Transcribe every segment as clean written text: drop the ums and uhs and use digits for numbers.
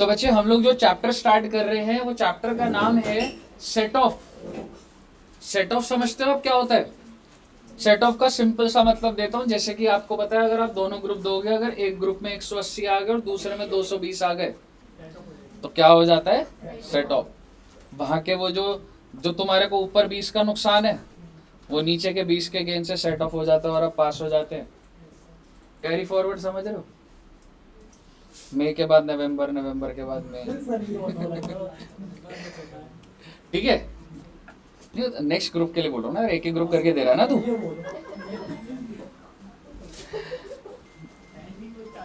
तो बच्चे हम लोग जो चैप्टर स्टार्ट कर रहे हैं वो चैप्टर का नाम है सेट ऑफ। सेट ऑफ समझते हो आप क्या होता है? सेट ऑफ का सिंपल सा मतलब देता हूं। जैसे कि आपको पता है, अगर आप दोनों ग्रुप दोगे, अगर एक ग्रुप में 180 आ गए और दूसरे में 220 आ गए तो क्या हो जाता है? Set of. वहां के वो जो जो तुम्हारे को ऊपर 20 का नुकसान है वो नीचे के 20 के गेन से सेट ऑफ हो जाता है और आप पास हो जाते हैं। कैरी फॉरवर्ड समझ रहे हो? मई के बाद नवंबर, नवंबर के बाद मई। ठीक है, नेक्स्ट ग्रुप के लिए बोल रहा हूँ ना, एक ही ग्रुप करके दे रहा है ना तू,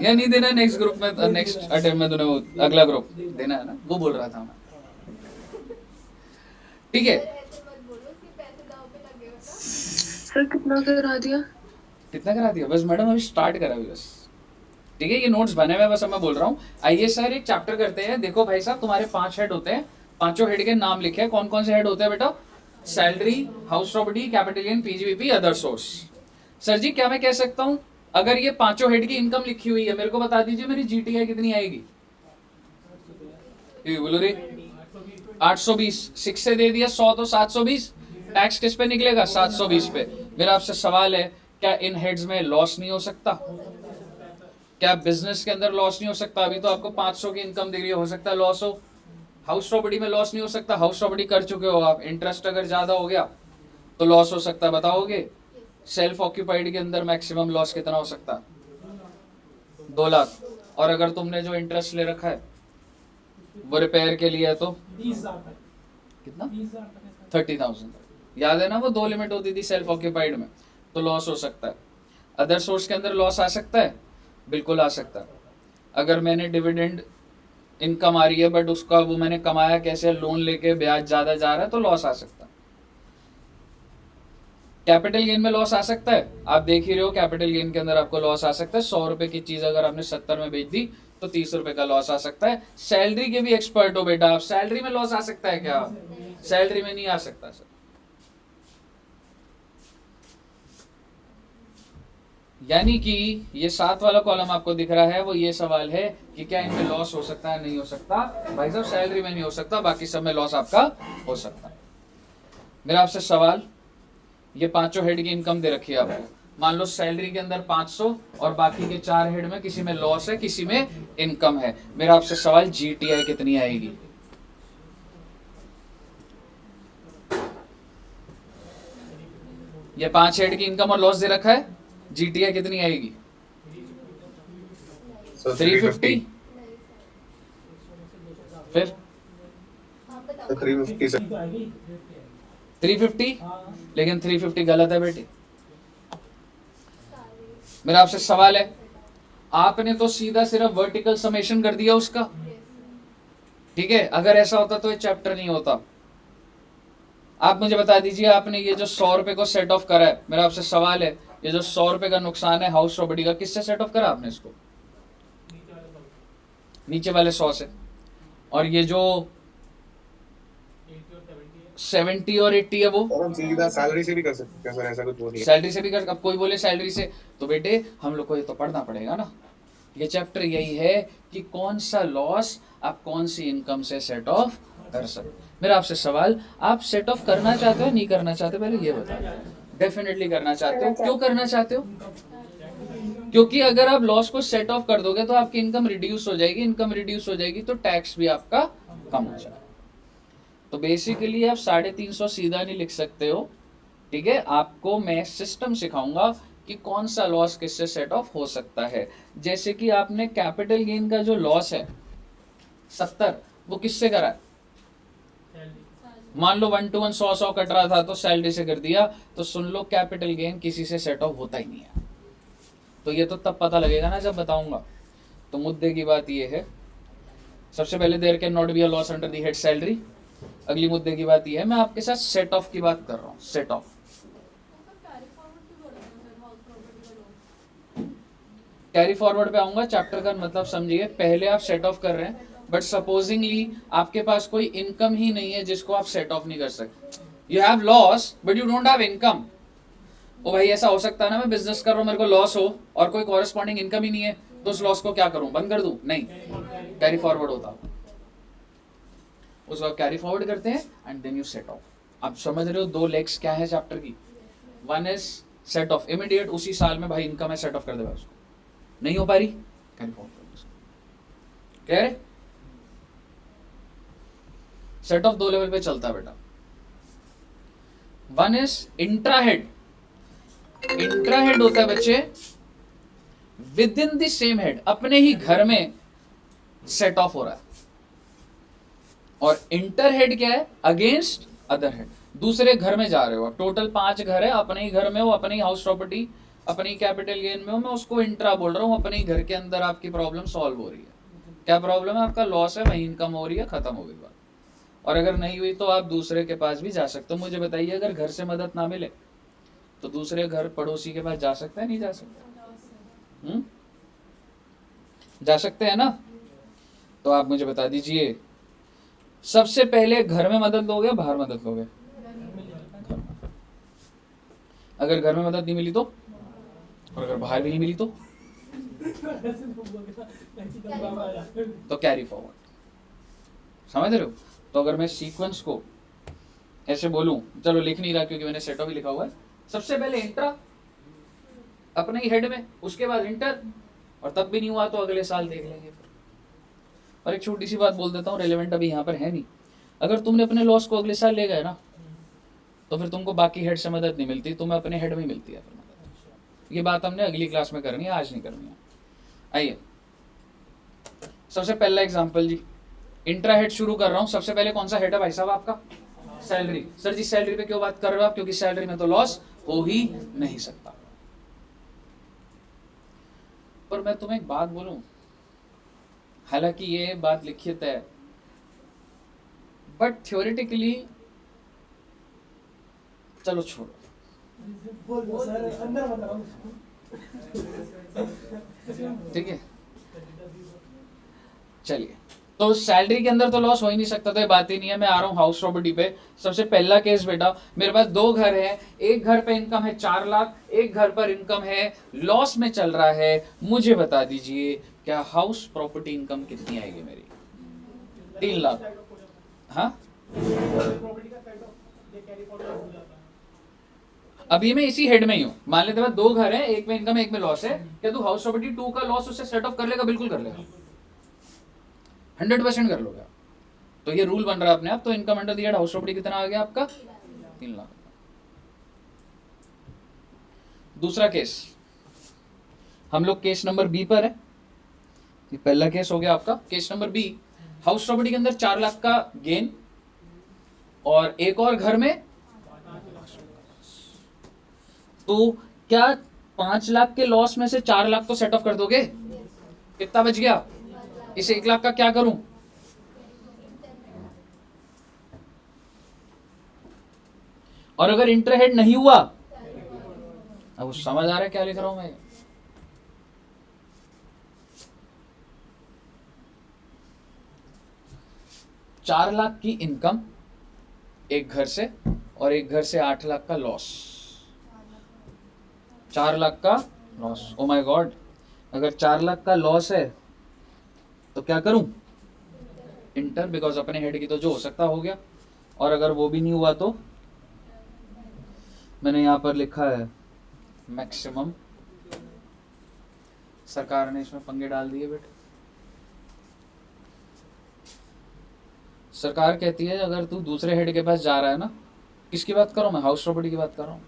या नहीं देना नेक्स्ट ग्रुप में? नेक्स्ट अटेम्प्ट में तूने वो अगला ग्रुप देना है ना, वो बोल रहा था मैं। ठीक है, सर कितना करा दिया? कितना करा दिया? बस मैडम अभी स्टार्ट करा बस। ठीक है, ये नोट्स बने हुए, बस मैं बोल रहा हूँ। आइए सर एक चैप्टर करते हैं। देखो भाई साहब, तुम्हारे 5 हेड होते हैं, पांचों हेड के नाम लिखे हैं। कौन कौन से हेड होते हैं बेटा? Salary, house property, capital gain, PGBP, other source. Sir ji क्या मैं कह सकता हूँ, अगर ये पांचों हेड की इनकम लिखी हुई है, मेरे को बता दीजिए मेरी जीटीआई कितनी आएगी? बोलो रे 820। 6 से दे दिया 100 तो 720। टैक्स किस पे निकलेगा? 720 पे। मेरा आपसे सवाल है, क्या इन हेड्स में लॉस नहीं हो सकता? क्या बिजनेस के अंदर लॉस नहीं हो सकता? अभी तो आपको 500 की इनकम दे रही है, हो सकता है लॉस हो। हाउस प्रॉपर्टी में लॉस नहीं हो सकता? हाउस प्रॉपर्टी कर चुके हो आप, इंटरेस्ट अगर ज्यादा हो गया तो लॉस हो सकता है, बताओगे? सेल्फ ऑक्यूपाइड के अंदर मैक्सिमम लॉस कितना हो सकता है? 2 लाख। और अगर तुमने जो इंटरेस्ट ले रखा है वो रिपेयर के लिए है तो 20,000 कितना? 30,000। याद है ना, वो 2 लिमिट होती थी सेल्फ ऑक्यूपाइड में, तो लॉस हो सकता है। अदर सोर्स के अंदर लॉस आ सकता है, बिल्कुल आ सकता है। अगर मैंने डिविडेंड इनकम आ रही है बट उसका वो मैंने कमाया कैसे, लोन लेके, ब्याज ज्यादा जा रहा है तो लॉस आ सकता है। कैपिटल गेन में लॉस आ सकता है, आप देख ही रहे हो कैपिटल गेन के अंदर आपको लॉस आ सकता है। 100 रुपए की चीज अगर आपने 70 में बेच दी तो 30 रुपए का लॉस आ सकता है। सैलरी के भी एक्सपर्ट हो बेटा आप, सैलरी में लॉस आ सकता है क्या? सैलरी में नहीं आ सकता सर। यानी कि ये 7 वाला कॉलम आपको दिख रहा है, वो ये सवाल है कि क्या इनमें लॉस हो सकता है? नहीं हो सकता भाई साहब, सैलरी में नहीं हो सकता, बाकी सब में लॉस आपका हो सकता है। मेरा आपसे सवाल, ये पांचों हेड की इनकम दे रखी है आपको, मान लो सैलरी के अंदर 500 और बाकी के 4 हेड में किसी में लॉस है, किसी में इनकम है। मेरा आपसे सवाल, जीटीआई कितनी आएगी? ये 5 हेड की इनकम और लॉस दे रखा है, जीटीआई कितनी आएगी? 350। फिर 350, लेकिन 350 गलत है बेटी। मेरा आपसे सवाल है, आपने तो सीधा सिर्फ वर्टिकल समेशन कर दिया उसका। ठीक है, अगर ऐसा होता तो ये चैप्टर नहीं होता। आप मुझे बता दीजिए, आपने ये जो 100 रुपए को सेट ऑफ करा है, मेरा आपसे सवाल है, ये जो 100 रुपए का नुकसान है हाउस प्रॉपर्टी का, किससे सेट ऑफ करा आपने इसको? नीचे वाले 100 से। और ये जो 70 और 80 है वो सीधा सैलरी से भी कर सकते हैं सर, ऐसा कुछ नहीं है। सैलरी से भी कर, अब कोई बोले सैलरी से, तो बेटे हम लोग को ये तो पढ़ना पड़ेगा ना। ये चैप्टर यही है कि कौन सा लॉस आप कौन सी इनकम से सेट ऑफ कर सकते। मेरा आपसे सवाल, आप सेट ऑफ करना चाहते हो नहीं करना चाहते, पहले ये बताओ। डेफिनेटली करना चाहते हो। क्यों करना चाहते हो? क्योंकि अगर आप लॉस को सेट ऑफ कर दोगे तो आपकी इनकम रिड्यूस हो जाएगी, इनकम रिड्यूस हो जाएगी तो टैक्स भी आपका कम हो जाएगा। तो बेसिकली आप 350 सीधा नहीं लिख सकते हो। ठीक है, आपको मैं सिस्टम सिखाऊंगा कि कौन सा लॉस किससे सेट ऑफ हो सकता है। जैसे कि आपने कैपिटल गेन का जो लॉस है 70, वो किससे करा है? मान लो 1 to 1 100 कट रहा था तो सैलरी से कर दिया, तो सुन लो कैपिटल गेन किसी से सेट ऑफ होता ही नहीं है। तो ये तो तब पता लगेगा ना जब बताऊंगा। तो मुद्दे की बात ये है, सबसे पहले there can not be a loss under the head salary. अगली मुद्दे की बात ये है, मैं आपके साथ सेट ऑफ की बात कर रहा हूँ। सेट ऑफ, कैरी फॉरवर्ड पे आऊंगा, चैप्टर का मतलब समझिए। पहले आप सेट ऑफ कर रहे हैं, बट सपोजिंगली आपके पास कोई इनकम ही नहीं है जिसको आप सेट ऑफ नहीं कर सकते। You have loss but you don't have income. ओ भाई ऐसा हो सकता है ना, मैं बिजनेस कर रहा हूँ, मेरे को लॉस हो और कोई कॉरेस्पॉन्डिंग इनकम ही नहीं है, तो उस लॉस को क्या करूं, बंद कर दूं? नहीं, कैरी फॉरवर्ड होता। उसको आप कैरी फॉरवर्ड करते हैं and then you set off. आप समझ रहे हो दो लेग्स क्या है चैप्टर की। One is set of, immediate उसी साल में भाई इनकम है सेट ऑफ कर देगा उसको, नहीं हो पा रही कैरी फॉरवर्ड कर दो। क्लियर है? सेट ऑफ दो लेवल पे चलता है बेटा। One is इंट्राहेड। इंट्राहेड होता है बच्चे with in the same head, अपने ही घर में सेट ऑफ हो रहा है। और इंटर हेड क्या है? अगेंस्ट अदर हेड, दूसरे घर में जा रहे हो। टोटल 5 घर है, अपने ही घर में हो, अपनी हाउस प्रॉपर्टी, अपनी कैपिटल गेन में हो, मैं उसको इंट्रा बोल रहा हूँ। अपने ही घर के अंदर आपकी प्रॉब्लम सॉल्व हो रही है। क्या प्रॉब्लम है? आपका लॉस है, वही इनकम हो रही है, खत्म हो गई बात। और अगर नहीं हुई तो आप दूसरे के पास भी जा सकते हो। मुझे बताइए, अगर घर से मदद ना मिले तो दूसरे घर पड़ोसी के पास जा सकते हैं, नहीं जा सकते? जा सकते हैं ना? तो आप मुझे बता दीजिए, सबसे पहले घर में मदद लोगे, बाहर मदद लोगे? अगर घर में मदद नहीं मिली तो, और अगर बाहर भी नहीं मिली तो कैरी फॉरवर्ड। समझ रहे हो? तो अगर मैं सीक्वेंस को ऐसे बोलूं, चलो लिख नहीं रहा क्योंकि मैंने सेट ऑफ ही लिखा हुआ है। सबसे पहले इंट्रा अपने ही हेड में, उसके बाद इंटर, और तब भी नहीं हुआ तो अगले साल देख लेंगे। और एक छोटी सी बात बोल देता हूँ, रेलेवेंट अभी यहाँ पर है नहीं। अगर तुमने अपने लॉस को अगले साल ले गए ना, तो फिर तुमको बाकी हेड से मदद नहीं मिलती, तुम्हें अपने हेड में ही मिलती है फिर मदद। ये बात हमने अगली क्लास में करनी है, आज नहीं करनी है। आइए, सबसे पहला एग्जाम्पल जी, इंट्रा हेड शुरू कर रहा हूँ। सबसे पहले कौन सा हेड है भाई साहब आपका? सैलरी। सर जी सैलरी पे क्यों बात कर रहे हो आप? क्योंकि सैलरी में तो लॉस हो ही नहीं सकता। पर मैं तुम्हें एक बात बोलूं, हालांकि ये बात लिखित है, बट थ्योरेटिकली चलो छोड़ो। ठीक है, चलिए। तो सैलरी के अंदर तो लॉस हो ही नहीं सकता, तो ये बात ही नहीं है। मैं आ रहा हूँ हाउस प्रॉपर्टी पे। सबसे पहला केस बेटा, मेरे पास 2 घर है, एक घर पे इनकम है 4 लाख, एक घर पर इनकम है लॉस में चल रहा है। मुझे बता दीजिए क्या हाउस प्रॉपर्टी इनकम कितनी आएगी मेरी? 3 लाख। हाँ, अभी मैं इसी हेड में ही हूँ। मान लेते हैं 2 घर है, एक में इनकम है, एक में लॉस है। क्या तू हाउस प्रॉपर्टी 2 का लॉस उससे सेट ऑफ कर लेगा? बिल्कुल कर लेगा, 100% कर लोगे। तो ये रूल बन रहा है अपने आप। तो income under the head house property कितना आ गया आपका? 3 लाख। दूसरा केस, हम लोग केस नंबर बी पर है। ये पहला केस हो गया आपका। Case number B, house property के अंदर 4 लाख का गेन और एक और घर में, तो क्या 5 लाख के लॉस में से 4 लाख तो सेट ऑफ कर दोगे? कितना बच गया? इस 1 लाख का क्या करूं? और अगर इंटरहेड नहीं हुआ, अब समझ आ रहा है क्या लिख रहा हूं मैं? चार लाख की इनकम एक घर से, और एक घर से 8 लाख का लॉस। 4 लाख का लॉस। ओ माय गॉड, अगर 4 लाख का लॉस है तो क्या करूं? इंटर, बिकॉज अपने हेड की तो जो हो सकता हो गया। और अगर वो भी नहीं हुआ तो मैंने यहां पर लिखा है मैक्सिमम। सरकार ने इसमें पंगे डाल दिए बेटे। सरकार कहती है अगर तू दूसरे हेड के पास जा रहा है ना, किसकी बात कर रहा हूं मैं? हाउस प्रॉपर्टी की बात कर रहा हूं।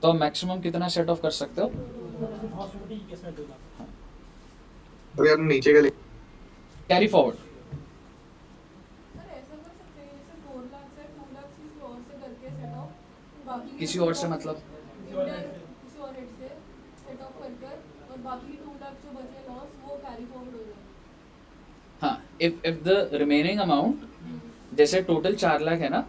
तो मैक्सिमम कितना सेट ऑफ कर सकते हो? अभी आपने नीचे का कैरी फॉरवर्ड। किसी और से मतलब? किसी और हेड से सेट ऑफ कर और बाकी 2 लाख जो बचे लॉस वो कैरी फॉरवर्ड हो जाए। हाँ, इफ द रिमेनिंग अमाउंट, जैसे टोटल 4 लाख है ना,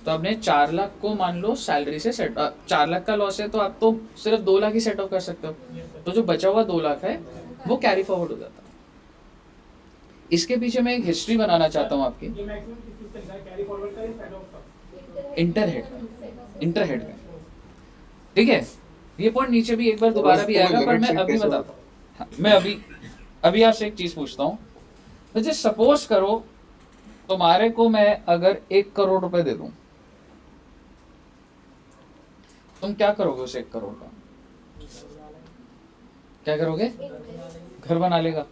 तो आपने 4 लाख को मान लो सैलरी से सेट, 4 लाख का लॉस है तो आप तो सिर्फ 2 लाख ही सेट ऑफ कर सकते हो। तो जो बचा हुआ 2 लाख है वो कैरी फॉरवर्ड हो जाता है। इसके पीछे मैं एक हिस्ट्री बनाना चाहता हूँ आपकी। इंटरहेड में, ठीक है? ये पॉइंट नीचे भी एक बार दोबारा भी आएगा, पर मैं अभी बताता हूँ। हाँ, मैं अभी आपसे एक चीज पूछता हूँ। मुझे सपोज करो तुम्हारे को मैं अगर 1 करोड़ रुपए दे दूं, तुम क्या करोगे उस 1 करोड़ का? क्या करोगे? घर बना लेगा,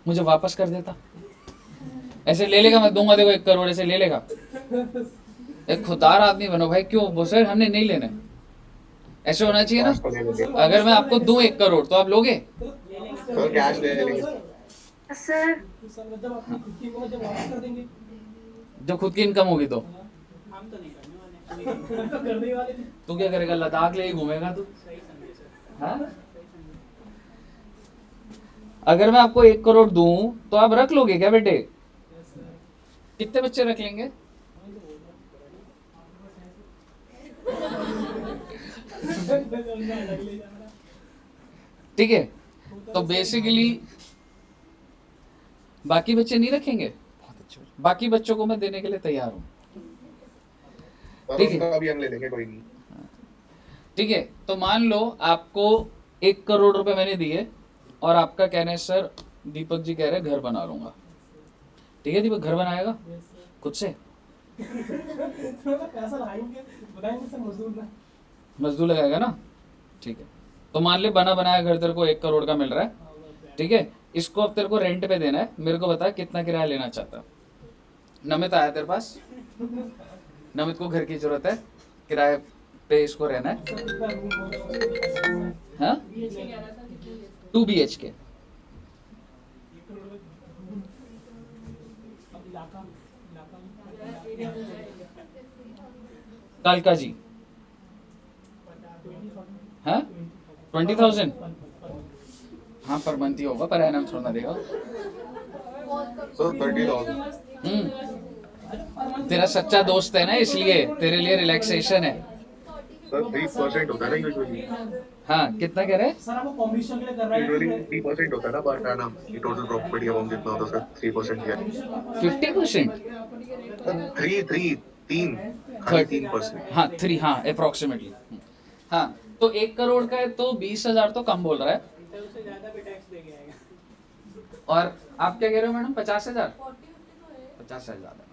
मुझे वापस कर देता। ऐसे ले लेगा, मैं दूंगा देखो 1 करोड़, ऐसे ले लेगा। एक खुदार आदमी बनो भाई। क्यों वो सर हमने नहीं लेना है, ऐसे होना चाहिए कैश को ले ना। लेंगे अगर मैं आपको दूं 1 करोड़ तो आप लोगे? सर, कैश ले लेंगे सर जब खुद की इनकम होगी तो हम तो नहीं करने वाले तू क्या करेगा? लद्दाख ले ही घूमेगा तू? हाँ? अगर मैं आपको 1 करोड़ दूं तो आप रख लोगे क्या बेटे? कितने बच्चे रख लेंगे? ठीक है, तो बेसिकली बाकी बच्चे नहीं रखेंगे। बाकी बच्चों को मैं देने के लिए तैयार हूं। सर, ठीक है। उनका भी हम ले लेंगे, कोई नहीं। ठीक है, तो मान लो आपको 1 करोड़ रुपए मैंने दिए और आपका कहना है सर दीपक जी कह रहे हैं घर बना लूंगा। ठीक है, दीपक घर बनाएगा खुद से? पैसा लगाएंगे, बताएंगे सर मजदूर ना। मजदूर लगाएगा ना? ठीक है, तो मान ले बना बनाया घर तेरे को 1 करोड़ का मिल रहा है। ठीक है, इसको अब तेरे को रेंट पे देना है। मेरे को बता कितना किराया लेना चाहता? नमित आया तेरे पास, नमित को घर की जरूरत है, किराए पे इसको रहना है। हाँ, 2 BHK। कालका जी, हाँ 20,000। हाँ पर मंथ ही होगा, पर एनम थोड़ा ना देगा। सर 30,000। तेरा सच्चा दोस्त है ना, इसलिए तेरे लिए रिलैक्सेशन है। सर 3% होता है ना यूजुअली। हाँ, कितना कह रहे हैं? सर आपको कमीशन के लिए कर रहा यूजुअली है 3% होता है ना पर एनम, ये टोटल प्रॉपर्टी अमाउंट जितना होता है सर 3% किया। 50%? 3%। हाँ 3, हाँ अप्रोक्सीमेटली। हाँ, तो 1 करोड़ का है तो 20,000 तो कम बोल रहा है। तो उससे ज्यादा भी टैक्स दे के आएगा। और आप क्या कह रहे हो मैडम? 50,000? 40-50 तो है। 50,000 ज्यादा।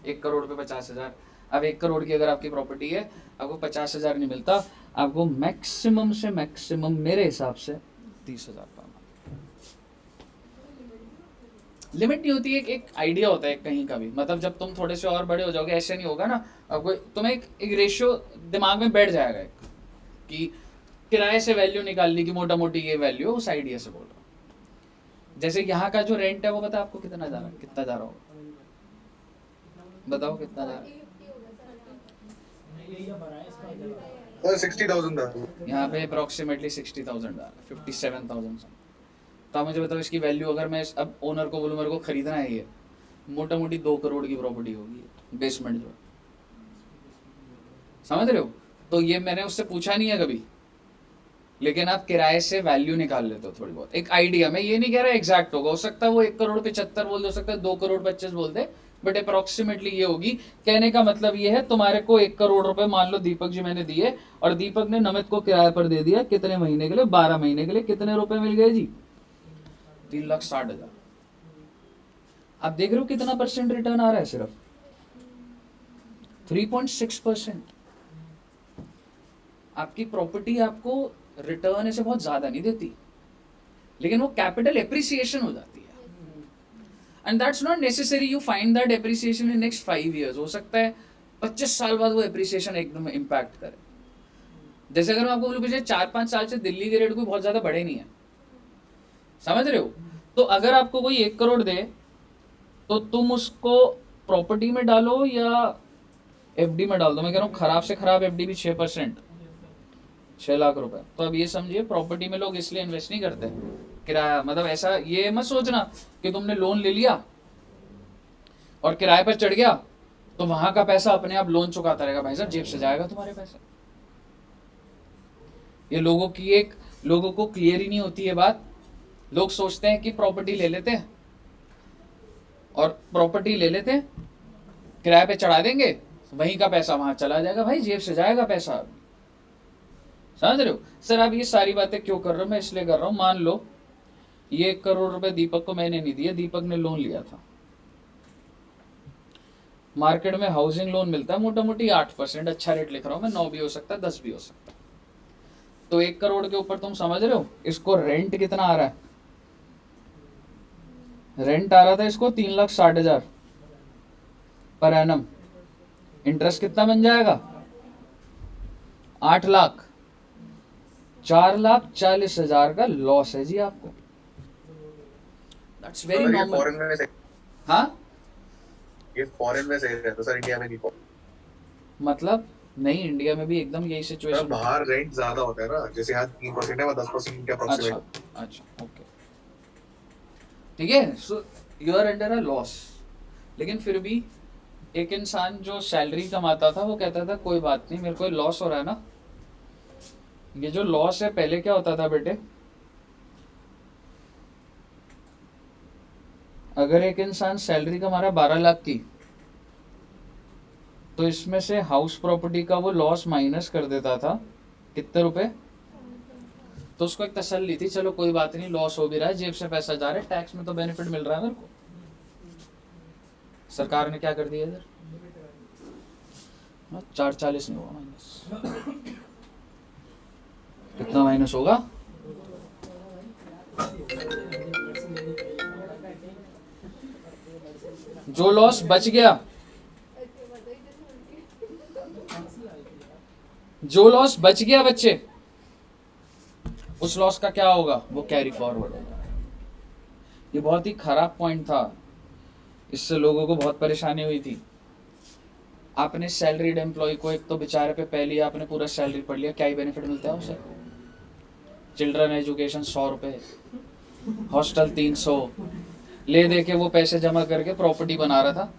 1 करोड़ पे 50,000। अब 1 करोड़ की अगर आपकी प्रॉपर्टी है, आपको 50,000 नहीं मिलता, आपको मैक्सिमम से मैक्सिमम मेरे हिसाब से 30,000 का लिमिट नहीं होती है। एक आइडिया होता है कहीं का भी, मतलब जब तुम थोड़े से और बड़े हो जाओगे ऐसे नहीं होगा ना। आपको तुम्हें एक रेशियो दिमाग में बैठ जाएगा कि किराए से वैल्यू निकाल ली कि मोटा मोटी ये वैल्यू, उस आइडिया से बोल रहा हूँ। जैसे यहाँ का जो रेंट है वो बता आपको कितना जा रहा है? कितना जा रहा होगा बताओ, कितना जा रहा है? 40-50 होगा सर। यही अब है इसका। सर 60,000 था। यहाँ पे अप्रोक्सीमेटली 60,000 जा रहा है, 57,000। तो आप मुझे बताओ इसकी वैल्यू, अगर मैं अब ओनर को बोलूँ मेरे को खरीदना है, ये मोटा मोटी 2 करोड़ की प्रॉपर्टी होगी, बेसमेंट जो, समझ रहे हो? तो ये मैंने उससे पूछा नहीं है कभी, लेकिन आप किराए से वैल्यू निकाल लेते हो थोड़ी बहुत, एक आइडिया। मैं ये नहीं कह रहा एग्जैक्ट होगा, हो सकता है वो 1 करोड़ 75 बोल दे, हो सकता है 2 करोड़ 25 बोल दे, बट अप्रोक्सीमेटली ये होगी। कहने का मतलब ये है, तुम्हारे को 1 करोड़ रुपए मान लो दीपक जी मैंने दिए, और दीपक ने नमित को किराए पर दे दिया। कितने महीने के लिए? 12 महीने के लिए। कितने रुपए मिल गए जी? 3,60,000। आप देख रहे हो कितना % रिटर्न आ रहा है? सिर्फ 3.6%। आपकी प्रॉपर्टी आपको रिटर्न ऐसे बहुत ज्यादा नहीं देती, लेकिन वो कैपिटल एप्रिसिएशन हो जाती है। And that's not necessary you find that appreciation in next 5 years। हो सकता है 25 साल बाद वो एप्रिसिएशन एकदम इम्पैक्ट करे। जैसे अगर मैं आपको बोलूं पिछले 4-5 साल से दिल्ली के रेट कोई बहुत ज्यादा बढ़े नहीं है, समझ रहे हो? तो अगर आपको कोई 1 करोड़ दे तो तुम उसको प्रॉपर्टी में डालो या एफडी में डाल दो। मैं कह रहा हूँ खराब से खराब एफडी भी 6%, 6 लाख रुपए। तो अब ये समझिए, प्रॉपर्टी में लोग इसलिए इन्वेस्ट नहीं करते किराया, मतलब ऐसा ये मत सोचना कि तुमने लोन ले लिया और किराए पर चढ़ गया तो वहां का पैसा अपने आप लोन चुकाता रहेगा। भाई साहब जेब से जाएगा तुम्हारे पैसे। ये लोगों को क्लियर ही नहीं होती है बात। लोग सोचते हैं कि प्रॉपर्टी ले लेते हैं और प्रॉपर्टी ले लेते हैं, किराए पे चढ़ा देंगे, वहीं का पैसा वहां चला जाएगा। भाई जेब से जाएगा पैसा, समझ रहे हो? सर आप ये सारी बातें क्यों कर रहे हो? मैं इसलिए कर रहा हूं, मान लो ये 1 करोड़ रुपए दीपक को मैंने नहीं दिया, दीपक ने लोन लिया था, मार्केट में हाउसिंग लोन मिलता है मोटा मोटी 8%, अच्छा रेट लिख रहा हूँ मैं, 9 भी हो सकता है, 10 भी हो सकता है। तो 1 करोड़ के ऊपर तुम समझ रहे हो इसको रेंट कितना आ रहा है? रेंट आ रहा था इसको 3,60,000 पर एनम। इंटरेस्ट कितना बन जाएगा? 8 लाख। 4,40,000 का लॉस है जी आपको। दैट्स वेरी सर ये नॉर्मल। फॉरेन में सही, हाँ ये फॉरेन में सही रहता सर, इंडिया में नहीं। मतलब नहीं, इंडिया में भी एकदम यही सर सिचुएशन। बाहर रेंट ज्यादा होता है ना, जैसे यहाँ 3% है, वहाँ 10% के अच्छा अप्रोक्सीमेट। अच्छा ओके ठीक है। So you are under a loss. लेकिन फिर भी एक इंसान जो सैलरी कमाता था वो कहता था कोई बात नहीं, मेरे को लॉस हो रहा है ना। ये जो लॉस है, पहले क्या होता था बेटे, अगर एक इंसान सैलरी कमा रहा है 12 लाख की, तो इसमें से हाउस प्रॉपर्टी का वो लॉस माइनस कर देता था कितने रुपए, तो उसको एक तसल्ली थी, चलो कोई बात नहीं, लॉस हो भी रहा है, जेब से पैसा जा रहा है, टैक्स में तो बेनिफिट मिल रहा है मेरे को। सरकार ने क्या कर दिया इधर, 440 नहीं होगा माइनस, कितना माइनस होगा? जो लॉस बच गया, ऐसे बताइए जैसे उनकी जो लॉस बच गया बच्चे, उस लॉस का क्या होगा? वो कैरी फॉरवर्ड होगा। ये बहुत ही खराब पॉइंट था, इससे लोगों को बहुत परेशानी हुई थी। आपने सैलरीड एम्प्लॉय को, एक तो बेचारे पे पहले ही आपने पूरा सैलरी पढ़ लिया, क्या ही बेनिफिट मिलता है उसे? चिल्ड्रन एजुकेशन 100 रुपए, हॉस्टल 300, ले दे के वो पैसे जमा करके प्रॉपर्टी बना रहा था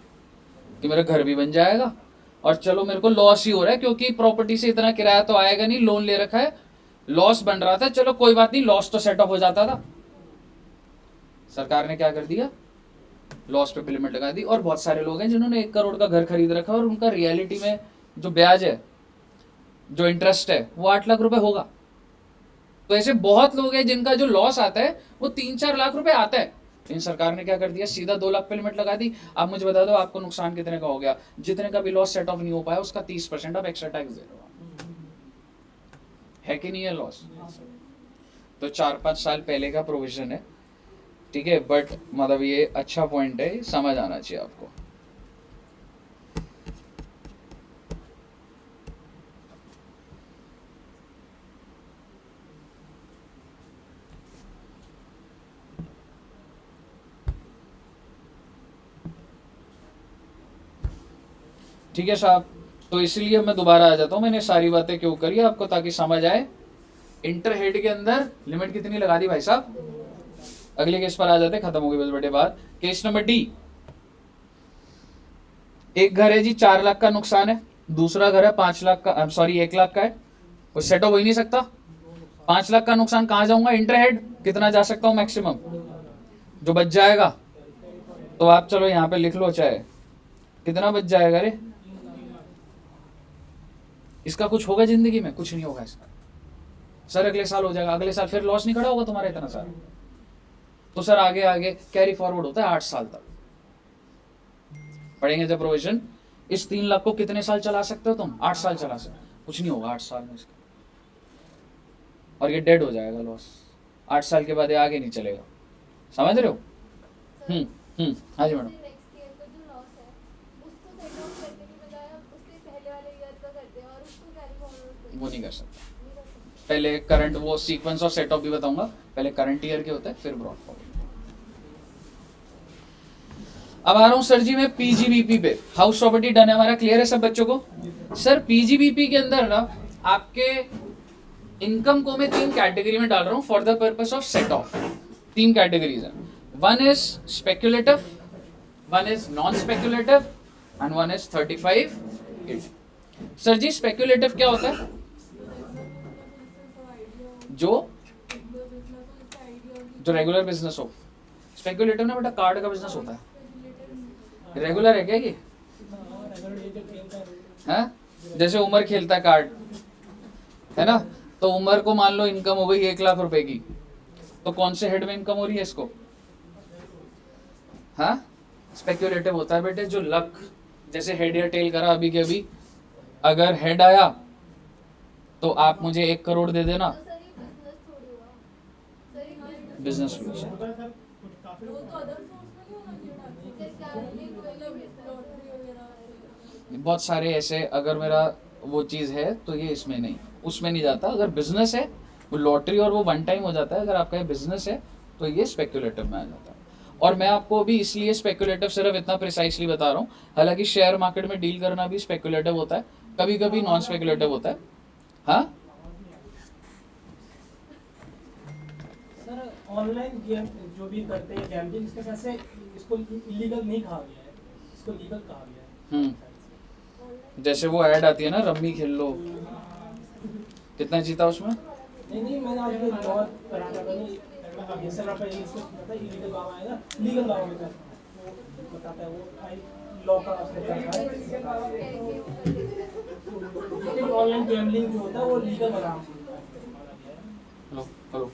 कि मेरा घर भी बन जाएगा, और चलो मेरे को लॉस ही हो रहा है क्योंकि प्रॉपर्टी से इतना किराया तो आएगा नहीं, लोन ले रखा है, लॉस बन रहा था, चलो कोई बात नहीं, लॉस तो सेट ऑफ हो जाता था। सरकार ने क्या कर दिया, लॉस पे लिमिट लगा दी। और बहुत सारे लोग हैं जिन्होंने 1 करोड़ का घर खरीद रखा है और उनका रियलिटी में जो ब्याज है, जो इंटरेस्ट है, वो 8 लाख रुपए होगा। तो ऐसे बहुत लोग हैं जिनका जो लॉस आता है वो 3-4 लाख रुपए आता है। लेकिन सरकार ने क्या कर दिया, सीधा 2 लाख पे लिमिट लगा दी। आप मुझे बता दो आपको नुकसान कितने का हो गया? जितने का भी लॉस सेट ऑफ नहीं हो पाया उसका 30% आप एक्स्ट्रा टैक्स दे रहे हो, है कि नहीं है लॉस? तो 4-5 साल पहले का प्रोविजन है, ठीक है, बट मतलब ये अच्छा पॉइंट है, समझ आना चाहिए आपको। ठीक है साहब, तो इसलिए मैं दोबारा आ जाता हूँ, मैंने सारी बातें क्यों करी आपको, ताकि समझ आए। इंटर हेड के अंदर लिमिट कितनी लगा दी भाई साहब? अगले केस पर आ जाते, खत्म हो गई बस बेटे बात। केस नंबर डी, एक घर है जी 4 लाख का नुकसान है, दूसरा घर है 5 लाख का, सॉरी 1 लाख का है, वो सेट हो ही नहीं सकता। 5 लाख का नुकसान कहाँ जाऊंगा? इंटर हेड कितना जा सकता हूँ मैक्सिमम, जो बच जाएगा, तो आप चलो यहाँ पे लिख लो, चाहे कितना बच जाएगा रे? इसका कुछ होगा जिंदगी में? कुछ नहीं होगा इसका। सर अगले साल हो जाएगा, अगले साल फिर लॉस नहीं खड़ा होगा तुम्हारा इतना सारा, तो सर आगे आगे कैरी फॉरवर्ड होता है 8 साल तक। पढ़ेंगे जब प्रोविजन, इस 3 लाख को कितने साल चला सकते हो तुम? 8 साल चला सकते हो, कुछ नहीं होगा 8 साल में इसका, और ये डेड हो जाएगा लॉस। 8 साल के बाद ये आगे नहीं चलेगा, समझ रहे हो? हाँ जी मैडम। नेक्स्ट ईयर का जो लॉस है उसको सेट ऑफ करने की बजाय आप उसके पहले वाले ईयर का करते हैं और उसको कैरी फॉरवर्ड वो नहीं कर सकता, नहीं कर सकते। पहले करंट, वो सीक्वेंस और सेट ऑफ भी बताऊंगा, पहले करंट ईयर के होते हैं फिर ब्रॉड फॉरवर्ड। अब आ रहा हूं सर जी मैं पीजीबीपी पे। हाउस प्रॉपर्टी डन है हमारा, क्लियर है सब बच्चों को? सर पीजीबीपी के अंदर ना आपके इनकम को मैं 3 कैटेगरी में डाल रहा हूं for the purpose of set off. 3 categories हैं, one is speculative, one is non speculative and one is 35-80। Sir ji speculative क्या होता है? जो रेगुलर बिजनेस हो। स्पेक्युलेटिव ना बेटा कार्ड का बिजनेस होता है, रेगुलर है क्या ये? है जैसे उमर खेलता है कार्ड, है ना, तो उमर को मान लो इनकम हो गई 1 लाख रुपए की, तो कौन से हेड में इनकम हो रही है इसको? हाँ स्पेक्युलेटिव होता है बेटे जो लक जैसे हेड या टेल करा अभी के अभी, अगर हेड आया तो आप मुझे 1 करोड़ दे देना, सर ये बिजनेस थोड़ी हुआ सर ये बिजनेस हुआ। वो तो अदर सोर्स में नहीं होना चाहिए टैक्स क्या मतलब लॉटरी वगैरह बहुत सारे ऐसे, अगर मेरा वो चीज़ है तो ये इसमें नहीं, उसमें नहीं जाता। अगर बिजनेस है वो लॉटरी और वो वन टाइम हो जाता है। अगर आपका ये बिजनेस है तो ये स्पेकुलेटिव में आ जाता है। और मैं आपको अभी इसलिए स्पेकुलेटिव सिर्फ इतना प्रिसाइसली बता रहा हूँ, हालांकि शेयर मार्केट में डील करना भी स्पेकुलेटिव होता है, कभी कभी नॉन स्पेकुलेटिव होता है। हाँ सर ऑनलाइन गेम जो भी करते हैं गैम्बलिंग, इसके साथ से इसको इलीगल नहीं कहा गया है, इसको लीगल कहा गया है। जैसे वो ऐड आती है ना, रम्मी खेल लो, कितना जीता उसमें? नहीं मैंने आज ये बहुत पढ़ा नहीं ये सर आपका ये इसमें पता है इलीगल गाँव आएगा, लीगल गाँव में वो बताता है, वो लॉ का उसने रखा है। ऑनलाइन गैम्बलिंग जो होता है वो लीगल बना हेलो हेलो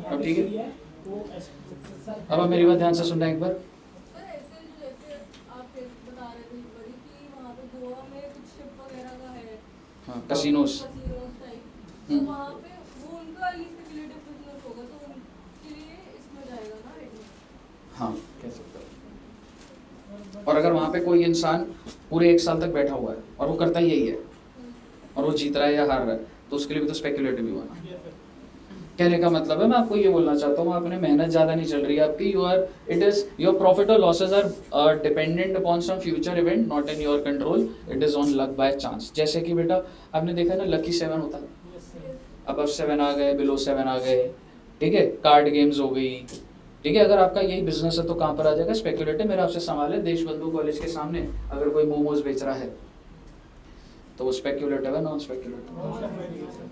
अब ठीक है? अब आप मेरी बात ध्यान से सुनना एक बार। सर ऐसे जो जैसे आप बता रहे थे बड़ी कि वहाँ पे गोवा में कुछ शिप वगैरह का है हाँ, कसिनोस। टाइप, तो वहाँ पे वो उनका स्पेकुलेटिव बिजनेस होगा, तो उनके लिए इसमें जाएगा ना रेट में। हाँ कह सकते हो। और अगर वहाँ पे कोई इंसान पूरे 1 साल तक बैठा हुआ है और वो करता ही यही है और वो जीत रहा है या हार रहा है, तो उसके लिए भी तो स्पेकुलेटिव ही हुआ ना। कहने का मतलब है, मैं आपको ये बोलना चाहता हूँ, आपने मेहनत ज़्यादा नहीं चल रही है आपकी, इट इज़ योर प्रॉफिट और losses are dependent upon some future event not in your control, it is on luck by chance. जैसे कि बेटा आपने देखा ना, लकी 7 होता है, अब 7 आ गए, बिलो 7 आ गए, ठीक है, कार्ड गेम्स हो गई, ठीक है। अगर आपका यही बिजनेस है तो कहाँ पर आ जाएगा? स्पेकुलेटिव। मेरा आपसे सवाल है, देशबंधु कॉलेज के सामने अगर कोई मोमोज बेच रहा है तो वो स्पेकुलेटिव है, नॉन स्पेकुलेटिव?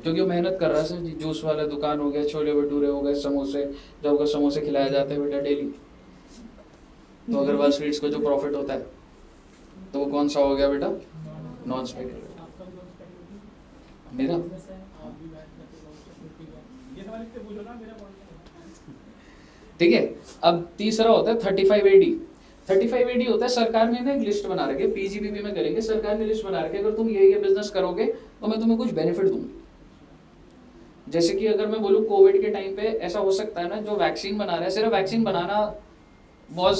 क्योंकि वो मेहनत कर रहा है सर जी। जूस वाला दुकान हो गया, छोले भटूरे हो गए, समोसे, जब को समोसे खिलाए जाते हैं बेटा डेली, तो अग्रवाल स्वीट्स को जो प्रॉफिट होता है तो वो कौन सा हो गया बेटा? Non speculative. मेरा ठीक है। अब तीसरा होता है 35AD। 35AD होता है, सरकार ने ना एक लिस्ट बना रखी है, पीजीबीपी में करेंगे, सरकार ने लिस्ट बना रखी है, अगर तुम ये बिजनेस करोगे तो मैं तुम्हें कुछ बेनिफिट दूंगी। जैसे कि अगर मैं बोलूँ कोविड के टाइम पे ऐसा हो सकता है ना, जो वैक्सीन बना रहा है, सिर्फ वैक्सीन बनाना वॉज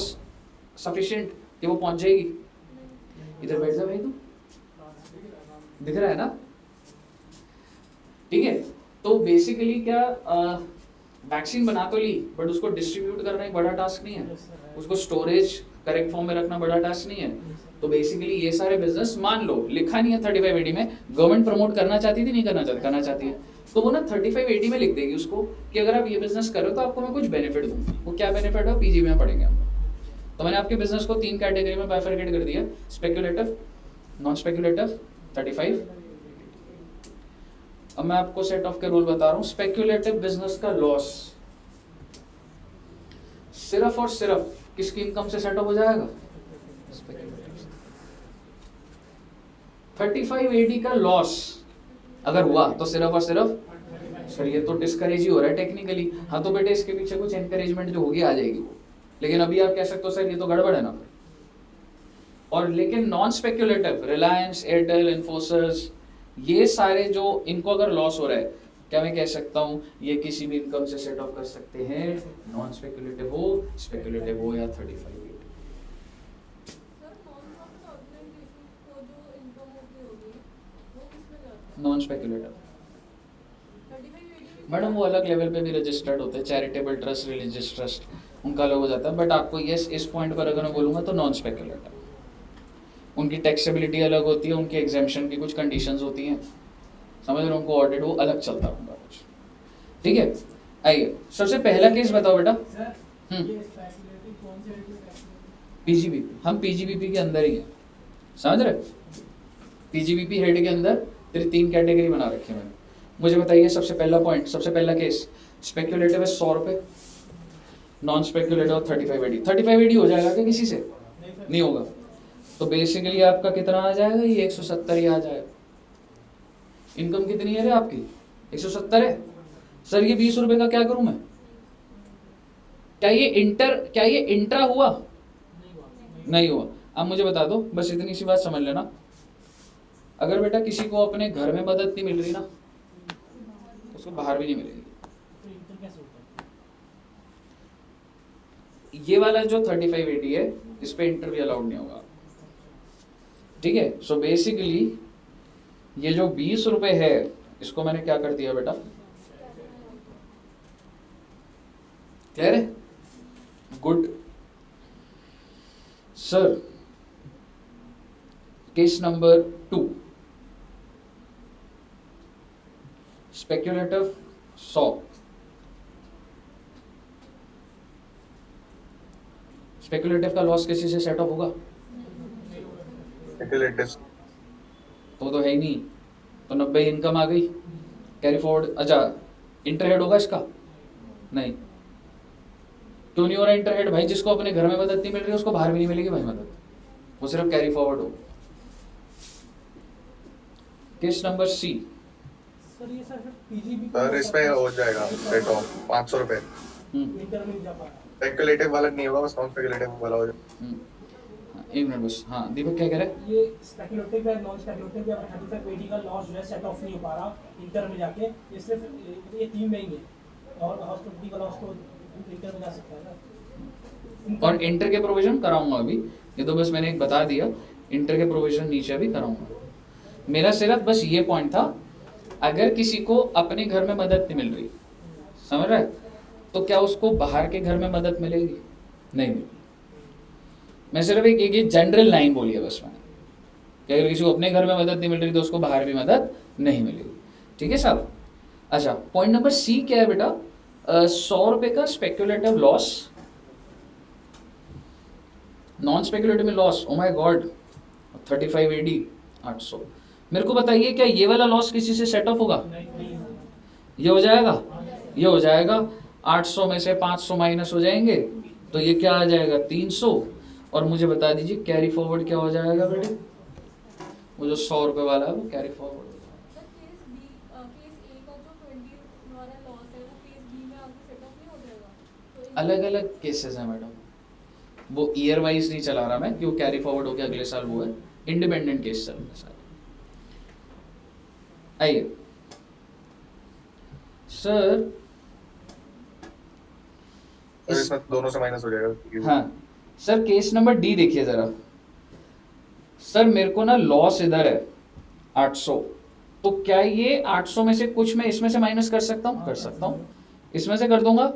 सफिशिएंट कि वो पहुंच जाएगी? इधर बैठ जा भाई, तू दिख रहा है ना? ठीक है। तो बेसिकली क्या, वैक्सीन बना तो ली, बट उसको डिस्ट्रीब्यूट करना एक बड़ा टास्क नहीं है, उसको स्टोरेज करेक्ट फॉर्म में रखना बड़ा टास्क नहीं है। तो बेसिकली ये सारे बिजनेस, मान लो लिखा नहीं है 35AD में, गवर्नमेंट प्रमोट करना चाहती थी, नहीं करना चाहती, करना चाहती है, तो वो ना 35AD में लिख देगी उसको कि अगर आप ये बिजनेस कर रहे हो तो आपको मैं कुछ बेनिफिट दूंगी। वो क्या बेनिफिट है, पीजी में पढ़ेंगे हम। तो मैंने आपके बिजनेस को 3 कैटेगरी में बाइफरकेट कर दिया, स्पेकुलेटिव, नॉन स्पेकुलेटिव, 35। अब मैं आपको सेट ऑफ के रूल बता रहा हूँ। स्पेकुलेटिव बिजनेस का लॉस सिर्फ और सिर्फ किसकी इनकम से सेट ऑफ हो जाएगा? 35AD का लॉस अगर हुआ तो सिर्फ और सिर्फ, सर ये तो डिस्करेज ही हो रहा है टेक्निकली। हाँ तो बेटे इसके पीछे कुछ एनकरेजमेंट जो होगी आ जाएगी वो, लेकिन अभी आप कह सकते हो सर ये तो गड़बड़ है ना। और लेकिन non speculative, Reliance, Airtel, Infosys, ये सारे जो इनको अगर लॉस हो रहा है, क्या मैं कह सकता हूँ ये किसी भी इनकम से सेट ऑफ कर सकते हैं, नॉन स्पेकुलेटिव हो, स्पेकुलेटिव हो या 35AD। Sir non profit organisation को जो इनकम होगी वो किसमें जाता है? नॉन स्पेकुलेटिव 35AD मैडम, वो अलग लेवल पे भी रजिस्टर्ड होते हैं, चैरिटेबल ट्रस्ट, रिलीजियस ट्रस्ट, उनका अलग हो जाता है। बट आपको यस, इस पॉइंट पर अगर मैं बोलूँगा तो नॉन स्पेकुलेटिव, उनकी टैक्सेबिलिटी अलग होती है, उनकी एग्जेम्पशन की कुछ कंडीशंस होती हैं, समझ रहे हो, उनको ऑडिट वो अलग चलता है उनका कुछ। ठीक है, आइए सबसे पहला केस बताओ बेटा। पीजीबीपी, हम पीजीबीपी के अंदर ही हैं, समझ रहे? पीजीबीपी हेड के अंदर तेरी 3 कैटेगरी बना रखी है मैंने। मुझे बताइए सबसे पहला पॉइंट, सबसे पहला केस, स्पेकुलेटिव है 100 रुपये, नॉन स्पेकुलेटिव 35AD। 35AD हो जाएगा क्या किसी से? नहीं होगा। तो बेसिकली आपका कितना आ जाएगा? ये 170 ही आ जाएगा। इनकम कितनी है रे आपकी? 170 है। सर ये 20 रुपए का क्या करूं मैं? क्या ये इंट्रा हुआ? नहीं हुआ। अब मुझे बता दो, बस इतनी सी बात समझ लेना, अगर बेटा किसी को अपने घर में मदद नहीं मिल रही ना, उसको बाहर भी नहीं मिलेगी। फिर इंटर कैसे होता है? ये वाला जो 3580 है, इस पे इंटरव्यू अलाउड नहीं होगा, ठीक है। सो बेसिकली ये जो 20 रुपए है, इसको मैंने क्या कर दिया बेटा, क्लियर है? Good sir. Case number 2, speculative 100। Speculative का लॉस किसी से सेट ऑफ होगा? लेटेस्ट तो है ही नहीं, तो 90 इनकम आ गई, कैरी फॉरवर्ड। अच्छा, इंटरहेड होगा इसका? नहीं। क्यों नहीं हो रहा इंटरहेड? भाई जिसको अपने घर में मदद नहीं मिल रही उसको बाहर भी नहीं मिलेगी भाई मदद, वो सिर्फ कैरी फॉरवर्ड हो। Case number C. सर ये सर पीजीबी सर इसमें हो जाएगा सेट ऑफ 500 रुपए। इंटर में जा पा रहा स्पेकुलेटिव वाला नहीं होगा, बस नॉन स्पेकुलेटिव वाला हो जाएगा। एक मिनट बस। हाँ दीपक क्या कह रहा है? ये स्पेकुलेटिव या नॉन स्पेकुलेटिव या 3580 का लॉस जो है सेट ऑफ नहीं हो पा रहा इंटर में जाके, ये सिर्फ ये टीम में ही है, और हाउस प्रॉपर्टी का लॉस तो इंटर में जा सकता है ना। और इंटर के प्रोविजन कराऊंगा अभी, ये तो बस मैंने एक बता दिया, इंटर के प्रोविजन नीचे अभी कराऊंगा। मेरा सिर्फ बस ये पॉइंट था, अगर किसी को अपने घर में मदद नहीं मिल रही, समझ रहे, तो क्या उसको बाहर के घर में मदद मिलेगी? नहीं मिलेगी। मैं सिर्फ एक ये जनरल लाइन बोली है बस मैंने, कि अगर किसी को अपने घर में मदद नहीं मिल रही तो उसको बाहर भी मदद नहीं मिलेगी, ठीक है साहब। अच्छा, पॉइंट नंबर सी क्या है बेटा? 100 रुपए का स्पेक्युलेटिव लॉस, नॉन स्पेक्युलेटिव में लॉस, ओ माय गॉड 3580 800। मेरे को बताइए क्या ये वाला लॉस किसी से सेट ऑफ होगा? ये हो जाएगा, ये हो जाएगा। 800 में से 500 माइनस हो जाएंगे तो ये क्या आ जाएगा? 300। और मुझे बता दीजिए कैरी फॉरवर्ड क्या हो जाएगा बेटे? वो जो 100 रुपए वाला है वो कैरी फॉरवर्ड। सर केस ए का जो 20 वाला लॉस है वो केस बी में आपको सेट ऑफ नहीं हो जाएगा? तो अलग अलग केसेस हैं मैडम, वो ईयर वाइज नहीं चला रहा मैं, क्यों कैरी फॉरवर्ड हो गया अगले साल, वो है इंडिपेंडेंट केस चल रहे सारे। आइए सर, सर इसमें दोनों से माइनस हो जाएगा। हाँ सर, केस नंबर डी देखिए जरा। सर मेरे को ना लॉस इधर है 800, तो क्या ये 800 में से कुछ मैं इसमें से माइनस कर सकता हूँ? कर सकता हूँ, इसमें से कर दूंगा,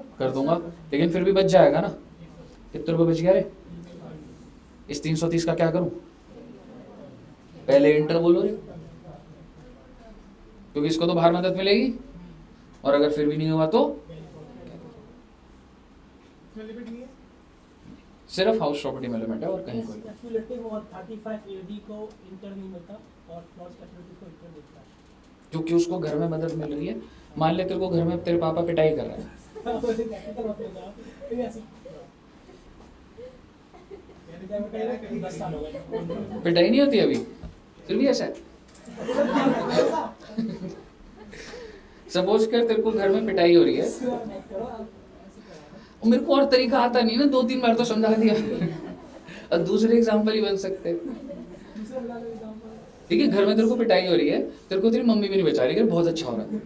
लेकिन फिर भी बच जाएगा ना। कितने रुपए बच गया रे? इस 330 का क्या करूं? पहले इंटर बोलो रे, क्योंकि इसको तो बाहर मदद मिलेगी, और अगर फिर भी नहीं हुआ तो सिर्फ हाउस प्रॉपर्टी में लिमिट है और कहीं कोई। स्पेकुलेटिव और 3580 को इंटर नहीं मिलता और नॉन स्पेकुलेटिव को इंटर मिलता है। क्योंकि उसको घर में मदद मिल रही है। मान ले तेरे को घर में तेरे पापा पिटाई कर रहे हैं, टेक्निकल मतलब है ऐसे 10 साल हो गए पिटाई नहीं होती अभी, फिर भी ऐसा है। सपोज कर तेरे को घर में पिटाई हो रही है, और मेरे को और तरीका आता नहीं ना, 2-3 बार तो समझा दिया। और दूसरे एग्जाम्पल ही बन सकते हैं, ठीक है। घर में तेरे को पिटाई हो रही है, तेरे को तेरी मम्मी भी नहीं बचा रही है, बहुत अच्छा हो रहा है,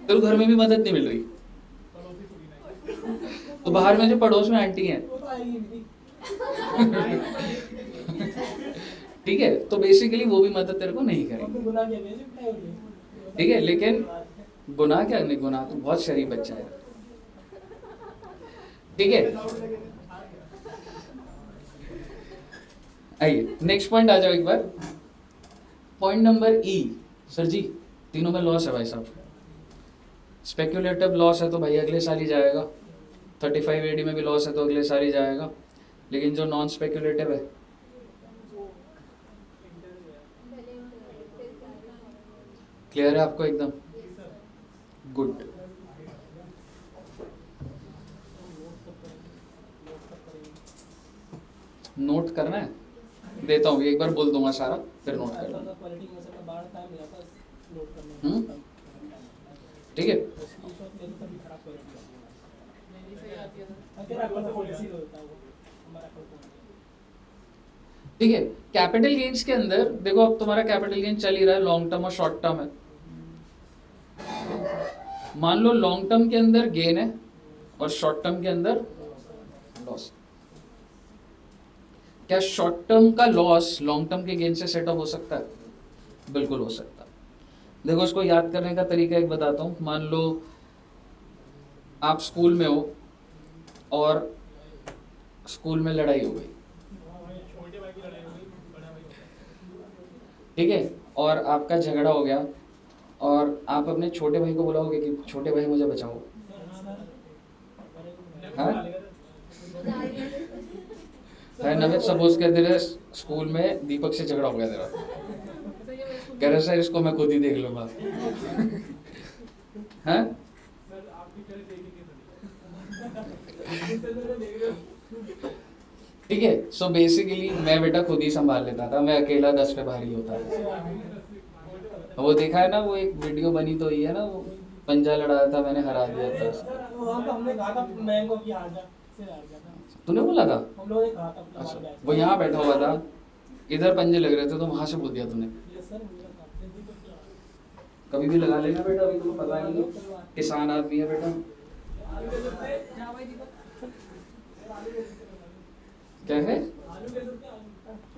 तेरे को घर में भी मदद नहीं मिल रही, तो बाहर में जो पड़ोस में आंटी हैं, ठीक है, तो बेसिकली वो भी मदद तेरे को नहीं करेंगे, ठीक है। लेकिन गुनाह क्या नहीं, गुनाह तो बहुत शरीफ बच्चा है, ठीक है। आइए नेक्स्ट पॉइंट आ जाओ एक बार, पॉइंट नंबर ई। सर जी तीनों में लॉस है भाई साहब, स्पेक्युलेटिव लॉस है तो भाई अगले साल ही जाएगा, 3580 में भी लॉस है तो अगले साल ही जाएगा, लेकिन जो नॉन स्पेक्युलेटिव है क्लियर है आपको एकदम? गुड। नोट करना है, देता हूँ एक बार बोल दूंगा सारा, फिर नोट कर लेना, ठीक है। स्क्रीनशॉट ले लो तभी खराब क्वालिटी आती है। मेरी सही आती है ना। अगर आपका तो पॉलिसी होता है वो हमारा अकाउंट। ठीक है, कैपिटल गेन्स के अंदर देखो, अब तुम्हारा कैपिटल गेन चल ही रहा है, लॉन्ग टर्म और शॉर्ट टर्म है। मान लो लॉन्ग टर्म के अंदर गेन है और शॉर्ट टर्म के अंदर लॉस। क्या शॉर्ट टर्म का लॉस लॉन्ग टर्म के गेन से सेट ऑफ हो सकता है? बिल्कुल हो सकता है। देखो, इसको याद करने का तरीका एक बताता हूं। मान लो आप स्कूल में हो और स्कूल में लड़ाई हो गई, ठीक है, और आपका झगड़ा हो गया और आप अपने छोटे भाई को बुलाओगे कि छोटे भाई मुझे बचाओ, हाँ? है नमित, सपोज कर तेरे स्कूल में दीपक से झगड़ा हो गया तेरा, कह रहा सर इसको मैं खुद ही देख लूंगा, हैं? ठीक है, सो बेसिकली मैं बेटा खुद ही संभाल लेता था, मैं अकेला 10 पे भारी होता था। वो देखा है ना, वो एक वीडियो बनी तो ही है ना, वो पंजा लड़ाया था, मैंने हरा दिया था। वहाँ पे हमने कहा था मैंगो की हार जा से हार गया था। तूने बोला था? हम लोगों ने कहा था अपना अच्छा, हार गया था। वो यहाँ बैठा हुआ था, इधर पंजे लग रहे थे तो वहां से बोल दिया तूने। यस सर, मेरा काम है। दीपक क्या? कभी भी लगा लेना बेटा, अभी तुम्हें पता नहीं है, किसान आदमी है बेटा। जा भाई दीपक। क्या है?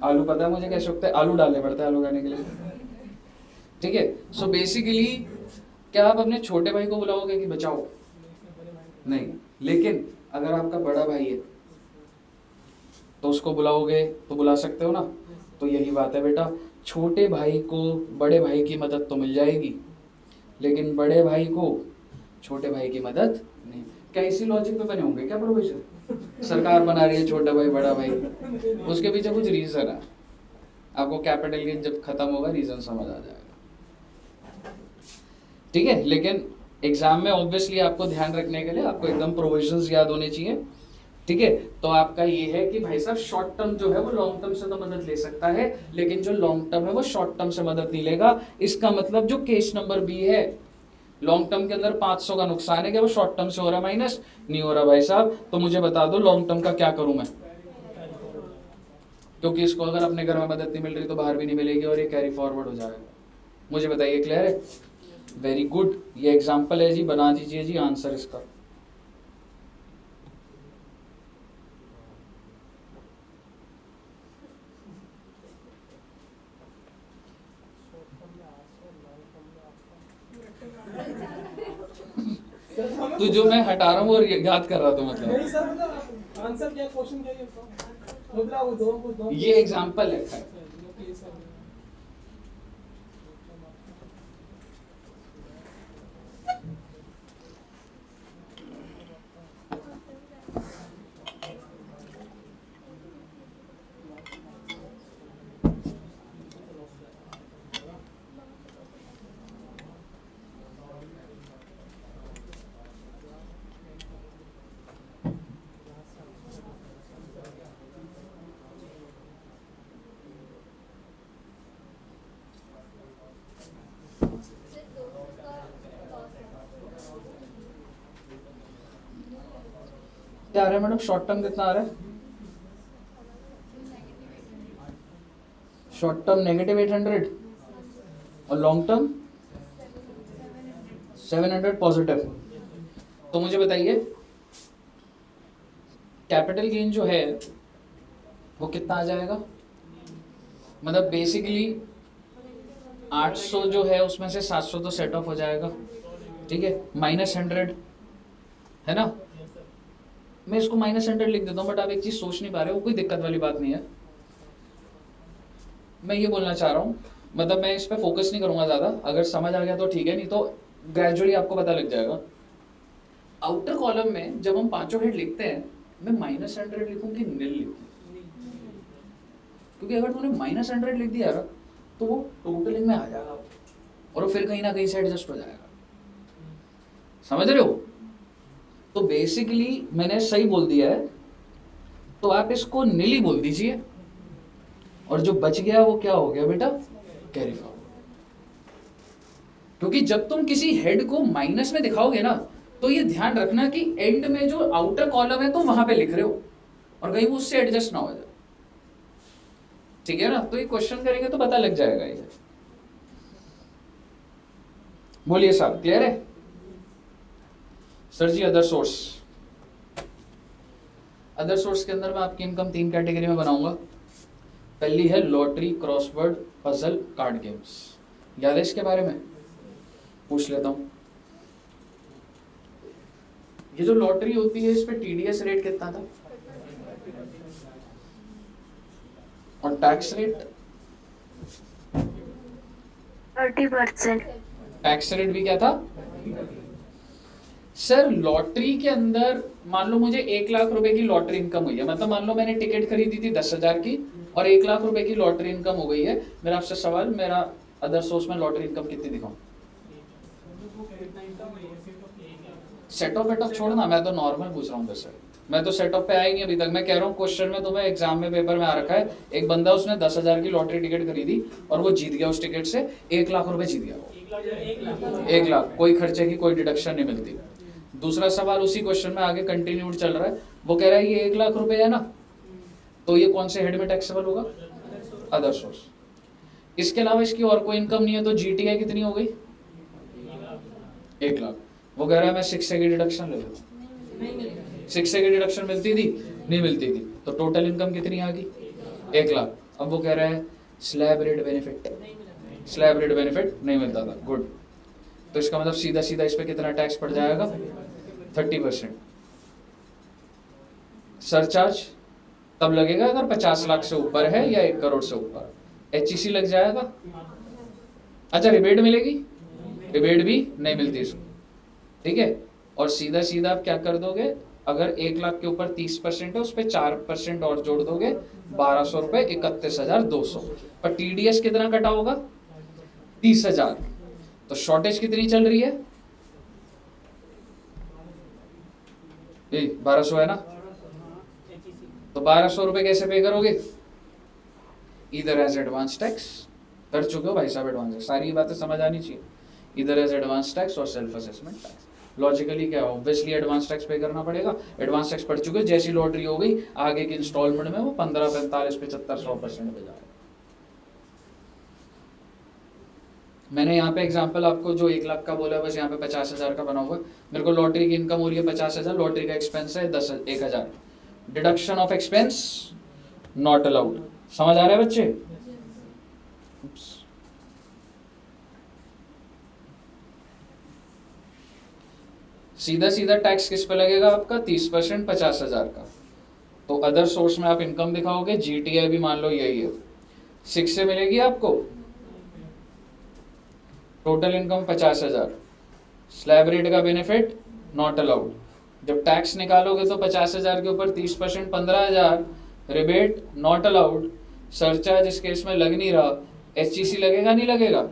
आलू पता है मुझे कैसे उगते हैं, आलू डालने पड़ता है आलू खाने के लिए। ठीक है, सो बेसिकली क्या आप अपने छोटे भाई को बुलाओगे कि बचाओ? नहीं, लेकिन अगर आपका बड़ा भाई है तो उसको बुलाओगे तो बुला सकते हो ना। तो यही बात है बेटा, छोटे भाई को बड़े भाई की मदद तो मिल जाएगी, लेकिन बड़े भाई को छोटे भाई की मदद नहीं। क्या इसी लॉजिक पे बने होंगे क्या प्रोविजन? सरकार बना रही है छोटा भाई बड़ा भाई, उसके पीछे कुछ रीजन है। आपको कैपिटल गेन जब खत्म होगा रीजन समझ आ जाएगा, ठीक है। लेकिन एग्जाम में ऑब्वियसली आपको ध्यान रखने के लिए आपको एकदम प्रोविजंस याद होने चाहिए, ठीक है। तो आपका ये है कि भाई साहब शॉर्ट टर्म जो है वो लॉन्ग टर्म से तो मदद ले सकता है, लेकिन जो लॉन्ग टर्म है वो शॉर्ट टर्म से मदद नहीं लेगा। इसका मतलब जो केस नंबर बी है, लॉन्ग टर्म के अंदर 500 का नुकसान है, क्या वो शॉर्ट टर्म से हो रहा है माइनस? नहीं हो रहा भाई साहब। तो मुझे बता दो लॉन्ग टर्म का क्या करूं मैं, क्योंकि इसको अगर अपने घर में मदद नहीं मिल रही तो बाहर भी नहीं मिलेगी और ये कैरी फॉरवर्ड हो जाएगा। मुझे बताइए, क्लियर है? वेरी गुड, ये एग्जाम्पल है जी, बना दीजिए जी आंसर इसका। तो जो मैं हटा रहा हूँ और याद कर रहा था मतलब, नहीं सर, मतलब आंसर क्या, क्वेश्चन क्या है? मतलब वो दो ये एग्जाम्पल है। क्या आ रहा है मैडम? शॉर्ट टर्म कितना आ रहा है? शॉर्ट टर्म नेगेटिव 800 और लॉन्ग टर्म 700 पॉजिटिव। तो मुझे बताइए कैपिटल गेन जो है वो कितना आ जाएगा? मतलब बेसिकली 800 जो है उसमें से 700 तो सेट ऑफ हो जाएगा, ठीक है, -100 है ना। मैं इसको -100 लिख देता हूँ, बट आप एक चीज सोच नहीं पा रहे हो, कोई दिक्कत वाली बात नहीं है। मैं ये बोलना चाह रहा हूँ, मतलब मैं इस पर फोकस नहीं करूंगा ज्यादा, अगर समझ आ गया तो ठीक है, नहीं तो ग्रेजुअली आपको पता लग जाएगा। आउटर कॉलम में जब हम पांचों हेड लिखते हैं, मैं -100 लिखूं कि निल लिखूं? क्योंकि अगर तुमने -100 लिख दिया ना तो वो टोटलिंग में आ जाएगा और फिर कहीं ना कहीं से एडजस्ट हो जाएगा, समझ रहे हो? तो बेसिकली मैंने सही बोल दिया है, तो आप इसको नीली बोल दीजिए और जो बच गया वो क्या हो गया बेटा? Carry forward. क्योंकि जब तुम किसी हेड को माइनस में दिखाओगे ना, तो ये ध्यान रखना कि एंड में जो आउटर कॉलम है तुम वहां पे लिख रहे हो और कहीं वो उससे एडजस्ट ना हो जाए, ठीक है ना। तो ये क्वेश्चन करेंगे तो पता लग जाएगा ये। बोलिए साहब, क्लियर है? सर जी अदर सोर्स, अदर सोर्स के अंदर मैं आपकी इनकम 3 कैटेगरी में बनाऊंगा। पहली है lottery, crossword, puzzle, card games. याद है इसके बारे में? पूछ लेता हूं। ये जो लॉटरी होती है इस पे टीडीएस रेट कितना था और टैक्स रेट? 30%। टैक्स रेट भी क्या था सर? लॉटरी के अंदर मान लो मुझे 1 लाख रुपए की लॉटरी इनकम हुई है, मतलब मान लो मैंने टिकट खरीदी थी 10,000 की और 1 लाख रुपए की लॉटरी इनकम हो गई है। मेरा आपसे सवाल, मेरा अदर सोर्स में लॉटरी इनकम कितनी दिखाऊं? सेट ऑफ वेट ऑफ छोड़ना, मैं तो नॉर्मल पूछ रहा हूँ वैसे, मैं तो सेट ऑफ पे आया ही नहीं अभी तक। मैं कह रहा हूँ क्वेश्चन में तुम्हें एग्जाम में पेपर में आ रखा है, एक बंदा उसने 10,000 की लॉटरी टिकट खरीदी और वो जीत गया, उस टिकट से 1 लाख रुपए जीत गया। 1 लाख, कोई खर्चे की कोई डिडक्शन नहीं मिलती। दूसरा सवाल उसी क्वेश्चन में आगे कंटिन्यूड चल रहा है, वो कह रहा है ये 1 लाख रुपए है ना, तो ये कौन से हेड में टैक्सेबल होगा? Other source. इसके अलावा इसकी और कोई इनकम नहीं है, तो जीटीआई कितनी हो गई? 1 लाख। वो कह रहा है मैं 6 की डिडक्शन ले लूँ। 6 की डिडक्शन मिलती थी? नहीं मिलती थी, तो टोटल इनकम कितनी आ गई? 1 लाख। अब वो कह रहा है slab rate benefit, slab rate benefit नहीं मिलता था, गुड। तो इसका मतलब सीधा सीधा इस पे कितना टैक्स पड़ जाएगा? 30%। सरचार्ज तब लगेगा अगर 50 लाख से ऊपर है या 1 करोड़ से ऊपर। एचईसी लग जाएगा। अच्छा, रिबेट मिलेगी? रिबेट भी नहीं मिलती इसको, ठीक है। और सीधा सीधा आप क्या कर दोगे, अगर 1 लाख के ऊपर 30% है उस पर 4% और जोड़ दोगे, 1200 रुपए, 31,200। पर टीडीएस कितना कटा होगा? 30,000। तो शॉर्टेज कितनी चल रही है? 1200 है ना, तो 1200 रुपए कैसे पे करोगे? इधर एज एडवांस टैक्स कर चुके हो भाई साहब, एडवांस, सारी बातें समझ आनी चाहिए। इधर एज एडवांस टैक्स और सेल्फ असेसमेंट टैक्स। लॉजिकली क्या है, ऑब्वियसली एडवांस टैक्स पे करना पड़ेगा। एडवांस टैक्स पड़ चुके, जैसी लॉटरी हो गई आगे की इंस्टॉलमेंट में वो 15, 45, 75, 100% पे जा रहा है। मैंने यहाँ पे एग्जांपल आपको जो 1 लाख का बोला है, बस यहाँ पे 50,000 का बना हुआ है। मेरे को लॉटरी की इनकम हो रही है 50,000, लॉटरी का एक्सपेंस है 1,000। Deduction of expense not allowed. समझ आ रहा है बच्चे? सीधा सीधा टैक्स किस पे लगेगा आपका? 30%, 50,000 का। तो अदर सोर्स में आप इनकम दिखाओगे, जीटीआई भी मान लो यही है, 6 से मिलेगी आपको। टोटल इनकम 50,000, स्लैब रेट का बेनिफिट नॉट अलाउड। जब टैक्स निकालोगे तो 50,000 के ऊपर 30% 15,000, रिबेट नॉट अलाउड, सरचार्ज इस केस में लग नहीं रहा, एचईसी लगेगा नहीं लगेगा,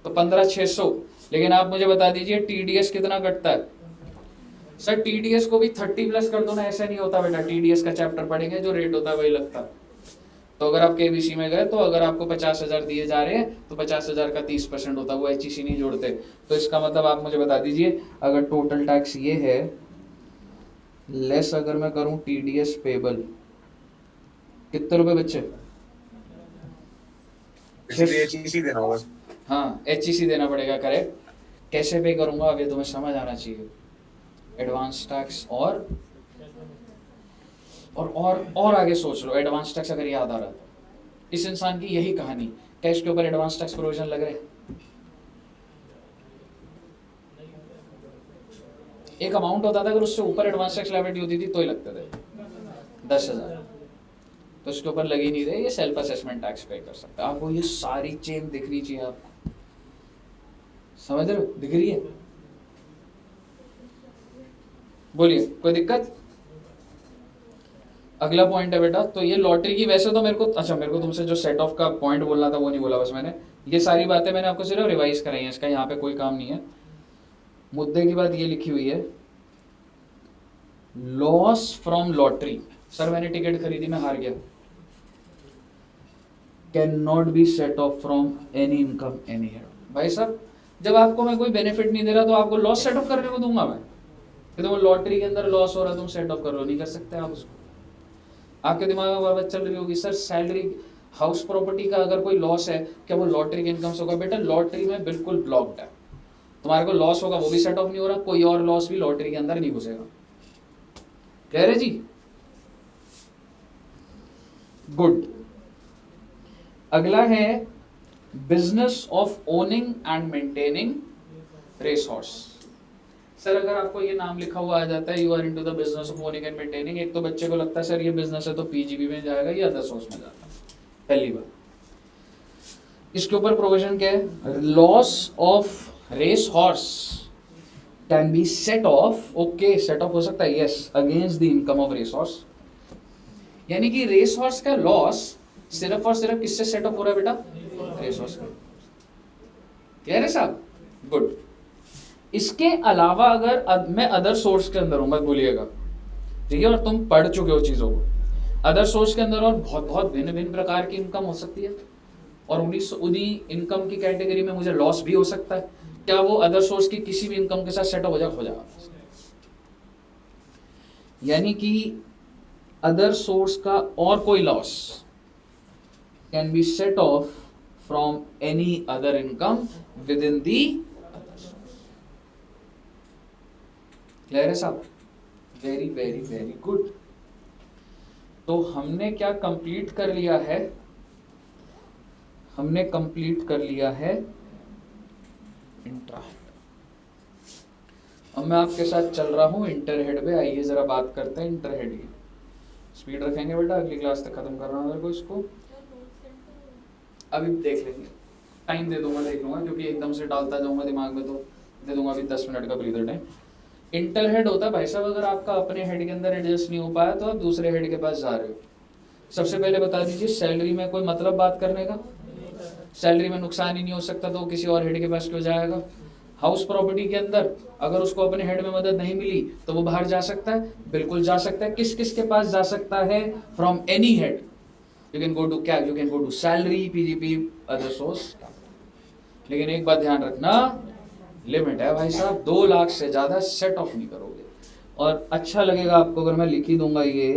तो 15,600। लेकिन आप मुझे बता दीजिए टीडीएस कितना कटता है? सर टीडीएस को भी 30 प्लस कर दो ना, ऐसा नहीं होता बेटा। टीडीएस का चैप्टर पढ़ेंगे, जो रेट होता है वही लगता है। तो अगर आप केबीसी में गए तो अगर आपको 50,000 दिए जा रहे हैं तो 50,000 का 30% होता है, वो एचईसी नहीं जोड़ते। तो इसका मतलब आप मुझे बता दीजिए, अगर टोटल टैक्स ये है, लेस अगर मैं करूं टीडीएस पेबल, कितने रुपए बच्चे? एचईसी देना होगा। हाँ, एचईसी देना पड़ेगा, करेक्ट। कैसे पे करूंगा अब ये तुम्हें समझ आना चाहिए। एडवांस टैक्स और आगे सोच लो। एडवांस टैक्स अगर याद आ रहा है तो इस इंसान की यही कहानी, क्या इसके ऊपर एडवांस टैक्स प्रोविजन लग रहे? एक अमाउंट होता था, अगर उससे ऊपर एडवांस टैक्स लायबिलिटी होती थी तो ही लगते थे 10,000, तो इसके ऊपर लग ही नहीं रहे। ये सेल्फ असेसमेंट टैक्स पे कर सकता है। आपको ये सारी चेन दिखनी चाहिए, आपको समझ रहे हो? दिख रही है? बोलिए, कोई दिक्कत? अगला पॉइंट है बेटा, तो ये लॉटरी की, वैसे तो मेरे को तुमसे जो सेट ऑफ का पॉइंट बोलना था वो नहीं बोला, बस मैंने ये सारी बातें मैंने आपको सिर्फ रिवाइज कराई है, इसका यहाँ पे कोई काम नहीं है। मुद्दे की बात ये लिखी हुई है, लॉस फ्रॉम लॉटरी। सर मैंने टिकट खरीदी, मैं हार गया, can not B set off from any income any head. भाई साहब जब आपको मैं कोई बेनिफिट नहीं दे रहा तो आपको लॉस सेट ऑफ करने को दूंगा मैं कि तुम्हें लॉटरी के अंदर लॉस हो रहा है तुम सेट ऑफ कर लो, नहीं कर सकते आप उसको। आपके दिमाग में बात चल रही होगी सर सैलरी हाउस प्रॉपर्टी का अगर कोई लॉस है क्या वो लॉटरी के इनकम से होगा? बेटा लॉटरी में बिल्कुल ब्लॉक्ड है, तुम्हारे को लॉस होगा वो भी सेट ऑफ नहीं हो रहा, कोई और लॉस भी लॉटरी के अंदर नहीं घुसेगा। कह रहे जी? गुड। अगला है business of owning and maintaining race horse. Sir अगर आपको ये नाम लिखा हुआ आ जाता है you are into the business of owning and maintaining, एक तो बच्चे को लगता है सर ये बिजनेस है तो पीजीबी में जाएगा या अदर सोर्स में जाता है। पहली बार इसके ऊपर प्रोविजन क्या है? Loss of race horse can be set off, okay set off हो सकता है yes, against the income of race horse. यानी कि रेस हॉर्स का लॉस सिर्फ और सिर्फ किससे सेट ऑफ हो रहा है बेटा? Race horse. क्लियर है साहब? गुड। इसके अलावा अगर मैं अदर सोर्स के अंदर हूं, मत भूलिएगा, ठीक है, और तुम पढ़ चुके हो चीजों को, अदर सोर्स के अंदर और बहुत बहुत भिन्न भिन्न प्रकार की इनकम हो सकती है, और उन्हीं इनकम की कैटेगरी में मुझे लॉस भी हो सकता है। क्या वो अदर सोर्स की किसी भी इनकम के साथ सेटअप हो जाएगा? यानी कि अदर सोर्स का और कोई loss can be set off from any other income with in the. Clear है साहब? Very very very good. तो हमने क्या कंप्लीट कर लिया है? हमने कंप्लीट कर लिया है इंट्रा। अब मैं आपके साथ चल रहा हूं इंटरहेड पे। आइए जरा बात करते हैं इंटरहेड की। स्पीड रखेंगे बेटा, अगली क्लास तक खत्म कर रहा हूं मेरे को इसको। अभी देख लेंगे, टाइम दे दूंगा, देख लूंगा, क्योंकि एकदम से डालता जाऊंगा दिमाग में तो दे दूंगा अभी 10 मिनट का ब्रीदर टाइम। इंटर हेड होता है भाई साहब, अगर आपका अपने हेड के अंदर एडजस्ट नहीं हो पाया तो आप दूसरे हेड के पास जा रहे हो। सबसे पहले बता दीजिए सैलरी में कोई मतलब बात करने का? सैलरी में नुकसान ही नहीं हो सकता तो किसी और हेड के पास क्यों जाएगा? हाउस प्रॉपर्टी के अंदर अगर उसको अपने हेड में मदद नहीं मिली तो वो बाहर जा सकता है, बिल्कुल जा सकता है। किस किस के पास जा सकता है? From any head. You can go to क्या? You can go to salary, PGP, other source. लेकिन एक बात ध्यान रखना, लिमिट है भाई साहब, 2 लाख से ज्यादा सेट ऑफ नहीं करोगे। और अच्छा लगेगा आपको अगर मैं लिख ही दूंगा ये,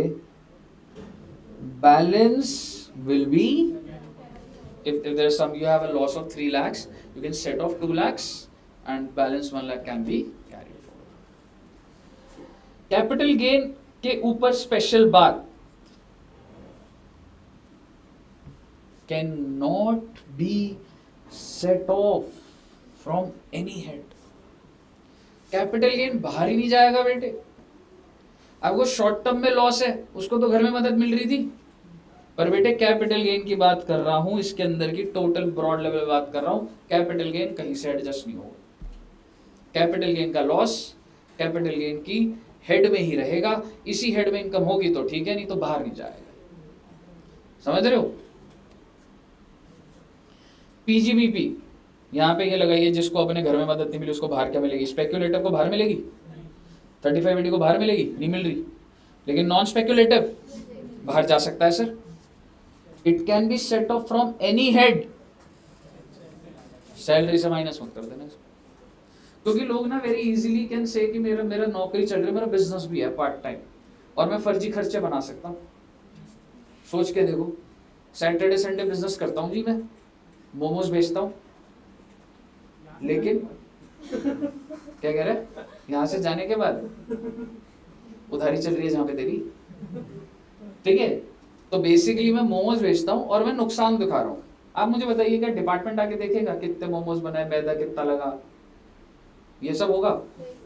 balance will be if there is some you have a loss of 3 lakhs, you can set off 2 lakhs and balance 1 lakh can be carried forward. Capital gain के ऊपर स्पेशल बात, can not B set off from any head. Capital gain बाहर ही नहीं जाएगा बेटे। आपको short term में loss है, उसको तो घर में मदद मिल रही थी, पर बेटे कैपिटल गेन की बात कर रहा हूं, इसके अंदर की टोटल ब्रॉड लेवल बात कर रहा हूं। कैपिटल गेन कहीं से एडजस्ट नहीं होगा। कैपिटल गेन का लॉस कैपिटल गेन की हेड में ही रहेगा। इसी हेड में इनकम होगी तो ठीक है, नहीं तो बाहर नहीं जाएगा। समझ रहे हो? पीजीबीपी यहां पे ये लगाइए, जिसको अपने घर में मदद नहीं मिली उसको बाहर क्या मिलेगी? स्पेक्यूलेटिव को बाहर मिलेगी, 3580 को बाहर मिलेगी, नहीं मिल रही। लेकिन नॉन स्पेक्यूलेटिव बाहर जा सकता है sir. It can be set off from any head. Salary से माइनस मत कर देना, क्योंकि लोग ना वेरी इजीली कैन से कि मेरा नौकरी चल रही है, मेरा बिजनेस भी है पार्ट टाइम और मैं फर्जी खर्चे बना सकता हूँ। सोच के देखो, सैटरडे संडे बिजनेस करता हूँ जी, मैं मोमोज बेचता हूँ, लेकिन क्या कह रहे हैं, यहां से जाने के बाद उधारी चल रही है जहां पे तेरी, ठीक है। तो बेसिकली मैं मोमोज बेचता हूँ और मैं नुकसान दिखा रहा हूँ। आप मुझे बताइए क्या डिपार्टमेंट आके देखेगा कितने मोमोज बनाए, मैदा कितना लगा, ये सब होगा?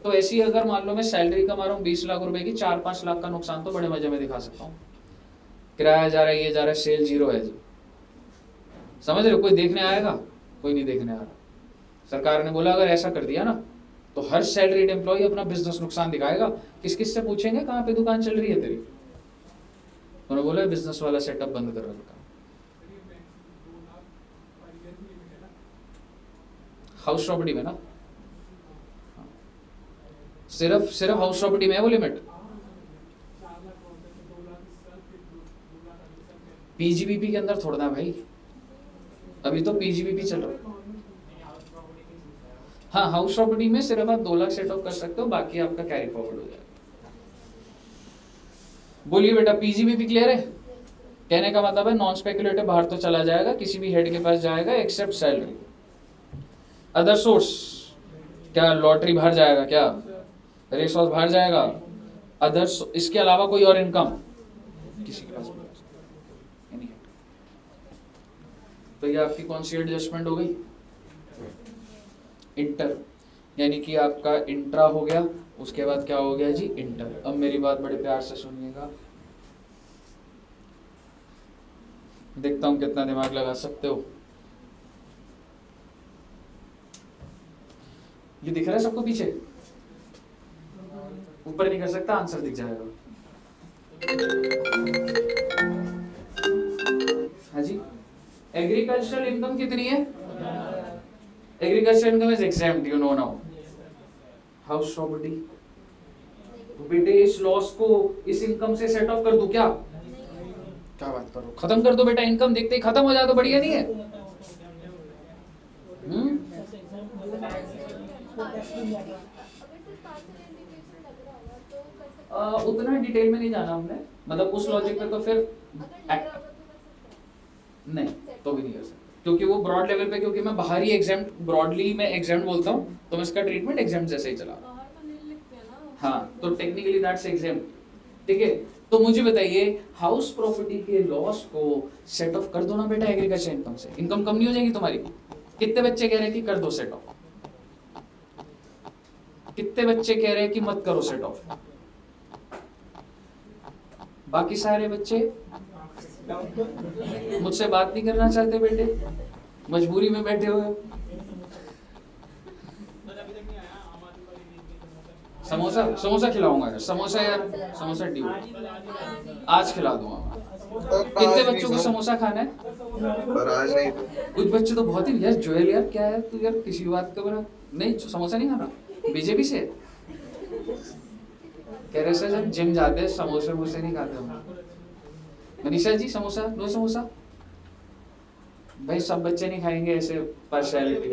तो ऐसी अगर मान लो मैं सैलरी कमा रहा हूँ 20 लाख रुपए की, 4-5 लाख का नुकसान तो बड़े मजे में दिखा सकता हूँ। किराया जा रहा है, ये जा रहा है, सेल 0 है जी। समझ रहे हो? कोई देखने आएगा? कोई नहीं देखने आ रहा। सरकार ने बोला अगर ऐसा कर दिया ना तो हर सैलरीड एम्प्लॉय अपना बिजनेस नुकसान दिखाएगा। किस किस से पूछेंगे कहाँ पे दुकान चल रही है तेरी? उन्होंने बोला बिजनेस वाला सेटअप बंद कर रखा। हाउस प्रॉपर्टी में ना, सिर्फ हाउस प्रॉपर्टी में है वो लिमिट। पीजीबीपी के अंदर थोड़ा ना भाई, अभी तो पीजीबीपी चल रहा है। हाँ, हाउस प्रॉपर्टी में सिर्फ आप 2 लाख सेट ऑफ कर सकते हो, बाकी आपका कैरी फॉरवर्ड हो जाएगा। बोलिए बेटा, पीजीबीपी क्लियर है? कहने का मतलब है नॉन स्पेकुलेटिव बाहर तो चला जाएगा, किसी भी हेड के पास जाएगा एक्सेप्ट सैलरी। अदर सोर्स, क्या लॉटरी बाहर जाएगा, क्या रेस हॉर्स बाहर जाएगा? अदर, इसके अलावा कोई और इनकम किसी के पास भी जा सकता है। तो ये आपकी कौन सी एडजस्टमेंट हो गई? इंटर, यानी कि आपका इंट्रा हो गया, उसके बाद क्या हो गया जी? इंटर। अब मेरी बात बड़े प्यार से सुनिएगा, देखता हूं कितना दिमाग लगा सकते हो। ये दिख रहा है सबको पीछे? ऊपर नहीं कर सकता, आंसर दिख जाएगा। हाँ जी, एग्रीकल्चरल इनकम कितनी है? Agricultural income is exempt, you know now. House property, बेटे इस लॉस को इस इनकम से सेट ऑफ कर दूं क्या? क्या बात करो, खत्म कर दो बेटा, इनकम देखते ही खत्म हो जाए तो बढ़िया नहीं है? उतना डिटेल में नहीं जाना हमने, मतलब उस लॉजिक पे तो फिर नहीं, तो भी नहीं कर सकते, क्योंकि वो ब्रॉड लेवल पे, क्योंकि मैं बाहरी एग्जाम्प्ट, ब्रॉडली मैं एग्जाम्प्ट बोलता हूँ, तो मैं इसका ट्रीटमेंट एग्जाम्प्ट जैसे ही चला। बाहर तो नहीं लिखते हैं ना। हाँ, तो टेक्निकली दैट्स एग्जाम्प्ट, ठीक है। तो मुझे बताइए, हाउस प्रॉपर्टी के लॉस को सेट ऑफ कर दो ना बेटा एग्रीकल्चर इनकम से, इनकम कम नहीं हो जाएगी तुम्हारी? कितने बच्चे कह रहे हैं कि कर दो सेट ऑफ? कितने बच्चे कह रहे हैं कि मत करो सेट ऑफ? बाकी सारे बच्चे मुझसे बात नहीं करना चाहते बेटे, मजबूरी में बैठे हुए। समोसा, समोसा खिलाऊंगा यार, समोसा यार, समोसा ड्यू आज खिला दूंगा। कितने बच्चों को समोसा खाना है? पर आज नहीं। कुछ बच्चे तो बहुत ही, यार जोएल यार क्या है तू यार, किसी बात का बना नहीं, समोसा नहीं खाना? बीजेपी से कह रहे सर, जब जिम जाते हैं समोसे वोसे नहीं खाते हम। मनीषा जी समोसा, नो समोसा? भाई सब बच्चे नहीं खाएंगे ऐसे पार्शियलिटी।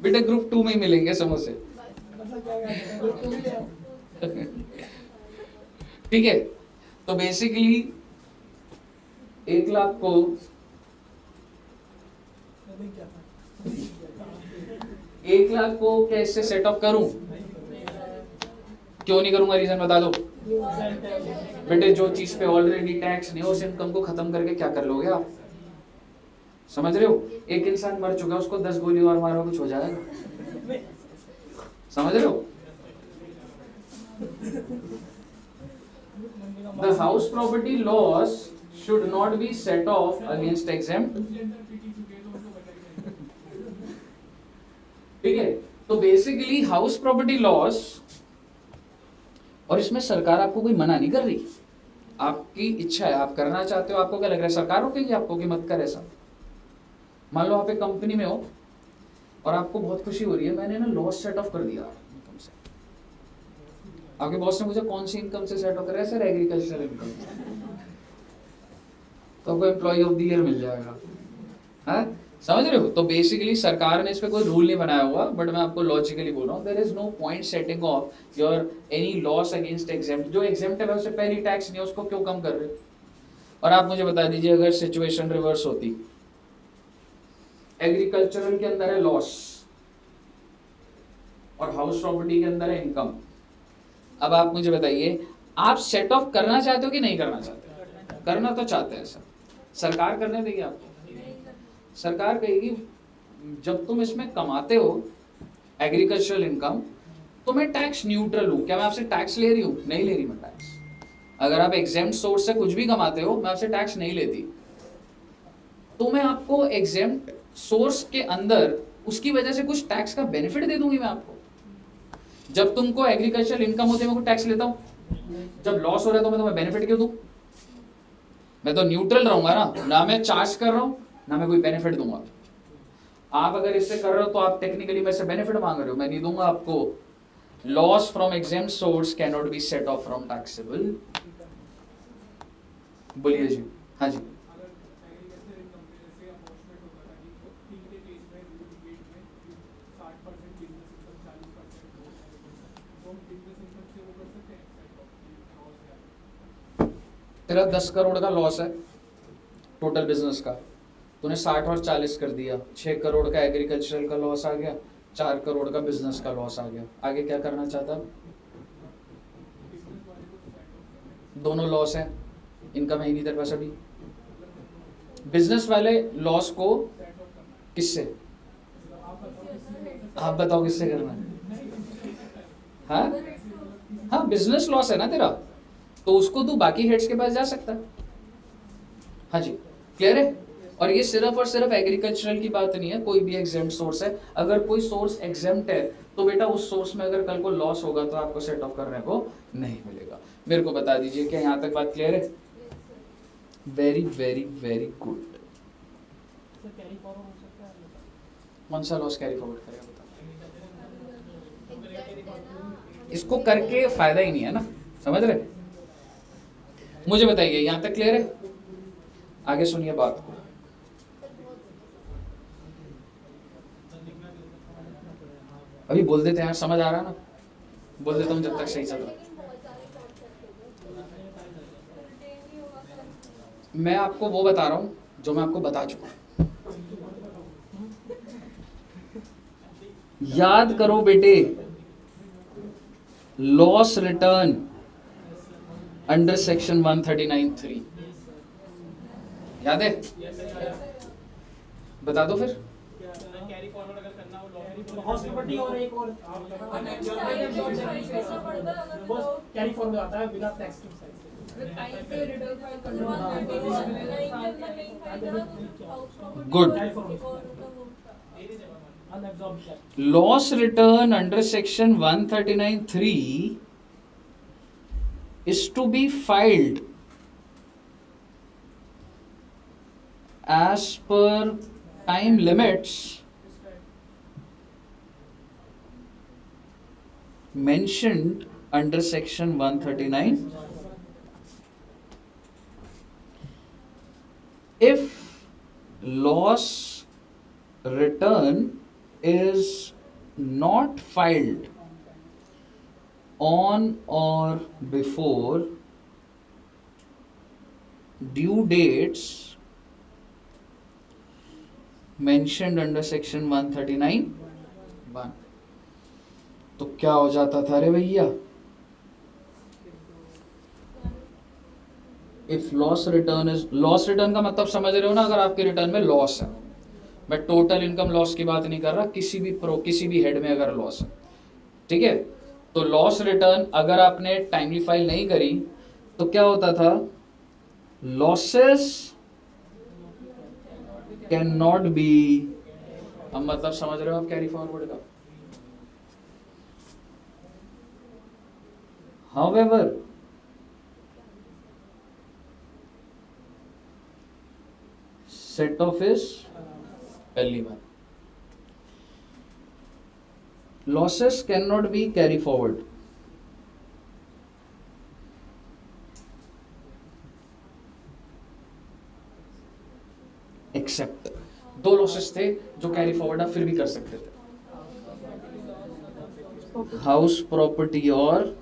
बेटा ग्रुप 2 में ही मिलेंगे समोसे। ठीक है, तो बेसिकली 1 लाख को 1 लाख को कैसे सेट अप करूं? क्यों नहीं करूंगा, रीजन बता दो बेटे। जो चीज पे ऑलरेडी टैक्स नहीं हो, उस इनकम को खत्म करके क्या कर लोगे आप? समझ रहे हो? एक इंसान मर चुका है, उसको 10 गोली और मारो, कुछ हो जाएगा? समझ रहे हो? The house property loss should not be set off against exempt। ठीक है, तो बेसिकली हाउस प्रॉपर्टी लॉस, और इसमें सरकार आपको कोई मना नहीं कर रही, आपकी इच्छा है, आप करना चाहते हो। आपको क्या लग रहा है सरकार रोकेगी आपको कि मत कर ऐसा? मान लो आप एक कंपनी में हो और आपको बहुत खुशी हो रही है, मैंने ना लॉस सेट ऑफ कर दिया इनकम से। आपके बॉस ने मुझे कौन सी इनकम से सेट ऑफ कर रहा है? Sir agricultural income. तो आपको एम्प्लॉय ऑफ द ईयर मिल जाएगा। हाँ, समझ रहे हो? तो बेसिकली सरकार ने इस पे कोई रूल नहीं बनाया हुआ, बट मैं आपको लॉजिकली बोल रहा हूँ, there is no point setting off your any loss against exempt. जो एग्जेम्प्ट है उससे पहली टैक्स नहीं है, उसको क्यों कम कर रहे हो? और आप मुझे बता दीजिए, अगर सिचुएशन रिवर्स होती, एग्रीकल्चरल के अंदर है लॉस और हाउस प्रॉपर्टी के अंदर है इनकम, अब आप मुझे बताइए, आप सेट ऑफ करना चाहते हो कि नहीं करना चाहते? करना तो चाहते हैं सर, सरकार करने देगी आपको? सरकार कहेगी जब तुम इसमें कमाते हो एग्रीकल्चरल इनकम, तो मैं टैक्स न्यूट्रल हूं। क्या मैं आपसे टैक्स ले रही हूं? नहीं ले रही मैं टैक्स। अगर आप एग्जेम्प्ट सोर्स से कुछ भी कमाते हो, मैं आपसे टैक्स नहीं लेती, तो मैं आपको एग्जेम्प्ट सोर्स के अंदर उसकी वजह से कुछ टैक्स का बेनिफिट दे दूंगी मैं आपको। जब तुमको एग्रीकल्चरल इनकम होती है, मैं कुछ टैक्स लेता हूं, जब लॉस हो रहा है तो मैं तुम्हें बेनिफिट क्यों दूं? मैं तो न्यूट्रल रहूंगा ना मैं चार्ज कर रहा हूं, ना मैं कोई बेनिफिट दूंगा। आप अगर इससे कर रहे हो तो आप टेक्निकली मेरे से बेनिफिट मांग रहे हो, मैं नहीं दूंगा आपको। Loss from exempt source can not B set off from taxable. बोलिए जी। हाँ जी। तेरा 10 करोड़ का लॉस है टोटल बिजनेस का, तूने 60 और 40 कर दिया, 6 करोड़ का एग्रीकल्चरल का लॉस आ गया, 4 करोड़ का बिजनेस का लॉस आ गया। आगे क्या करना चाहता? दोनों लॉस है, इनकम है ही नहीं तेरे पास अभी। बिजनेस वाले लॉस को किससे, आप बताओ किससे करना है? हाँ, बिजनेस लॉस है ना तेरा, तो उसको तू बाकी हेड्स के पास जा सकता है। हाँ जी, क्लियर है। और ये सिर्फ और सिर्फ एग्रीकल्चरल की बात नहीं है, कोई भी एग्जेम्प्ट सोर्स है, अगर कोई सोर्स एग्जेम्प्ट है तो बेटा उस सोर्स में अगर कल को लॉस होगा तो आपको सेट ऑफ करने को नहीं मिलेगा। मेरे को बता दीजिए, क्या यहाँ तक बात क्लियर है? Very very very good. Sir carry forward हो सकता है? कौन सा लॉस कैरी फॉरवर्ड करेगा बता? इसको करके फायदा ही नहीं है ना, समझ रहे? मुझे बताइए, यहाँ तक क्लियर है? आगे सुनिए बात को। अभी बोल देते हैं यार, समझ आ रहा है ना? बोल देता हूँ जब तक सही चल रहा है। मैं आपको वो बता रहा हूँ जो मैं आपको बता चुका हूँ। याद करो बेटे, लॉस रिटर्न अंडर सेक्शन 139(3) याद है? बता दो फिर। कैरी फॉरवर्ड अगर करना हो लॉस प्रॉपर्टी और एक और कैरी फॉरवर्ड आता है बिना टैक्स के side good. Loss return under section 139(3) is to be filed as per time limits mentioned under section 139. If loss return is not filed on or before due dates mentioned under section 139(1), तो क्या हो जाता था रे भैया? If loss return is, loss return का मतलब समझ रहे हो ना? अगर आपके रिटर्न में लॉस है, मैं टोटल इनकम लॉस की बात नहीं कर रहा, किसी भी हेड में अगर लॉस है, ठीक है, तो लॉस रिटर्न अगर आपने टाइमली फाइल नहीं करी तो क्या होता था? लॉसेस कैन नॉट बी, अब मतलब समझ रहे हो आप कैरी फॉरवर्ड का? However, set off is पहली बात, losses cannot be carry forward except, दो लॉसेस थे जो कैरी फॉरवर्ड आप फिर भी कर सकते थे, हाउस प्रॉपर्टी और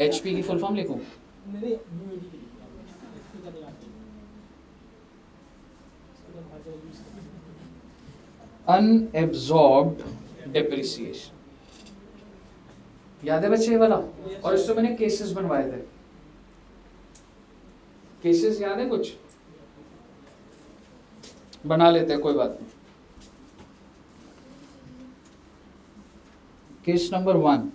HP की फुल फॉर्म लिखूं? अनएब्सॉर्ब्ड डेप्रिसिएशन, याद है बच्चे ये वाला? और इससे मैंने केसेस बनवाए थे, केसेस याद है? कुछ बना लेते हैं, कोई बात नहीं। केस नंबर 1,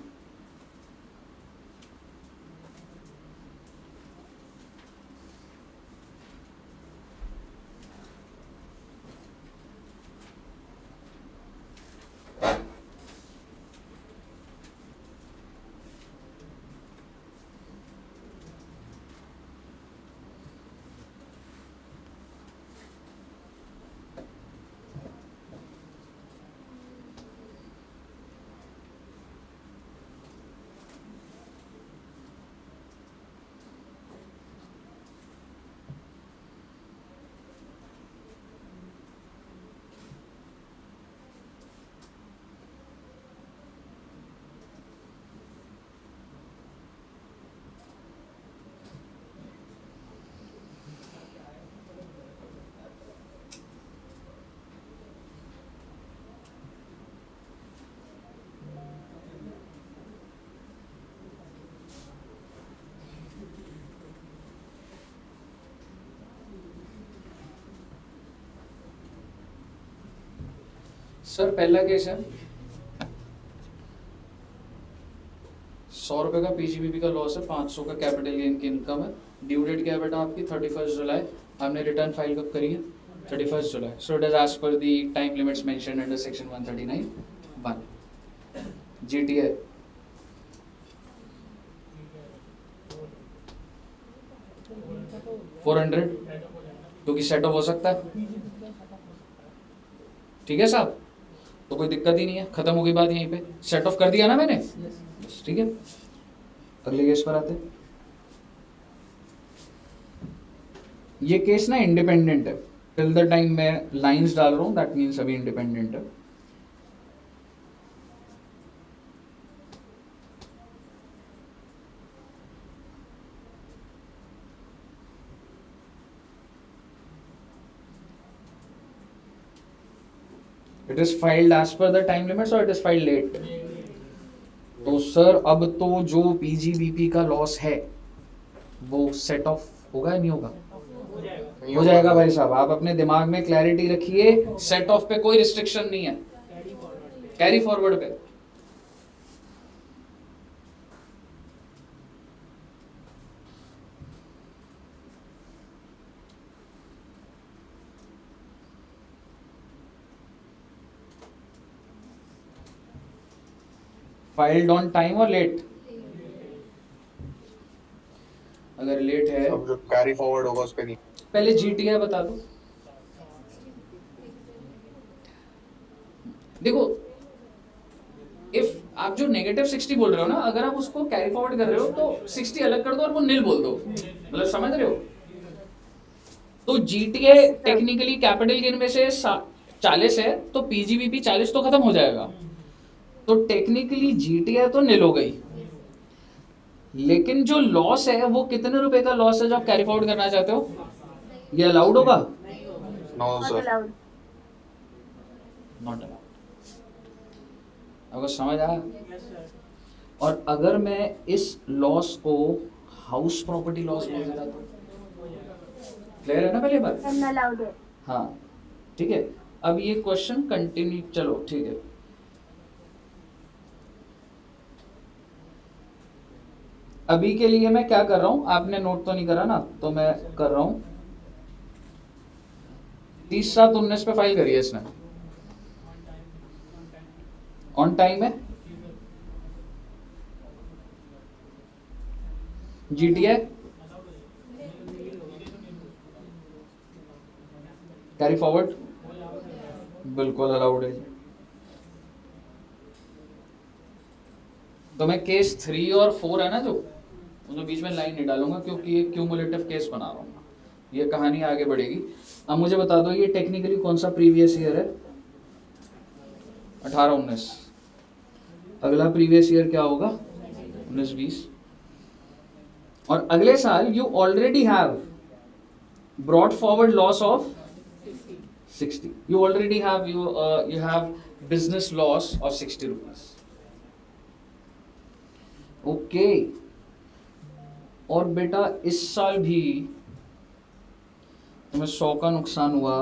सर पहला केस है 100 रुपए का पीजीबीपी का लॉस है, 500 का कैपिटल गेन की इनकम है। ड्यू डेट क्या है बेटा आपकी 31 जुलाई। आपने रिटर्न फाइल कब करी है 31 जुलाई। So it is as per the time limits mentioned under section 139(1). GTA $400 क्योंकि सेट ऑफ हो सकता है। ठीक है साहब, तो कोई दिक्कत ही नहीं है, खत्म हो गई बात यहीं पे। सेट ऑफ कर दिया ना मैंने, बस ठीक है। अगले केस पर आते हैं। ये केस ना इंडिपेंडेंट है, टिल द टाइम मैं लाइंस डाल रहा हूं दैट मीन्स अभी इंडिपेंडेंट है। It is filed as per the time limits और इट इज फाइल्ड लेट। तो सर अब तो जो पीजीबीपी का लॉस है वो सेट ऑफ होगा या नहीं होगा? हो जाएगा भाई साहब, आप अपने दिमाग में क्लैरिटी रखिए, सेट ऑफ पे कोई रिस्ट्रिक्शन नहीं है, कैरी फॉरवर्ड पे। फाइल्ड ऑन टाइम और लेट? अगर लेट है अब जो कैरी फॉरवर्ड होगा उस पे नहीं। पहले जीटीआई बता दो। देखो इफ आप जो -60 बोल रहे हो ना, अगर आप उसको कैरी फॉरवर्ड कर रहे हो तो 60 अलग कर दो और वो नील बोल दो, मतलब समझ रहे हो? तो जीटीआई टेक्निकली कैपिटल गेन में से 40 है तो पीजीबीपी 40 तो खत्म हो जाएगा, तो टेक्निकली जीटीआई तो नील हो गई। लेकिन जो लॉस है वो कितने रुपए का लॉस है जो आप कैरी फॉरवर्ड करना चाहते हो? ये अलाउड होगा? No sir, allowed. Not allowed. आपको समझ आया? और अगर मैं इस लॉस को हाउस प्रॉपर्टी लॉस बोल देता तो क्लियर है ना पहले बात? Unallowed है. हाँ ठीक है। अब ये क्वेश्चन कंटिन्यू, चलो ठीक है। अभी के लिए मैं क्या कर रहा हूं, आपने नोट तो नहीं करा ना, तो मैं कर रहा हूं 30/7/19 पे फाइल करी है इसने, ऑन टाइम है। जीटीआई कैरी फॉरवर्ड बिल्कुल अलाउड है। तो मैं केस 3 और 4 है ना जो, उनके बीच में लाइन नहीं डालूंगा क्योंकि ये क्यूमुलेटिव केस बना रहा हूँ, ये कहानी आगे बढ़ेगी। अब मुझे बता दो ये टेक्निकली कौन सा प्रीवियस ईयर है? 18-19। अगला प्रीवियस ईयर क्या होगा? 19-20। और अगले साल you already have brought forward loss of 60। You already have you have business loss of 60 rupees. Okay और बेटा इस साल भी तुम्हें 100 का नुकसान हुआ,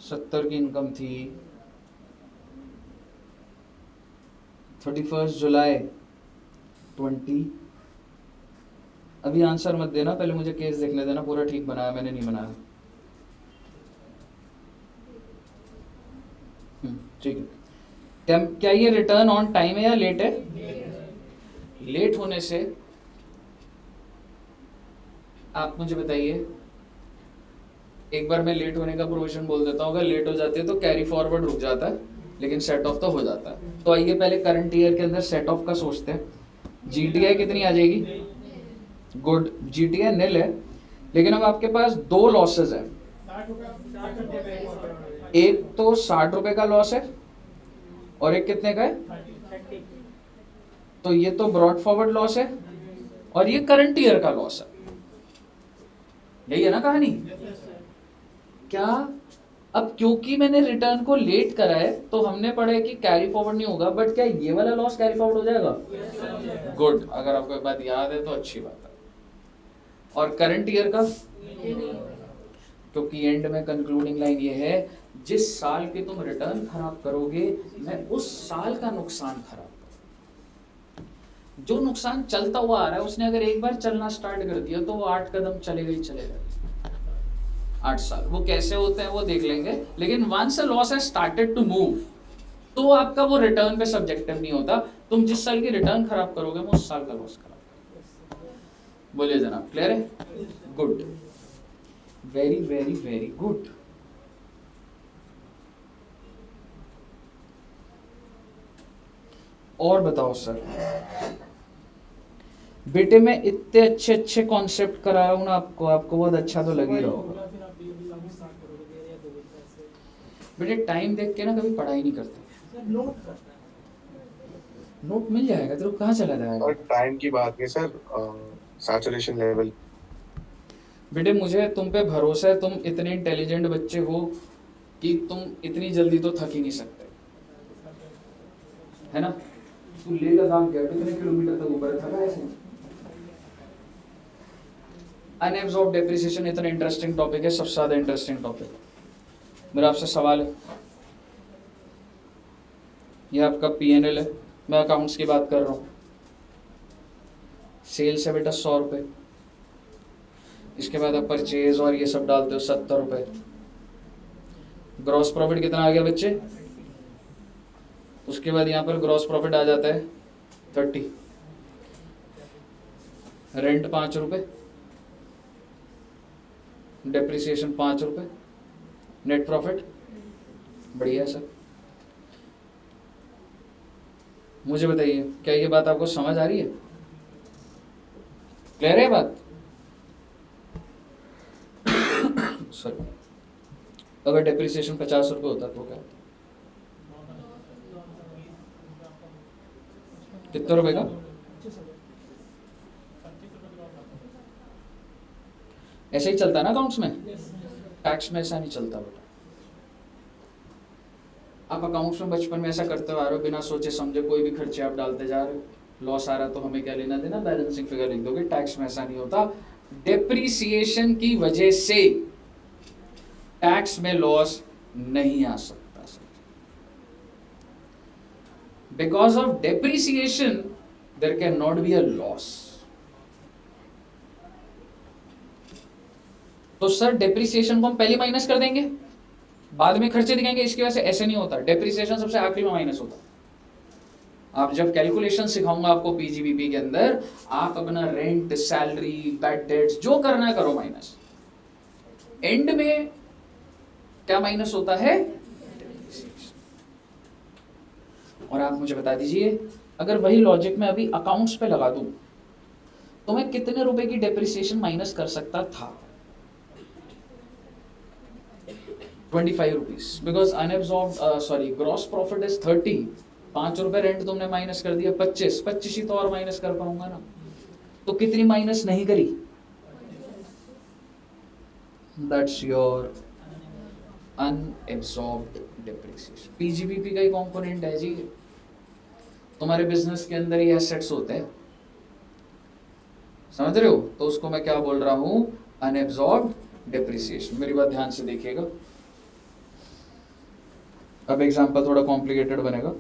70 की इनकम थी, 31 जुलाई 20। अभी आंसर मत देना, पहले मुझे केस देखने देना पूरा ठीक बनाया मैंने नहीं बनाया। ठीक है। क्या ये रिटर्न ऑन टाइम है या लेट है? लेट होने से आप मुझे बताइए, एक बार मैं लेट होने का प्रोविजन बोल देता हूँ, अगर लेट हो जाती है तो कैरी फॉरवर्ड रुक जाता है लेकिन सेट ऑफ तो हो जाता है। तो आइए पहले करंट ईयर के अंदर सेट ऑफ का सोचते हैं। जीटीआई कितनी आ जाएगी? गुड, जीटीआई नील है, लेकिन अब आपके पास दो लॉसेस है। एक तो 60 रुपए का लॉस है और एक कितने का है? तो ये तो ब्रॉड फॉरवर्ड लॉस है और ये करंट ईयर का लॉस है। यही है ना कहानी? क्या अब क्योंकि मैंने रिटर्न को लेट करा है तो हमने पढ़ा है कि कैरी फॉरवर्ड नहीं होगा, बट क्या ये वाला लॉस कैरी फॉरवर्ड हो जाएगा? गुड, अगर आपको एक बात याद है तो अच्छी बात है। और करंट ईयर का, क्योंकि एंड में कंक्लूडिंग लाइन ये है, जिस साल के तुम रिटर्न खराब करोगे मैं उस साल का नुकसान खराब करूं। जो नुकसान चलता हुआ आ रहा है उसने अगर एक बार चलना स्टार्ट कर दिया तो वो 8 कदम चलेगा ही चलेगा, 8 साल। वो कैसे होते हैं वो देख लेंगे, लेकिन once a loss has started to move तो आपका वो रिटर्न पे सब्जेक्टिव नहीं होता। तुम जिस साल की रिटर्न खराब करोगे वो उस साल का लॉस खराब करोगे। बोलिए जनाब, क्लियर है? Good, very very very good. और बताओ सर, बेटे मैं इतने अच्छे अच्छे कॉन्सेप्ट करा रहा हूं ना आपको, आपको बहुत अच्छा तो लग ही रहा होगा। फिर आप अभी स्टार्ट करोगे देर या 2 घंटे ऐसे बेटे टाइम देख के ना कभी पढ़ाई नहीं करते। सर नोट करता है। नोट मिल जाएगा तेरे को, कहाँ चला जाएगा? और टाइम की बात नहीं सर, सैचुरेशन लेवल। बेटे मुझे तुम पे भरोसा है, तुम इतने इंटेलिजेंट बच्चे हो कि तुम इतनी जल्दी तो थक ही नहीं सकते, है ना? तू लेकर दाम गया कितने किलोमीटर तक ऊपर थका ऐसे? अनएब्सॉर्ब डेप्रिसिएशन इतना इंटरेस्टिंग टॉपिक है, सबसे ज्यादा इंटरेस्टिंग टॉपिक। मेरा आपसे सवाल है, ये आपका पीएनएल है, मैं अकाउंट्स की बात कर रहा हूँ। सेल्स है बेटा 100 रुपये, इसके बाद आप परचेज और ये सब डालते हो 70 रुपये। ग्रॉस प्रॉफिट कितना आ गया बच्चे? उसके बाद यहाँ पर ग्रॉस प्रॉफिट आ जाता है 30। रेंट 5 रुपये, डेप्रिसिएशन 5 रुपये, नेट प्रॉफिट। बढ़िया सर, मुझे बताइए क्या ये बात आपको समझ आ रही है? क्लियर है बात? सर अगर डेप्रिसिएशन 50 रुपये होता तो क्या, कितने रुपए का? ऐसे ही चलता है ना अकाउंट्स में, टैक्स में ऐसा नहीं चलता बेटा। आप अकाउंट्स में बचपन में ऐसा करते हुए आ रहे हो, बिना सोचे समझे कोई भी खर्चे आप डालते जा रहे हो, लॉस आ रहा तो हमें क्या लेना देना, बैलेंसिंग फिगर लिख दोगे। टैक्स में ऐसा नहीं होता। डेप्रिसिएशन की वजह से टैक्स में लॉस नहीं आ सकता। Because of depreciation there can not be a loss. तो सर डेप्रिसिएशन को हम पहले माइनस कर देंगे, बाद में खर्चे दिखाएंगे, इसकी वजह से ऐसे नहीं होता। डेप्रिसिएशन सबसे आखिरी में माइनस होता। आप जब कैलकुलेशन सिखाऊंगा आपको पीजीबीपी के अंदर, आप अपना रेंट, सैलरी, बैड डेट्स जो करना है करो माइनस। एंड में क्या माइनस होता है? और आप मुझे बता दीजिए, अगर वही लॉजिक में अभी अकाउंट्स पे लगा दूं तो मैं कितने रुपए की डेप्रिसिएशन माइनस कर सकता था? 25 rupees, because unabsorbed gross profit is 30। 5 रुपए रेंट तुमने माइनस कर दिया, 25 ही तो और माइनस कर पाऊंगा ना। तो कितनी माइनस नहीं करी? That's your unabsorbed depreciation. PGBP का ही कंपोनेंट है जी। तुम्हारे बिजनेस के अंदर ही एसेट्स होते हैं, समझ रहे हो? तो उसको मैं क्या बोल रहा हूं? Unabsorbed depreciation. मेरी बात ध्यान से देखिएगा। अब एग्जांपल थोड़ा कॉम्प्लिकेटेड बनेगा।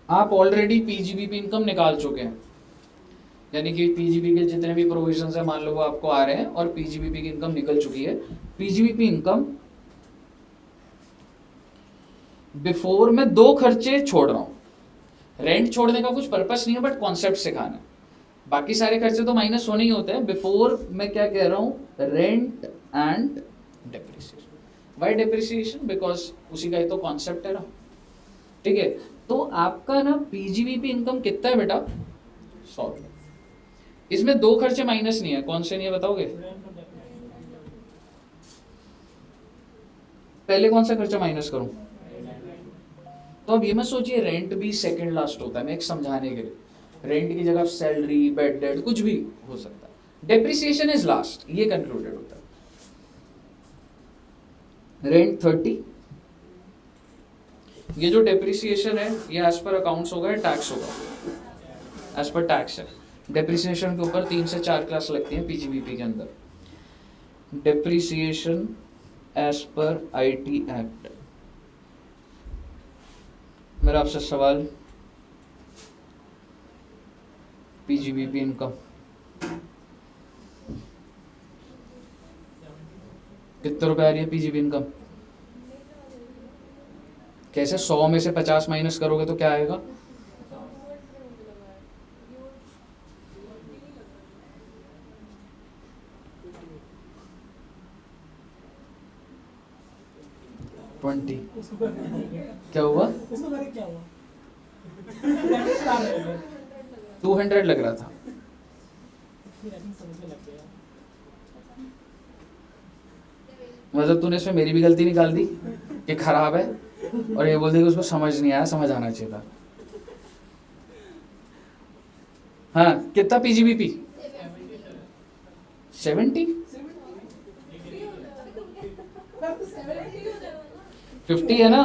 आप ऑलरेडी पीजीबीपी इनकम निकाल चुके हैं, यानी कि पीजीबी के जितने भी प्रोविजंस है मान लो वो आपको आ रहे हैं और पीजीबीपी की इनकम निकल चुकी है। पीजीबीपी इनकम बिफोर मैं 2 खर्चे छोड़ रहा हूं। रेंट छोड़ने का कुछ पर्पस नहीं है, बट कॉन्सेप्ट सिखाना है। बाकी सारे खर्चे तो माइनस होने ही होते हैं। बिफोर मैं क्या कह रहा हूं? Rent and depreciation. Why depreciation? Because उसी का ही तो कॉन्सेप्ट है ना, ठीक है? तो आपका ना पीजीबीपी इनकम कितना है बेटा? 100 रुपये। इसमें 2 खर्चे माइनस नहीं है। कौन से नहीं है बताओगे? पहले कौन सा खर्चा माइनस करूं? तो अब ये मत सोचिए रेंट भी सेकंड लास्ट होता है। मैं एक समझाने के लिए, रेंट की जगह सैलरी, बैड डेट कुछ भी हो सकता है। डेप्रिसिएशन इज लास्ट, ये कंक्लूडेड होता रेंट 30, ये जो डेप्रिसिएशन है ये एज पर अकाउंट्स होगा या टैक्स होगा? एज पर टैक्स है। डेप्रिसिएशन के ऊपर 3 से 4 क्लास लगती हैं पीजीबीपी के अंदर। Depreciation as per IT act. मेरा आपसे सवाल, पीजीबीपी इनकम कितने रुपए आ रही है पीजीबी इनकम? कैसे 100 में से 50 माइनस करोगे तो क्या आएगा? ट्वेंटी। इसको करके क्या हुआ? इसको करके क्या हुआ? 200 लग रहा था। समझ में लग गया। मतलब तूने इसमें मेरी भी गलती निकाल दी कि खराब है, और ये बोल दी कि उसको समझ नहीं आया, समझ आना चाहिए था। हाँ, कितना पीजीबीपी? 70? 50 है ना?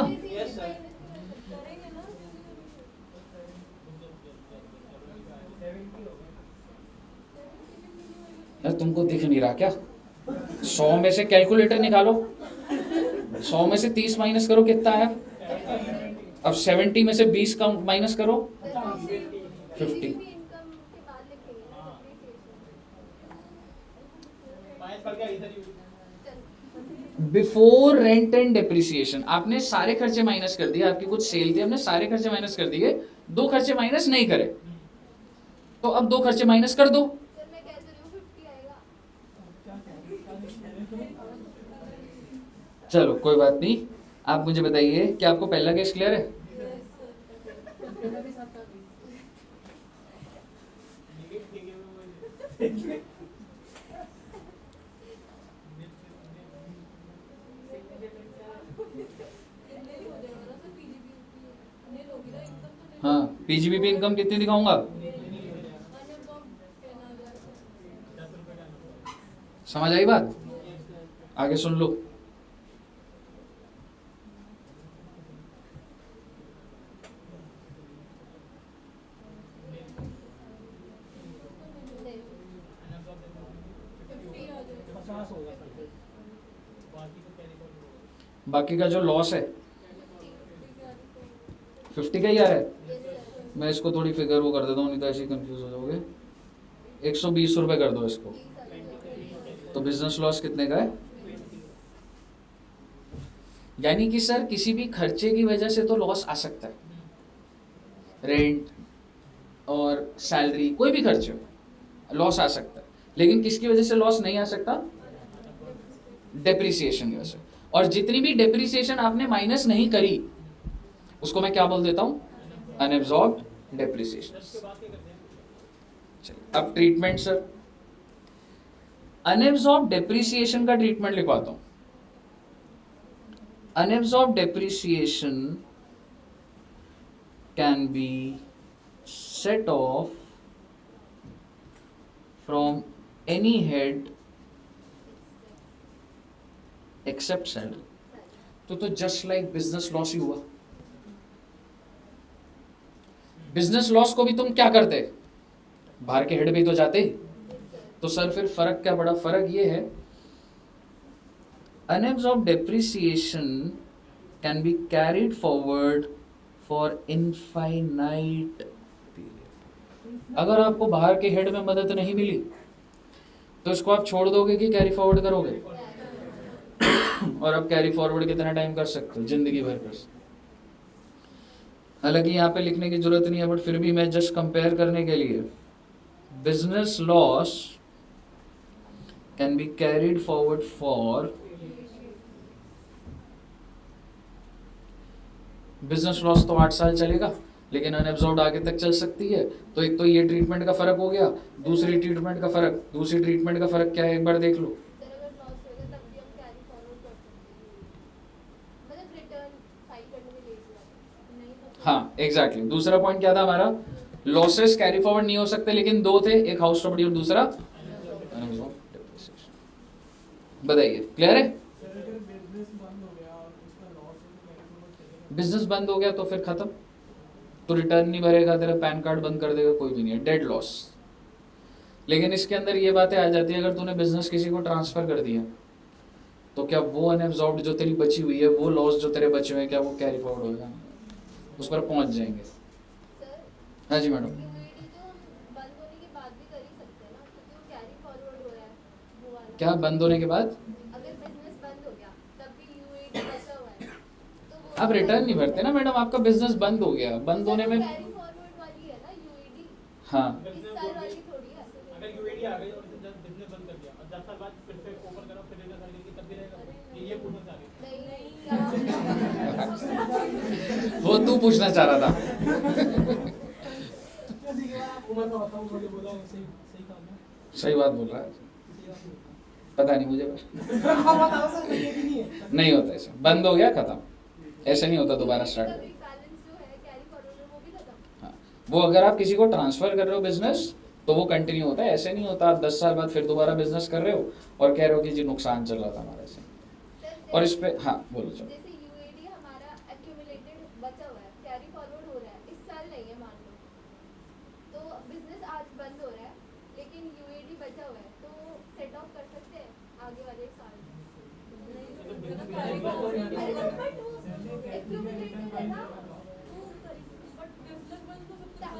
यार तुमको दिख नहीं रहा क्या? 100 में से कैलकुलेटर निकालो, 100 में से 30 माइनस करो, कितना आया? अब 70 में से 20 कम माइनस करो, 50। बिफोर रेंट एंड डेप्रिसिएशन आपने सारे खर्चे माइनस कर दिए, आपकी कुछ सेल थी, हमने सारे खर्चे माइनस कर दिए, 2 खर्चे माइनस नहीं करे, तो अब 2 खर्चे माइनस कर दो। चलो कोई बात नहीं, आप मुझे बताइए कि आपको पहला केस क्लियर है? हाँ, पीजीबीपी इनकम कितनी दिखाऊंगा? समझ आई बात? आगे सुन लो। बाकी का जो लॉस है 50 का ही आ रहा है। मैं इसको थोड़ी फिगर वो कर देता हूँ, नहीं तो ऐसे कंफ्यूज हो जाओगे। 120 रुपए कर दो इसको, तो बिजनेस लॉस कितने का है? यानी कि सर किसी भी खर्चे की वजह से तो लॉस आ सकता है, रेंट और सैलरी, कोई भी खर्चे लॉस आ सकता है, लेकिन किसकी वजह से लॉस नहीं आ सकता? डेप्रिसिएशन की वजह से। और जितनी भी डेप्रिसिएशन आपने माइनस नहीं करी उसको मैं क्या बोल देता हूं? Unabsorbed depreciation. चलिए अब ट्रीटमेंट सर, अनएब्सॉर्ब्ड डेप्रिसिएशन का ट्रीटमेंट लिखवाता हूं। Unabsorbed depreciation can be set off from any head except salary. तो जस्ट लाइक बिजनेस लॉस ही हुआ। बिजनेस लॉस को भी तुम क्या करते? बाहर के हेड पे तो जाते। तो सर फिर फर्क क्या पड़ा? फर्क ये है, unabsorbed depreciation can be carried forward for infinite period. अगर आपको बाहर के हेड में मदद नहीं मिली तो इसको आप छोड़ दोगे कि कैरी फॉरवर्ड करोगे? और अब कैरी फॉरवर्ड कितना टाइम कर सकते हो? जिंदगी भर कर सकते। हालांकि यहाँ पे लिखने की जरूरत नहीं है, बट फिर भी मैं जस्ट कंपेयर करने के लिए, business loss can be carried forward for, business loss तो 8 साल चलेगा, लेकिन अनएब्सॉर्ब्ड आगे तक चल सकती है। तो एक तो ये ट्रीटमेंट का फर्क हो गया, दूसरी ट्रीटमेंट का फर्क क्या है एक बार देख लो। हाँ एग्जैक्टली, दूसरा पॉइंट क्या था हमारा? लॉसेस कैरी फॉरवर्ड नहीं हो सकते, लेकिन 2 थे, एक हाउस प्रॉपर्टी और दूसरा बताइए, क्लियर है? बिजनेस बंद हो गया तो फिर खत्म, तो रिटर्न नहीं भरेगा, तेरा पैन कार्ड बंद कर देगा, कोई भी नहीं है, डेड लॉस। लेकिन इसके अंदर ये बातें आ जाती है, अगर तूने बिजनेस किसी को ट्रांसफर कर दिया तो क्या वो अनएब्जॉर्ब्ड जो तेरी बची हुई है, वो लॉस जो तेरे बचे हुए हैं, क्या वो कैरी फॉरवर्ड होगा, उस पर पहुंच जाएंगे। सर हाँ जी मैडम। यूएडी तो बंद होने के बाद भी कर ही सकते हैं ना, क्योंकि वो कैरी फॉरवर्ड हो रहा है वो वाला। क्या बंद होने के बाद अगर बिजनेस बंद हो गया तब भी यूएडी बचा हुआ है तो वो आप रिटर्न नहीं भरते ना मैडम, आपका बिजनेस बंद हो गया, बंद होने में कैरी फॉरवर्ड वाली है ना यूएडी, हाँ इस साल वाली थोड़ी है। अगर यूएडी आ गई और बिजनेस बंद कर दिया और 10 साल बाद फिर से ओपन करो फिर रिजल्ट आएगी तब भी रहेगा, ये पूछना चाह रही नहीं वो तू पूछना चाह रहा था। उम्र का बताऊं, मुझे बोला सही सही काम है, सही बात बोल रहा है, पता नहीं मुझे, हाँ बताओ सर, ये भी नहीं है। नहीं होता ऐसे, बंद हो गया खत्म, ऐसे नहीं होता दोबारा स्टार्ट। बैलेंस जो है कैरी फॉरवर्ड में वो भी खत्म। हाँ, वो अगर आप किसी को ट्रांसफर कर रहे हो बिजनेस तो वो कंटिन्यू होता है, ऐसे नहीं होता आप 10 साल बाद फिर दोबारा बिजनेस कर रहे हो और कह रहे हो कि जी नुकसान चल रहा था हमारे से। सर, और इस पे हाँ बोलो चलो। जैसे यूएडी हमारा एक्यूमुलेटेड बचा हुआ है, कैरी फॉरवर्ड हो रहा है, इस साल नहीं है मान लो, तो बिजनेस आज बंद हो रहा है लेकिन यूएडी बचा हुआ है, तो सेट ऑफ कर सकते हैं आगे वाले साल में। अरे बट वो एक्यूमुलेटेड है ना,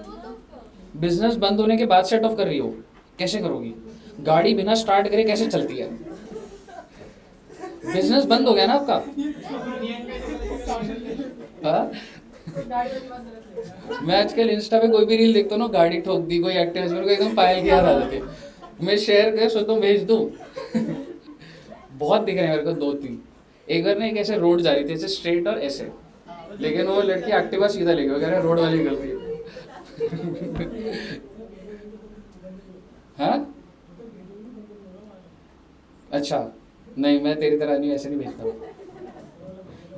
वो तो बिजनेस बंद होने के बाद सेट ऑफ कर रही हो, कैसे करोगी? गाड़ी बिना स्टार्ट करे कैसे चलती है? बिजनेस बंद हो गया ना आपका। हाँ? मैं आजकल इंस्टा पे कोई भी रील देखता हूँ ना, गाड़ी ठोक दी कोई एक्टिव, मेरे को एकदम पायल की याद आ जाती है, मैं शेयर कर सोचता हूँ भेज दूँ। बहुत दिख रहे हैं मेरे को 2-3। एक बार ना एक ऐसे रोड जा रही थी, ऐसे स्ट्रेट और ऐसे, लेकिन वो लड़की एक्टिवा सीधा लेके कह रहे रोड वाली गलती है। हाँ अच्छा, नहीं मैं तेरी तरह नहीं, ऐसे नहीं भेजता।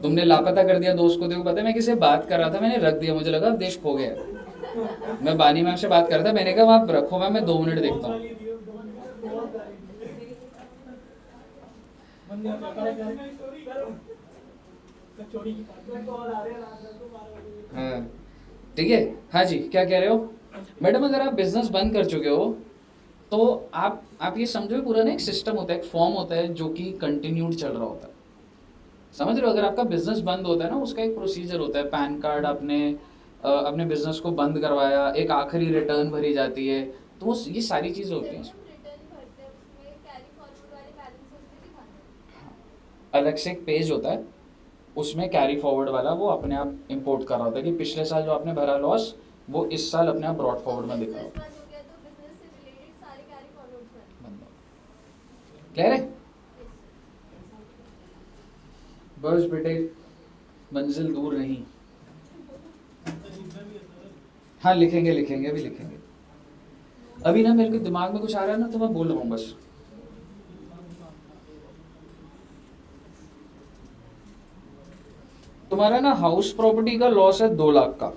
तुमने लापता कर दिया दोस्त को, देखो पता है मैं किसी बात कर रहा था, मैंने रख दिया, मुझे लगा अब देश खो गया। मैं बानी मैम से बात कर रहा था, मैंने कहा आप रखो मैम, मैं 2 मिनट देखता हूँ। हाँ ठीक है, हाँ जी क्या कह रहे हो मैडम? अगर आप बिजनेस बंद कर चुके हो तो आप ये समझो पूरा ना एक सिस्टम होता है, एक फॉर्म होता है जो कि कंटिन्यूड चल रहा होता है, समझ रहे हो? अगर आपका बिजनेस बंद होता है ना, उसका एक प्रोसीजर होता है, पैन कार्ड आपने अपने बिजनेस को बंद करवाया, एक आखिरी रिटर्न भरी जाती है, तो ये सारी चीज़ें होती हैं। रिटर्न भरते हैं उसमें कैरी फॉरवर्ड वाले बैलेंसेस भी दिखाते हैं। अलग से एक पेज होता है, उसमें कैरी फॉरवर्ड वाला वो अपने आप इंपोर्ट कर रहा होता है कि पिछले साल जो आपने भरा लॉस वो इस साल अपने आप ब्रॉड फॉरवर्ड में दिख रहा बिजनेस होता बंद हो गया तो बिजनेस से रिलेटेड सारे कैरी फॉरवर्ड्स बंद। है। क्लियर है? बस बेटे मंजिल दूर नहीं। हाँ लिखेंगे लिखेंगे, अभी लिखेंगे। अभी ना मेरे को दिमाग में कुछ आ रहा है ना, तो मैं बोल रहा हूँ बस। तुम्हारा ना हाउस प्रॉपर्टी का लॉस है 2 लाख का,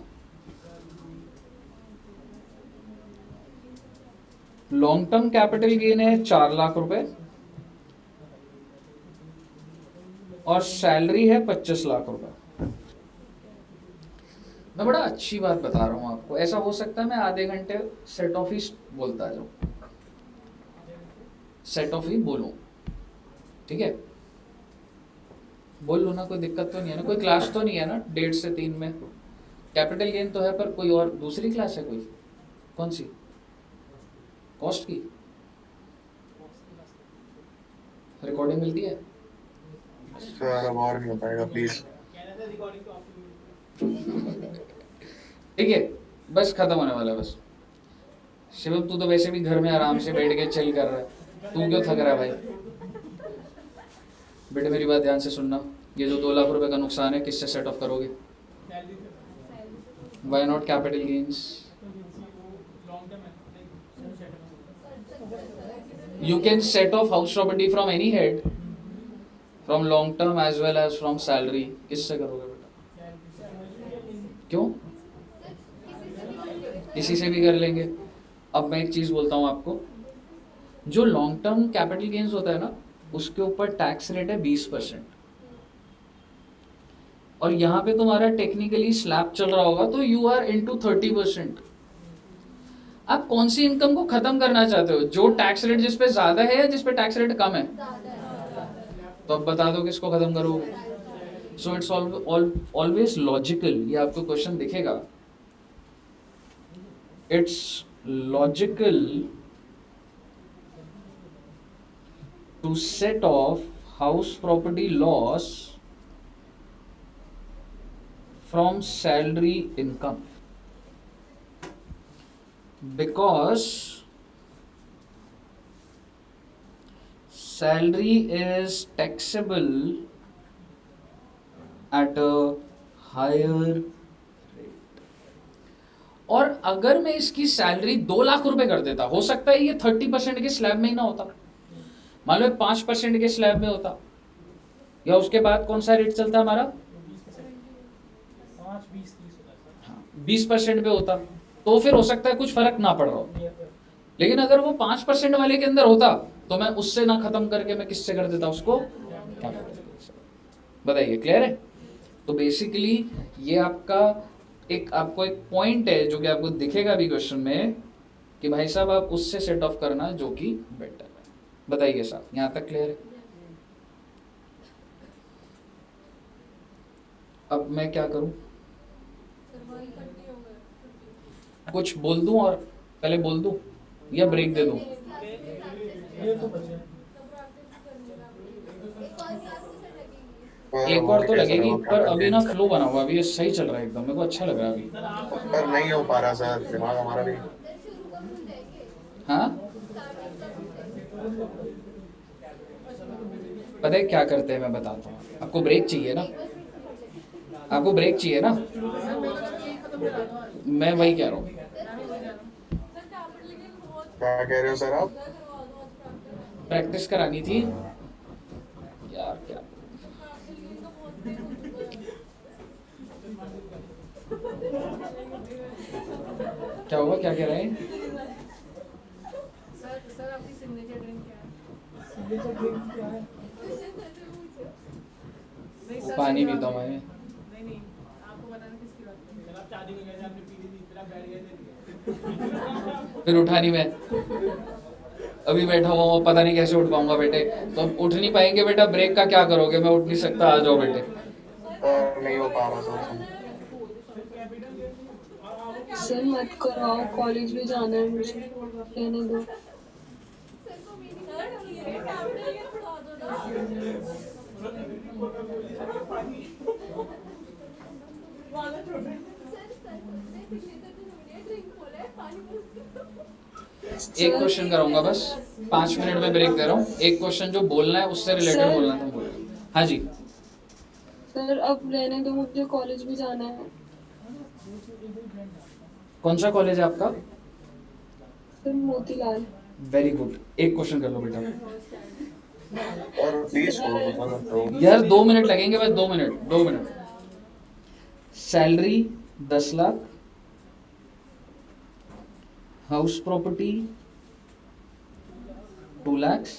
लॉन्ग टर्म कैपिटल गेन है 4 लाख रुपए, और सैलरी है 25 लाख रुपए। मैं बड़ा अच्छी बात बता रहा हूं आपको, ऐसा हो सकता है मैं आधे घंटे सेट ऑफ ही बोलता जाऊं, सेट ऑफ ही बोलूं, ठीक है? बोल लो ना, कोई दिक्कत तो नहीं है ना, कोई क्लास तो नहीं है ना 1.5 से 3 में? कैपिटल गेन तो है, पर कोई और दूसरी क्लास है कोई? कौन सी? कॉस्ट की रिकॉर्डिंग मिलती है? सर अब और नहीं हो पाएगा प्लीज। ठीक है बस खत्म होने वाला है बस। शिवम तू तो वैसे भी घर में आराम से बैठ के चिल कर रहा है, तू क्यों थक रहा है भाई? बेटे मेरी बात ध्यान से सुनना, ये जो 2 लाख रुपए का नुकसान है किससे सेट ऑफ करोगे? Why not capital gains? You can set off house property from any head, from long term as well as from salary. किससे करोगे बेटा? क्यों? किसी से भी कर लेंगे। अब मैं एक चीज बोलता हूँ आपको, जो लॉन्ग टर्म कैपिटल गेन्स होता है ना, उसके ऊपर टैक्स रेट है 20%। और यहाँ पे तुम्हारा टेक्निकली स्लैब चल रहा होगा, तो यू आर इनटू 30%। आप कौन सी इनकम को खत्म करना चाहते हो, जो टैक्स रेट जिस पे ज्यादा है या जिस पे टैक्स रेट कम है? तो अब बता दो किसको खत्म करोगे। सो इट्स ऑलवेज लॉजिकल, ये आपको क्वेश्चन दिखेगा, it's logical to set off house property loss from salary income, because salary is taxable at a higher rate। और अगर मैं इसकी सैलरी 2 लाख रुपए कर देता, हो सकता है ये 30% के स्लैब में ही ना होता, मान लो 5% के स्लैब में होता, या उसके बाद कौन सा रेट चलता हमारा, 20% पे होता, तो फिर हो सकता है कुछ फर्क ना पड़ रहा हो। लेकिन अगर वो 5% वाले के अंदर होता, तो मैं उससे ना खत्म करके मैं किससे कर देता उसको, क्या कर देता? बताइए, क्लियर है? तो बेसिकली ये आपका आपको एक पॉइंट है जो कि आपको दिखेगा भी क्वेश्चन में, कि भाई साहब आप उससे सेट ऑफ करना जो कि बेटर है। बताइए साहब, यहां तक क्लियर है? अब मैं क्या करूं, कुछ बोल दूं और पहले बोल दूं या ब्रेक दे दूं? एक और तो लगेगी, पर अभी ना फ्लो बना हुआ, अभी ये सही चल रहा है एकदम, मेरे को अच्छा लग रहा है अभी। पर नहीं हो पा रहा सर, दिमाग हमारा भी। हाँ, पता है क्या करते हैं, मैं बताता हूँ आपको। ब्रेक चाहिए ना, आपको ब्रेक चाहिए ना, मैं वही कह रहा हूँ। क्या कह रहे हो सर आप? प्रैक्टिस करानी थी यार, क्या क्या हुआ, क्या कह रहे हैं? सर आपकी सिग्नेचर ड्रिंक क्या है? नहीं सर, पानी पीता हूँ मैं। नहीं आपको बताना किसकी बात कर रहे हैं? आप शादी में गए थे, आपने पी ली थी, फिर आप बैठ गए थे। फिर उठा नहीं मैं, अभी बैठा हुआ हूँ, पता नहीं कैसे उठ पाऊंगा बेटे। तो अब उठ नहीं पाएंगे बेटा, ब्रेक का क्या करोगे? मैं उठ नहीं सकता, आ जाओ बेटे। नहीं हो पा रहा सर। सर मत कराओ, कॉलेज भी जाना है मुझे, रहने दो। एक क्वेश्चन कराऊंगा बस, 5 मिनट में ब्रेक दे रहा हूँ। एक क्वेश्चन जो बोलना है उससे रिलेटेड सर। बोलना था, बोल। हाँ जी, सर अब रहने दो, मुझे कॉलेज भी जाना है। कौन सा कॉलेज है आपका? सर मोतीलाल। वेरी गुड, एक क्वेश्चन कर लो बेटा। और प्लीज छोड़ो यार 2 मिनट लगेंगे बस, 2 minute, 2 minute. Salary 10 lakh, house property 2 lakhs,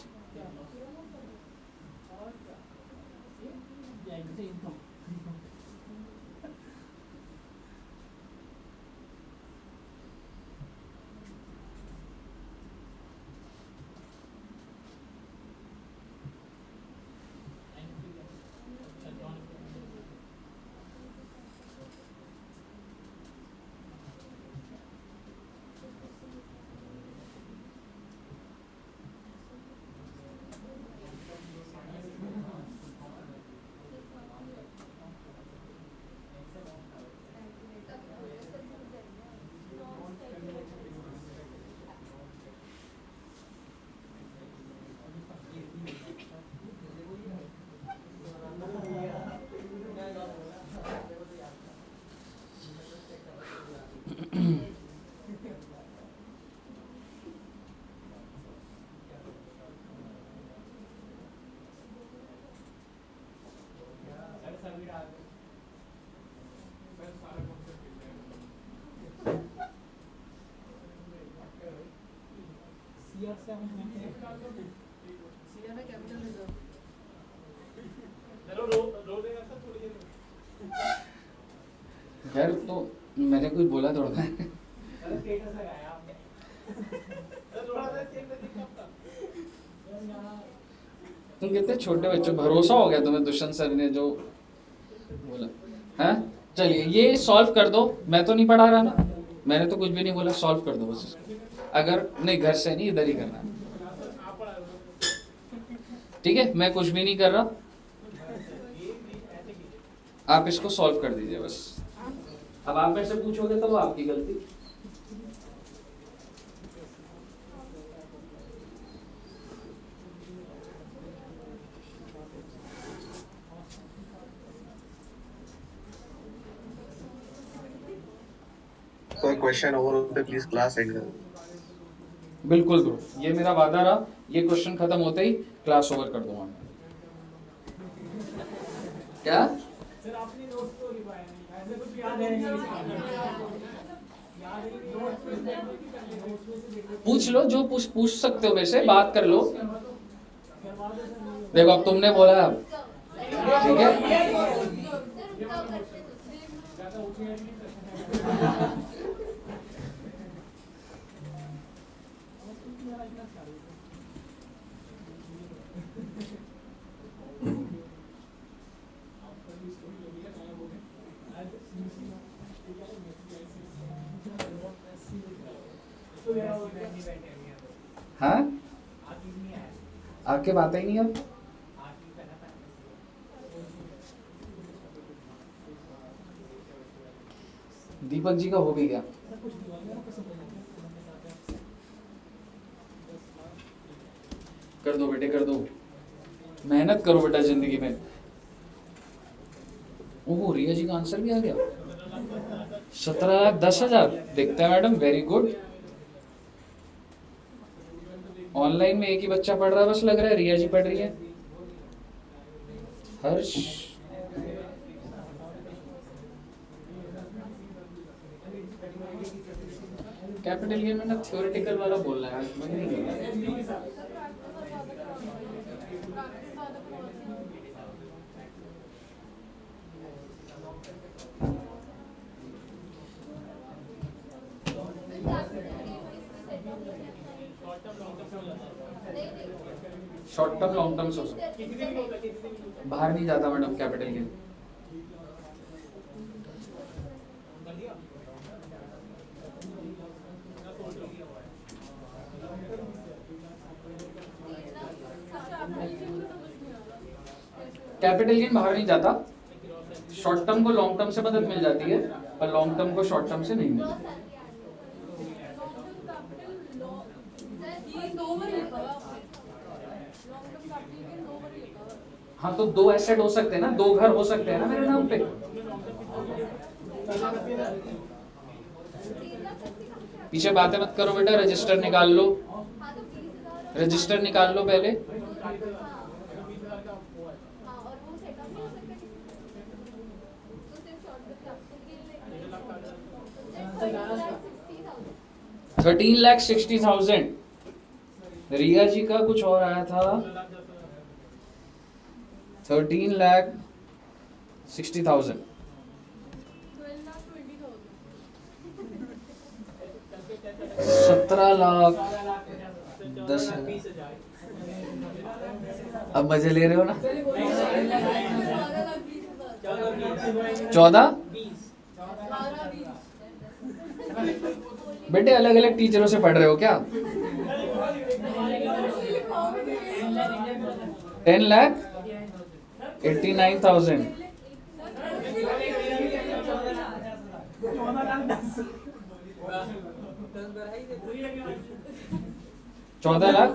CR में कैपिटल रिजर्व। रो देगा सर थोड़ी देर में। खैर तो मैंने कुछ बोला थोड़ा था। स्टेटस लगाया आपने थोड़ा सा चेक कब तक तुम कितने छोटे बच्चे, भरोसा हो गया तुम्हें दुष्यंत सर ने जो बोला। हैं चलिए ये सॉल्व कर दो, मैं तो नहीं पढ़ा रहा ना, मैंने तो कुछ भी नहीं बोला, सॉल्व कर दो बस इसको। अगर नहीं घर से नहीं, इधर ही करना है, ठीक है? मैं कुछ भी नहीं कर रहा, आप इसको सॉल्व कर दीजिए बस। अब आप मेरे से पूछोगे तो वो आपकी गलती। So question over होते please class end कर दो। बिल्कुल ब्रो, ये मेरा वादा रहा, ये क्वेश्चन खत्म होते ही क्लास ओवर कर दूंगा। क्या सर आपने नोट्स तो लिखवाया नहीं, ऐसे कुछ याद है नहीं याद ही नहीं नोट्स में से देख लो पूछ लो, जो पूछ सकते हो मेरे से, बात कर लो। देखो अब तुमने बोला, अब ठीक है, हाँ आपके बात ही नहीं अब। दीपक जी का हो भी गया। कर दो बेटे कर दो, मेहनत करो बेटा जिंदगी में। ओह रिया जी का आंसर भी आ गया, 17,10,000। देखते हैं मैडम, वेरी गुड। ऑनलाइन में एक ही बच्चा पढ़ रहा है बस, लग रहा है रिया जी पढ़ रही है। हर्ष कैपिटल ये मैंने थ्योरेटिकल वाला बोलना है, मैं नहीं कर रहा। शॉर्ट टर्म लॉन्ग टर्म से हो सकता है। बाहर नहीं जाता madam capital gain. Capital gain बाहर नहीं जाता, शॉर्ट टर्म को लॉन्ग टर्म से मदद मिल जाती है और लॉन्ग टर्म को शॉर्ट टर्म से नहीं मिलती। हाँ तो 2 एसेट हो सकते हैं ना, 2 घर हो सकते हैं ना मेरे नाम पे। पीछे बातें मत करो बेटा, रजिस्टर निकाल लो, रजिस्टर निकाल लो पहले। $13,60,000। रिया जी का कुछ और आया था, 13,60,000। 17,10,000। अब मजे ले रहे हो ना? 14 बेटे अलग अलग टीचरों से पढ़ रहे हो क्या? 10,89,000। 14 लाख।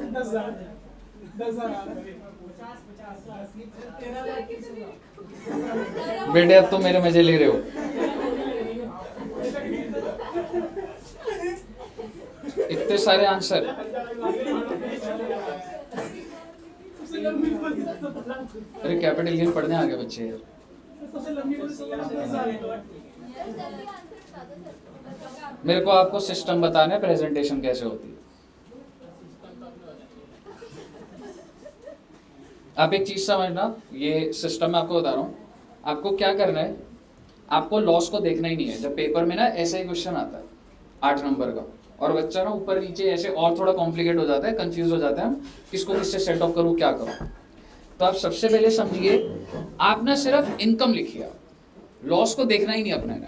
बेटे अब तुम मेरे मजे ले रहे हो। इतने सारे आंसर। अरे कैपिटल गेन पढ़ने आ गए बच्चे यार। मेरे को आपको सिस्टम बताना है, प्रेजेंटेशन कैसे होती है। आप एक चीज समझना, ये सिस्टम मैं आपको बता रहा हूँ। आपको क्या करना है, आपको लॉस को देखना ही नहीं है। जब पेपर में ना ऐसा ही क्वेश्चन आता है 8 नंबर का, और बच्चा ना ऊपर नीचे ऐसे और थोड़ा कॉम्प्लिकेट हो जाता है, कंफ्यूज हो जाता है, हम किसको किससे सेट ऑफ करूँ, क्या करूँ। तो आप सबसे पहले समझिए, आप ना सिर्फ इनकम लिखिए, लॉस को देखना ही नहीं अपने ने,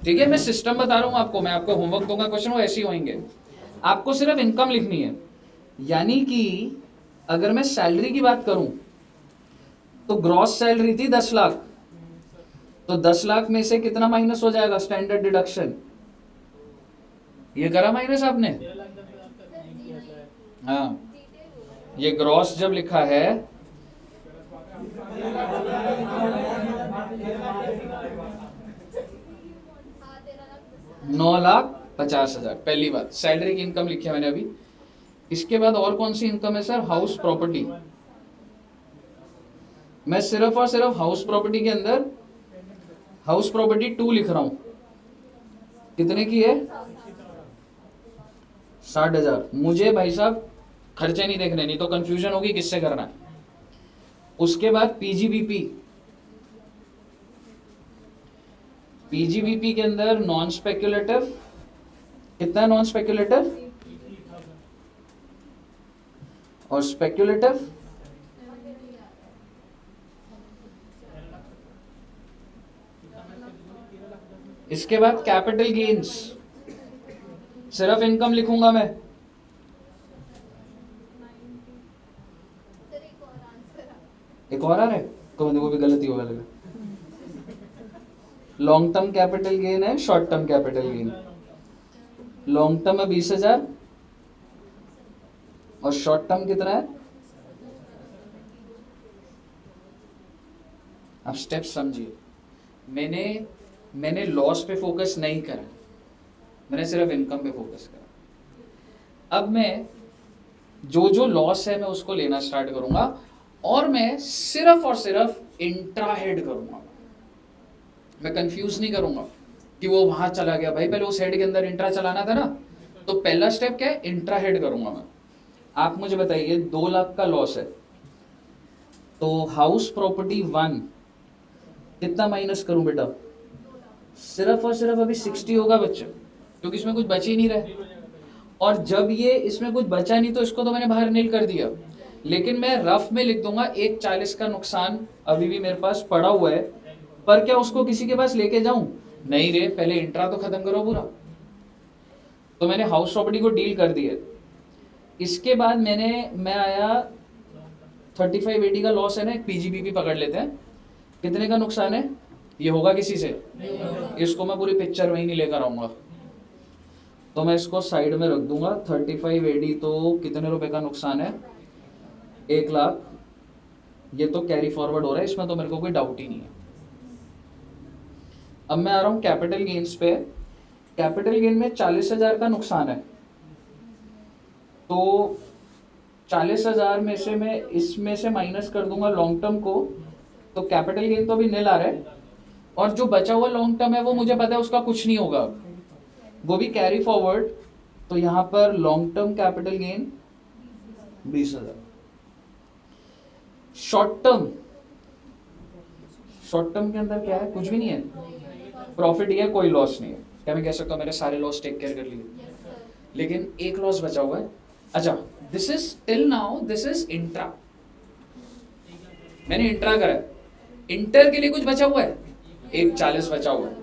ठीक है। मैं सिस्टम बता रहा हूँ आपको, मैं आपको होमवर्क दूंगा, क्वेश्चन वो ऐसे ही होंगे। आपको सिर्फ इनकम लिखनी है, यानी कि अगर मैं सैलरी की बात करूं तो ग्रॉस सैलरी थी 10 लाख, तो 10 लाख में से कितना माइनस हो जाएगा, स्टैंडर्ड डिडक्शन। ये करा माइनस आपने? हाँ, ये ग्रॉस जब लिखा है हाँ 9,50,000, पहली बात सैलरी की इनकम लिखी है मैंने अभी। इसके बाद और कौन सी इनकम है सर? House property. मैं सिर्फ और सिर्फ हाउस प्रॉपर्टी के अंदर हाउस प्रॉपर्टी 2 लिख रहा हूं, कितने की है? 60,000। मुझे भाई साहब खर्चे नहीं देखने, नहीं तो कंफ्यूजन होगी किससे करना है। उसके बाद पीजीबीपी, पीजीबीपी के अंदर नॉन स्पेक्युलेटिव, कितना नॉन स्पेक्युलेटिव और स्पेक्युलेटिव? इसके बाद कैपिटल गेन्स, सिर्फ इनकम लिखूंगा मैं। सर एक और आंसर एक और आ रहा है, तो वो भी गलती होगा लगा। लॉन्ग टर्म कैपिटल गेन है, short term capital gain. Long term है 20,000 और शॉर्ट टर्म कितना है? अब स्टेप समझिए, मैंने लॉस पे फोकस नहीं करा, मैंने सिर्फ इनकम पे फोकस करा। अब मैं जो लॉस है मैं उसको लेना स्टार्ट करूंगा, और मैं सिर्फ और सिर्फ इंट्रा हेड करूंगा। मैं कंफ्यूज नहीं करूंगा कि वो वहां चला गया, भाई पहले उस हेड के अंदर इंट्रा चलाना था ना। तो पहला स्टेप क्या है? इंट्रा हेड करूंगा मैं। आप मुझे बताइए 2 लाख का लॉस है, तो हाउस प्रॉपर्टी 1 कितना माइनस करूं बेटा? सिर्फ और सिर्फ अभी 60 होगा बच्चे, क्योंकि इसमें कुछ बच ही नहीं रहा। और जब ये इसमें कुछ बचा नहीं तो इसको तो मैंने बाहर नील कर दिया, लेकिन मैं रफ में लिख दूंगा 140 का नुकसान अभी भी मेरे पास पड़ा हुआ है। पर क्या उसको किसी के पास लेके जाऊं? नहीं रे, पहले इंट्रा तो खत्म करो पूरा। तो मैंने हाउस प्रॉपर्टी को डील कर दिया। इसके बाद मैं आया 3580 का लॉस है ना, एक पीजीबीपी पकड़ लेते हैं, कितने का नुकसान है? ये होगा किसी से? इसको मैं पूरी पिक्चर में ही नहीं लेकर आऊंगा, तो मैं इसको साइड में रख दूंगा। 3580 तो कितने रुपए का नुकसान है? 1 लाख। ये तो कैरी फॉरवर्ड हो रहा है, इसमें तो मेरे को कोई डाउट ही नहीं है। अब मैं आ रहा हूं कैपिटल गेन्स पे। कैपिटल गेन में 40,000 का नुकसान है, तो 40,000 में से मैं इसमें से माइनस कर दूंगा लॉन्ग टर्म को, तो कैपिटल गेन तो अभी नील आ रहा है। और जो बचा हुआ लॉन्ग टर्म है वो मुझे पता है उसका कुछ नहीं होगा, वो भी कैरी फॉरवर्ड। तो यहां पर long term capital gain 20,000। Short term के अंदर क्या है? कुछ भी नहीं है, प्रॉफिट ही है, कोई लॉस नहीं है। क्या मैं कह सकता हूँ मैंने सारे लॉस टेक केयर कर लिए? लेकिन एक लॉस बचा हुआ है। अच्छा, this is till now, this is intra, मैंने इंट्रा करा है। इंटर के लिए कुछ बचा हुआ है, 140 बचा हुआ है।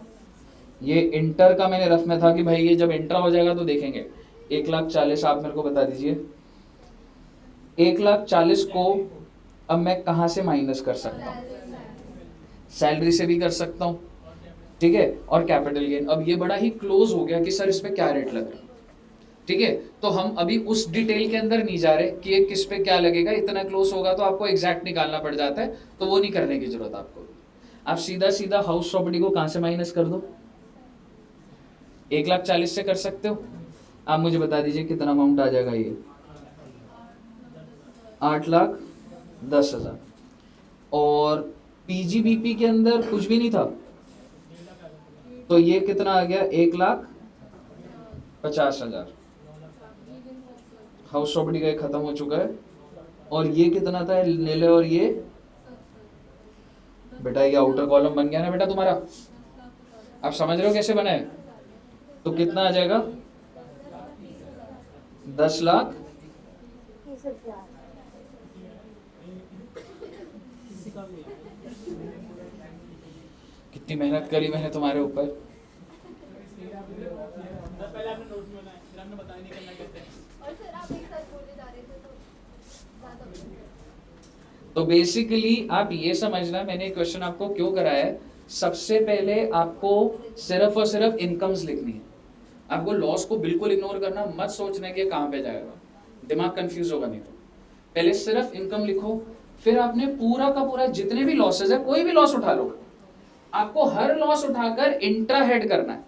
ये इंटर का मैंने रफ में था कि भाई ये जब इंट्रा हो जाएगा तो देखेंगे। 1,40,000 आप मेरे को बता दीजिए, 1,40,000 को अब मैं कहां से माइनस कर सकता हूं? सैलरी से भी कर सकता हूं, ठीक है, और कैपिटल गेन। अब ये बड़ा ही क्लोज हो गया कि सर इस पे क्या रेट लग रहा है, ठीक है। तो हम अभी उस डिटेल के अंदर नहीं जा रहे कि ये किस पे क्या लगेगा, इतना क्लोज होगा तो आपको एग्जैक्ट निकालना पड़ जाता है, तो वो नहीं करने की जरूरत आपको। आप सीधा सीधा हाउस प्रॉपर्टी को कहां से माइनस कर दो? 1,40,000 से कर सकते हो। आप मुझे बता दीजिए कितना अमाउंट आ जाएगा? ये 8,10,000। और पीजीबीपी के अंदर कुछ भी नहीं था, तो ये कितना आ गया? 1,50,000। हाउस प्रॉपर्टी का खत्म हो चुका है। और ये कितना था? ले ले। और ये बेटा ये आउटर कॉलम बन गया ना बेटा तुम्हारा, आप समझ रहे हो कैसे बना है? तो कितना आ जाएगा? 10 लाख कितनी मेहनत करी मैंने तुम्हारे ऊपर। पहले आपने नोट में बनाया, फिर आपने बताया नहीं करना कहते हैं। और सर आप एक साथ बोले जा रहे थे तो ज़्यादा तो बेसिकली आप ये समझना, मैंने क्वेश्चन आपको क्यों कराया है। सबसे पहले आपको सिर्फ और सिर्फ इनकम्स लिखनी है। आपको लॉस को बिल्कुल इग्नोर करना, मत सोचना कि कहाँ पे जाएगा, दिमाग कंफ्यूज होगा नहीं तो। पहले सिर्फ इनकम लिखो, फिर आपने पूरा का पूरा जितने भी लॉसेज है, कोई भी लॉस उठा लो, आपको हर लॉस उठाकर इंट्रा हेड करना है।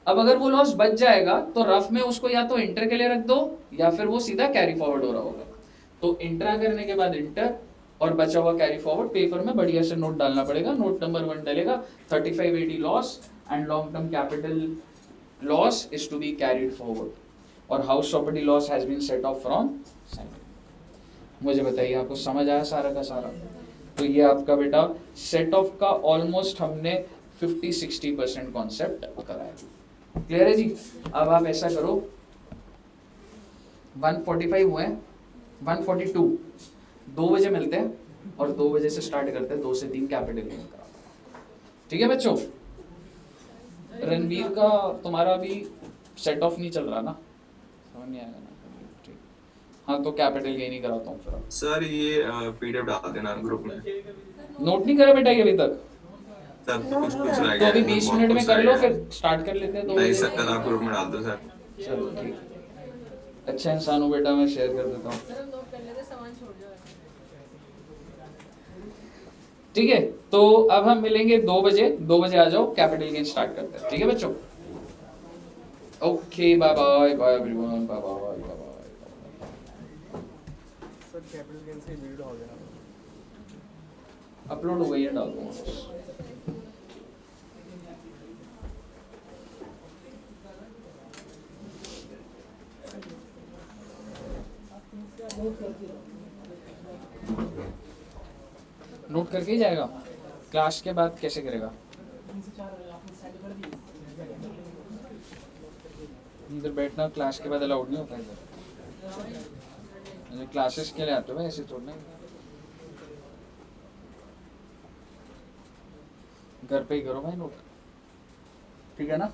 अब अगर वो लॉस बच जाएगा तो रफ में उसको या तो इंटर के लिए रख दो या फिर वो सीधा कैरी फॉरवर्ड हो रहा होगा। तो इंट्रा करने के बाद इंटर और बचा हुआ कैरी फॉरवर्ड पेपर में बढ़िया से नोट डालना पड़ेगा। नोट नंबर 1 डलेगा 3580 loss and long term capital loss is to be carried forward और house property loss has been set off from. मुझे बताइए आपको समझ आया सारा का सारा? तो ये आपका बेटा सेट ऑफ का ऑलमोस्ट हमने 50-60% कॉन्सेप्ट कराया। क्लियर है जी? अब आप ऐसा करो, 145 हुए हैं, 142 2 बजे मिलते हैं और 2 बजे से स्टार्ट करते हैं, 2 से 3 कैपिटल गेन करा। ठीक है बच्चों? रणवीर का तुम्हारा अभी सेट ऑफ नहीं चल रहा ना, समझ नहीं आएगा ना? ठीक, हाँ तो कैपिटल गेन ही कराता हूँ फिर। सर ये पीडीएफ डाल देना ग्रुप में। नोट नहीं करा बेटा ये अभी तक? सर कुछ कुछ रह तो गया अभी है, 20 बहुत मिनट में कुछ कर रह लो, गया फिर है। स्टार्ट कर लेते हैं। तो नहीं सर आप ग्रुप में डाल दो सर। चलो ठीक, अच्छा इंसान हूँ बेटा, मैं शेयर कर देता हूँ। सर हम नोट कर लेते, सामान छोड़ जाओ। ठीक है, तो अब हम मिलेंगे 2 बजे। 2 बजे आ जाओ, कैपिटल गेन स्टार्ट करते हैं। ठीक है बच्चों? Okay, bye bye bye everyone, bye bye bye bye. Sir capital gain से वीडियो हो गया। अपलोड हो गई है, डाल दूंगा। नोट करके ही जाएगा? क्लास के बाद कैसे करेगा? 3 से 4 आपने सेंड कर दी। इधर बैठना क्लास के बाद अलाउड नहीं होता इधर। क्लासेस के लिए आते हो भाई, ऐसे थोड़ा नहीं। घर पे ही करो भाई नोट, ठीक है ना?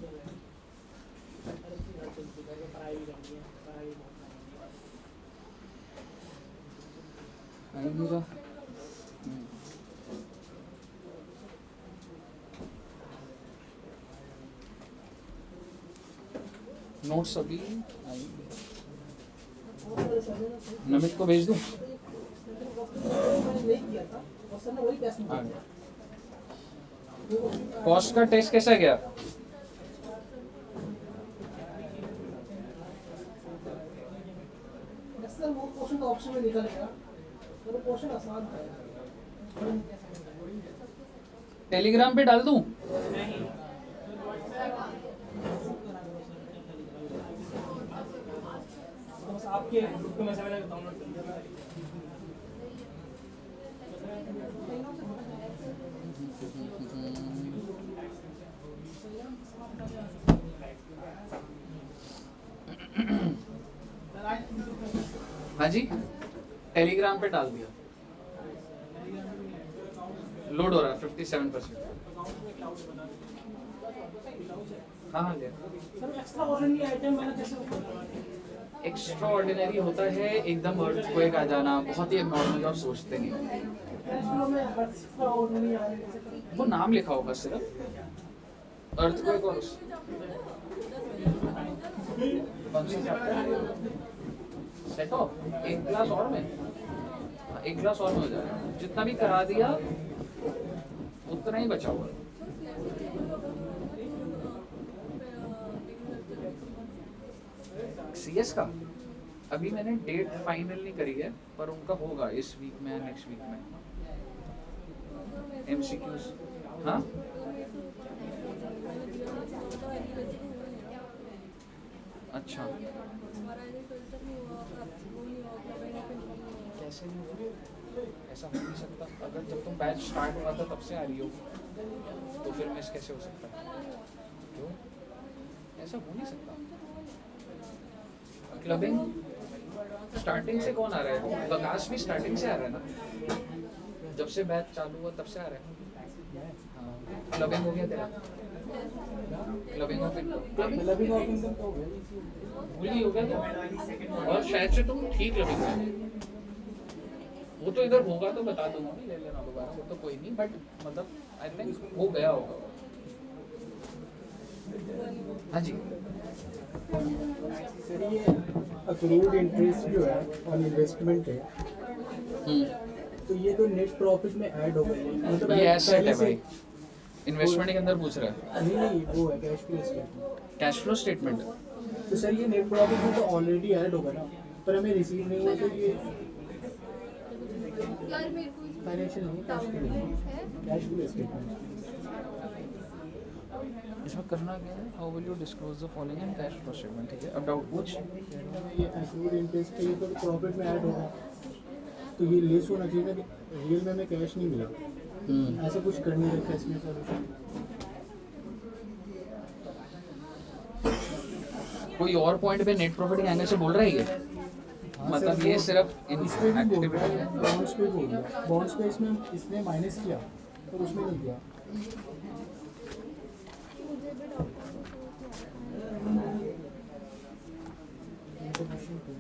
नोट्स अभी नमित को भेज दूं? कॉस्ट का टेस्ट कैसा गया? सर वो क्वेश्चन ऑप्शन में निकल गया, तो वो क्वेश्चन आसान था। टेलीग्राम पे डाल दूं? बस आपके ग्रुप में मैसेज आएगा, डाउनलोड कर लीजिए। हाँ जी, टेलीग्राम पे डाल दिया, लोड हो रहा है 57%। हाँ हाँ लिया। सर एक्स्ट्रा ऑर्डिनरी आइटम मैंने कैसे एक्स्ट्रा ऑर्डिनरी होता है एकदम अर्थक्वेक आ जाना, बहुत ही नॉर्मल, आप सोचते नहीं हो। में एक्स्ट्रा ऑर्डिनरी आ रही है? वो नाम लिखा होगा सिर्फ, अर्थक्वेक और कौन सी चैप्टर? सेट ऑफ एक क्लास और में, एक क्लास और में हो जाएगा। जितना भी करा दिया उतना ही बचा हुआ। सीएस का अभी मैंने डेट फाइनल नहीं करी है, पर उनका होगा इस वीक में, नेक्स्ट वीक में। एमसीक्यूज, हाँ अच्छा, कैसे नहीं हो? ऐसा हो नहीं सकता। अगर जब तुम बैच स्टार्ट हुआ था तब से आ रही हो, तो फिर मिस कैसे हो सकता है? क्यों? ऐसा हो नहीं सकता। क्लबिंग स्टार्टिंग से कौन आ रहा है? प्रकाश भी स्टार्टिंग से आ रहा है ना, जब से बैच चालू हुआ तब से आ रहा है। हाँ, क्लबिंग हो गया तेरा? क्लबिंग ऑफ इनकम भूल ही हो गया तो, और शायद से तुम ठीक क्लबिंग में, वो तो इधर होगा तो बता दूंगा, ले लेना दोबारा, वो तो कोई नहीं, बट मतलब आई थिंक हो गया होगा। हाँ जी, सर ये अक्रूड इंटरेस्ट जो है ऑन इन्वेस्टमेंट है, तो ये तो नेट प्रॉफिट में ऐड हो गई है, मतलब ये एसेट पहले है से- भाई, इन्वेस्टमेंट के अंदर पूछ रहा है। नहीं वो है cash flow statement. Cash flow statement तो सर ये नेट प्रॉफिट में तो ऑलरेडी ऐड होगा ना, पर हमें रिसीव नहीं हुआ, तो ये यार मेरे को फाइनेंशियल नहीं, कैश फ्लो है कैश फ्लो स्टेटमेंट। इसमें करना क्या है? How will you disclose the following in cash flow statement? ठीक है, अब डाउट पूछ। ये अक्रूड इंटरेस्ट है, ये तो प्रॉफिट में ऐड होगा, तो ये लेस होना चाहिए ना कि रियल में हमें कैश नहीं मिला, ऐसा कुछ कर नहीं रखा इसमें सॉल्यूशन। कोई और पॉइंट पे नेट प्रॉफिट के एंगल से बोल रहा है ये? मतलब ये सिर्फ इन इसमें भी बोल रहा एक्टिविटी है, बॉन्ड्स पे बोल रहा है, बॉन्ड्स पे इसने माइनस किया पर उसमें नहीं किया। मुझे भी डॉक्टर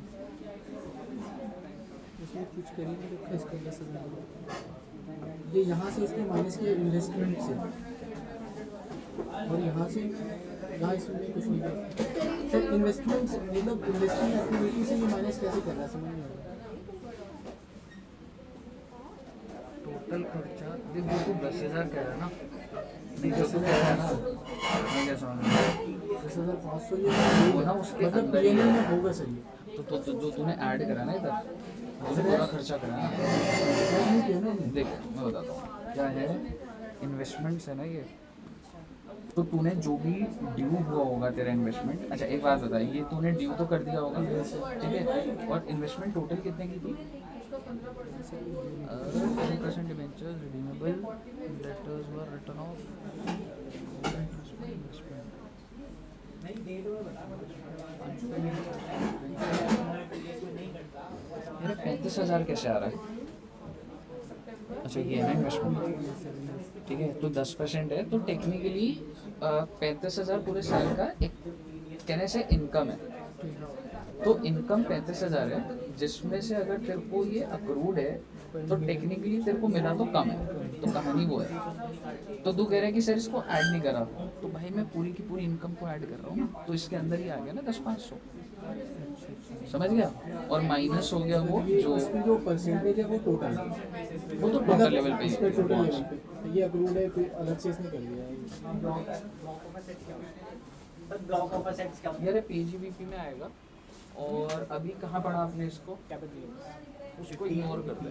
इसमें कुछ कर ही नहीं रखा इसका 10,000। ये यहाँ से इसने माइनस किया इन्वेस्टमेंट से, और यहाँ से यहाँ इसमें कुछ नहीं किया। सर इन्वेस्टमेंट मतलब इन्वेस्टमेंट एक्टिविटी से ये माइनस कैसे कर रहा है, समझ नहीं आ रहा। टोटल खर्चा देख, जो तू 10,000 कह रहा है ना, नहीं जो तू कह रहा है ना, मैं क्या समझ रहा हूँ? 10,500 ये वो ना उसके मतलब अंदर PNL में होगा सर ये। तो जो तूने ऐड करा ना इधर, उसने पूरा खर्चा करा ना। नहीं किया ना हमने। देख मैं बताता हूँ क्या है, इन्वेस्टमेंट्स है ना ये, तो तूने जो भी ड्यू हुआ होगा तेरा इन्वेस्टमेंट, अच्छा एक बात बता, ये तूने ड्यू तो कर दिया होगा, ठीक है, और इन्वेस्टमेंट टोटल कितने की थी? 10% debentures redeemable, letters were return of, 35,000 कैसे आ रहा है? अच्छा ये है ना इन्वेस्टमेंट, ठीक है, तो 10% है, तो टेक्निकली 35,000 पूरे साल का एक कहने से इनकम है। तो इनकम 35,000 है, जिसमें से अगर तेरे को ये अक्रूड है तो टेक्निकली तेरे को मिला तो कम है, तो कहानी वो है। तो तू कह रहा है कि सर इसको ऐड नहीं करा, तो भाई मैं पूरी की पूरी इनकम को ऐड कर रहा हूँ, तो इसके अंदर ही आ गया ना 10,500, समझ गया? और माइनस हो गया वो ये जो इसमें जो परसेंटेज है वो टोटल है, वो तो टोटल लेवल पे ही इस पे टोटल है। लेवल पे ये अक्रूड है, कोई अलग से इसने कर दिया है। यार पीजीबीपी में आएगा, और अभी कहाँ पढ़ा आपने इसको? उसको इग्नोर कर दो।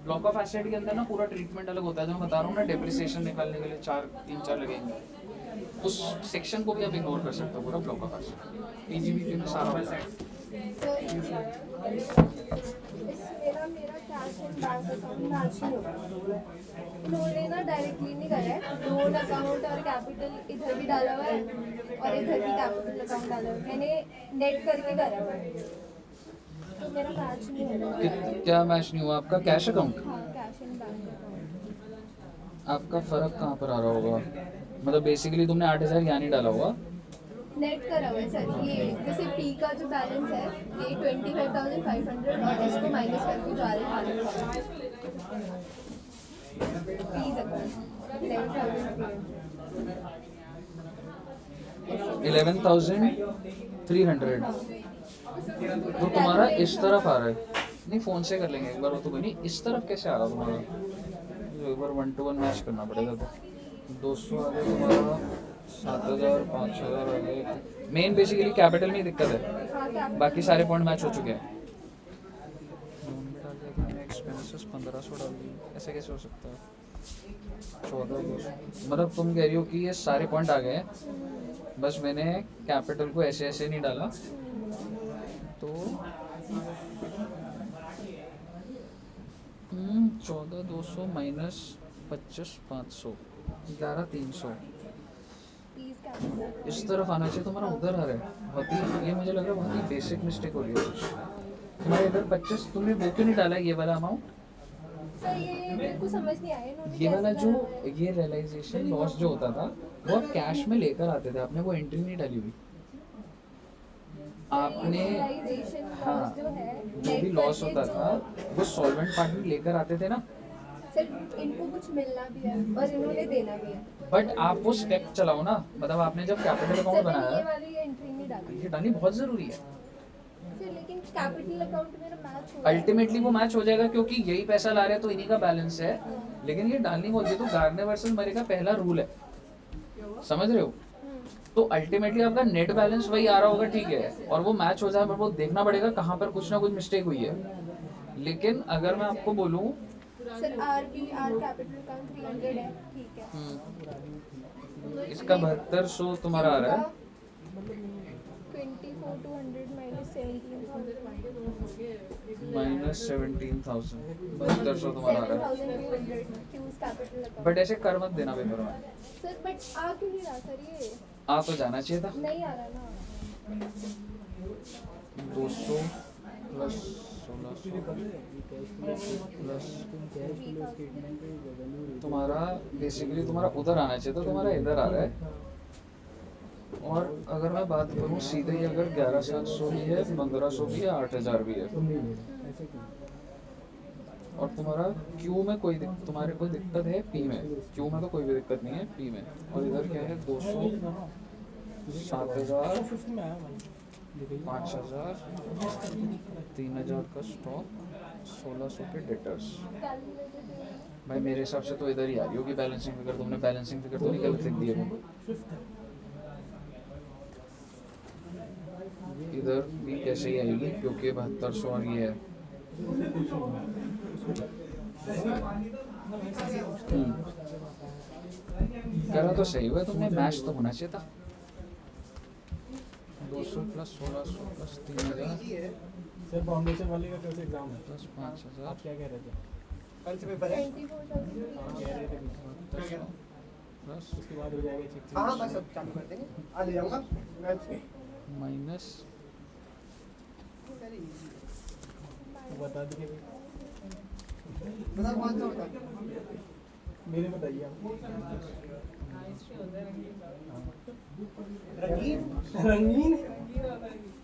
ब्लॉक ऑफ एसेट के अंदर ना पूरा ट्रीटमेंट अलग होता है, जो मैं बता रहा हूँ ना, डेप्रिसिएशन निकालने के लिए 3-4 लगेंगे, उस सेक्शन को भी आप इग्नोर कर सकते हो, पूरा ब्लॉक ऑफ एसेट पीजीबीपी में सारा होता है। मेरा cash and bank account match नहीं होगा। उन्होंने ना डायरेक्टली नहीं करा है, लोन अकाउंट और कैपिटल इधर भी डाला हुआ है और इधर भी कैपिटल अकाउंट डाला हुआ है, मैंने नेट करके करा हुआ है, तो मेरा मैच नहीं होगा। क्या मैच नहीं हुआ आपका? कैश अकाउंट हाँ, कैश एंड बैंक अकाउंट आपका फर्क कहाँ पर आ रहा होगा? मतलब बेसिकली तुमने 8,000 यहाँ नहीं डाला होगा, नेट करा हुआ है सर। ये जैसे पी का जो बैलेंस है ये 25,500 और इसको माइनस करके जा रहे हैं प्लीज अकाउंट 11,300। तो तुम्हारा इस तरफ आ रहा है, नहीं फ़ोन से कर लेंगे एक बार, वो तो कोई नहीं, इस तरफ कैसे आ रहा तुम्हारा? एक बार 1-to-1 मैच करना पड़ेगा, तो 200 आ गया तुम्हारा, 7,000, 5,000 आ गए। मेन बेसिकली कैपिटल में ही दिक्कत है, बाकी सारे पॉइंट मैच हो चुके हैं। एक्सपेंसेस 1,500 डाल दिए, ऐसे कैसे हो सकता है? 14,200, मतलब तुम कह रही हो कि ये सारे पॉइंट आ गए हैं, बस मैंने कैपिटल को ऐसे ऐसे नहीं डाला, तो 14,200 माइनस 25,500 11,300 पीस कैपिटल इस तरफ आना चाहिए, तुम्हारा उधर आ रहा है। बहुत ही, ये मुझे लग रहा है बहुत ही बेसिक मिस्टेक हो रही है कुछ। तुम्हारे इधर 25, तुमने वो क्यों नहीं डाला ये वाला अमाउंट? सर ये मेरे को समझ नहीं आया इन्होंने ये वाला कैसे जो डाला है। ये रियलाइजेशन लॉस जो होता था वो आप कैश में लेकर आते थे, आपने वो एंट्री नहीं डाली हुई। आपने Realization loss हाँ, जो है जो भी net लॉस करके होता जो- था वो सॉल्वेंट पार्ट में लेकर आते थे ना। सर इनको कुछ मिलना भी है और इन्होंने देना भी है। बट आप वो स्टेप चलाओ ना, मतलब आपने जब कैपिटल अकाउंट सर मैंने ये बनाया, वाली एंट्री नहीं डाली ये डालनी बहुत जरूरी है। सर लेकिन कैपिटल अकाउंट मेरा मैच हो रहा है। अल्टीमेटली वो मैच हो जाएगा क्योंकि यही पैसा ला रहे हैं तो इन्हीं का बैलेंस है, लेकिन ये डालनी बहुत, ये तो गार्डनर वर्सेस मरे का पहला रूल है, समझ रहे हो? तो अल्टीमेटली आपका नेट बैलेंस वही आ रहा होगा, ठीक है, और वो मैच हो जाए, पर वो देखना पड़ेगा कहाँ पर कुछ ना कुछ मिस्टेक हुई है। लेकिन अगर मैं आपको बोलूँ, सर आर कैपिटल अकाउंट 300 है, ठीक है। इसका 7200 तुम्हारा आ रहा है, 24,200 minus 17,000 -17,000, 7200 तुम्हारा आ रहा है। 7,200 क्यूज कैपिटल अकाउंट। बट ऐसे कर मत देना पेपर में, सर बट आ क्यों नहीं रहा सर ये? आ तो जाना चाहिए था। नहीं आ रहा ना। 200 प्लस 1600 प्लस तुम्हारा बेसिकली तुम्हारा उधर आना चाहिए था, तुम्हारा इधर आ रहा है। और अगर मैं बात करूँ सीधे ही, अगर 11,700 भी है, 1,500 भी है, 8,000 भी है, और तुम्हारा क्यू में कोई तुम्हारे कोई दिक्कत है, पी में, क्यू में तो कोई भी दिक्कत नहीं है, पी में। और इधर क्या है, 200, 7,000, 5,000, 3,000 का स्टॉक, 1,600 के डेटर्स। भाई मेरे हिसाब से तो इधर ही आ रही होगी बैलेंसिंग फिगर, तुमने बैलेंसिंग फिगर तो नहीं गलत लिख दी है। इधर भी कैसे ही आएगी क्योंकि 7200 और ये है। करा तो सही हुआ तुमने, मैच तो होना चाहिए था। 200 प्लस 1,600 प्लस 3,000 सर फाउंडेशन वाले का कैसे एग्जाम है? प्लस 5,000 आप क्या कह रहे थे? कल से पेपर है 24,000 कह रहे थे कुछ। प्लस उसके बाद हो जाएगा चेक। हाँ बस अब चालू कर देंगे, आ जाऊंगा मैच माइनस बता दीजिए बता 500 बता मेरे बताइए आप। रंगीन रंगीन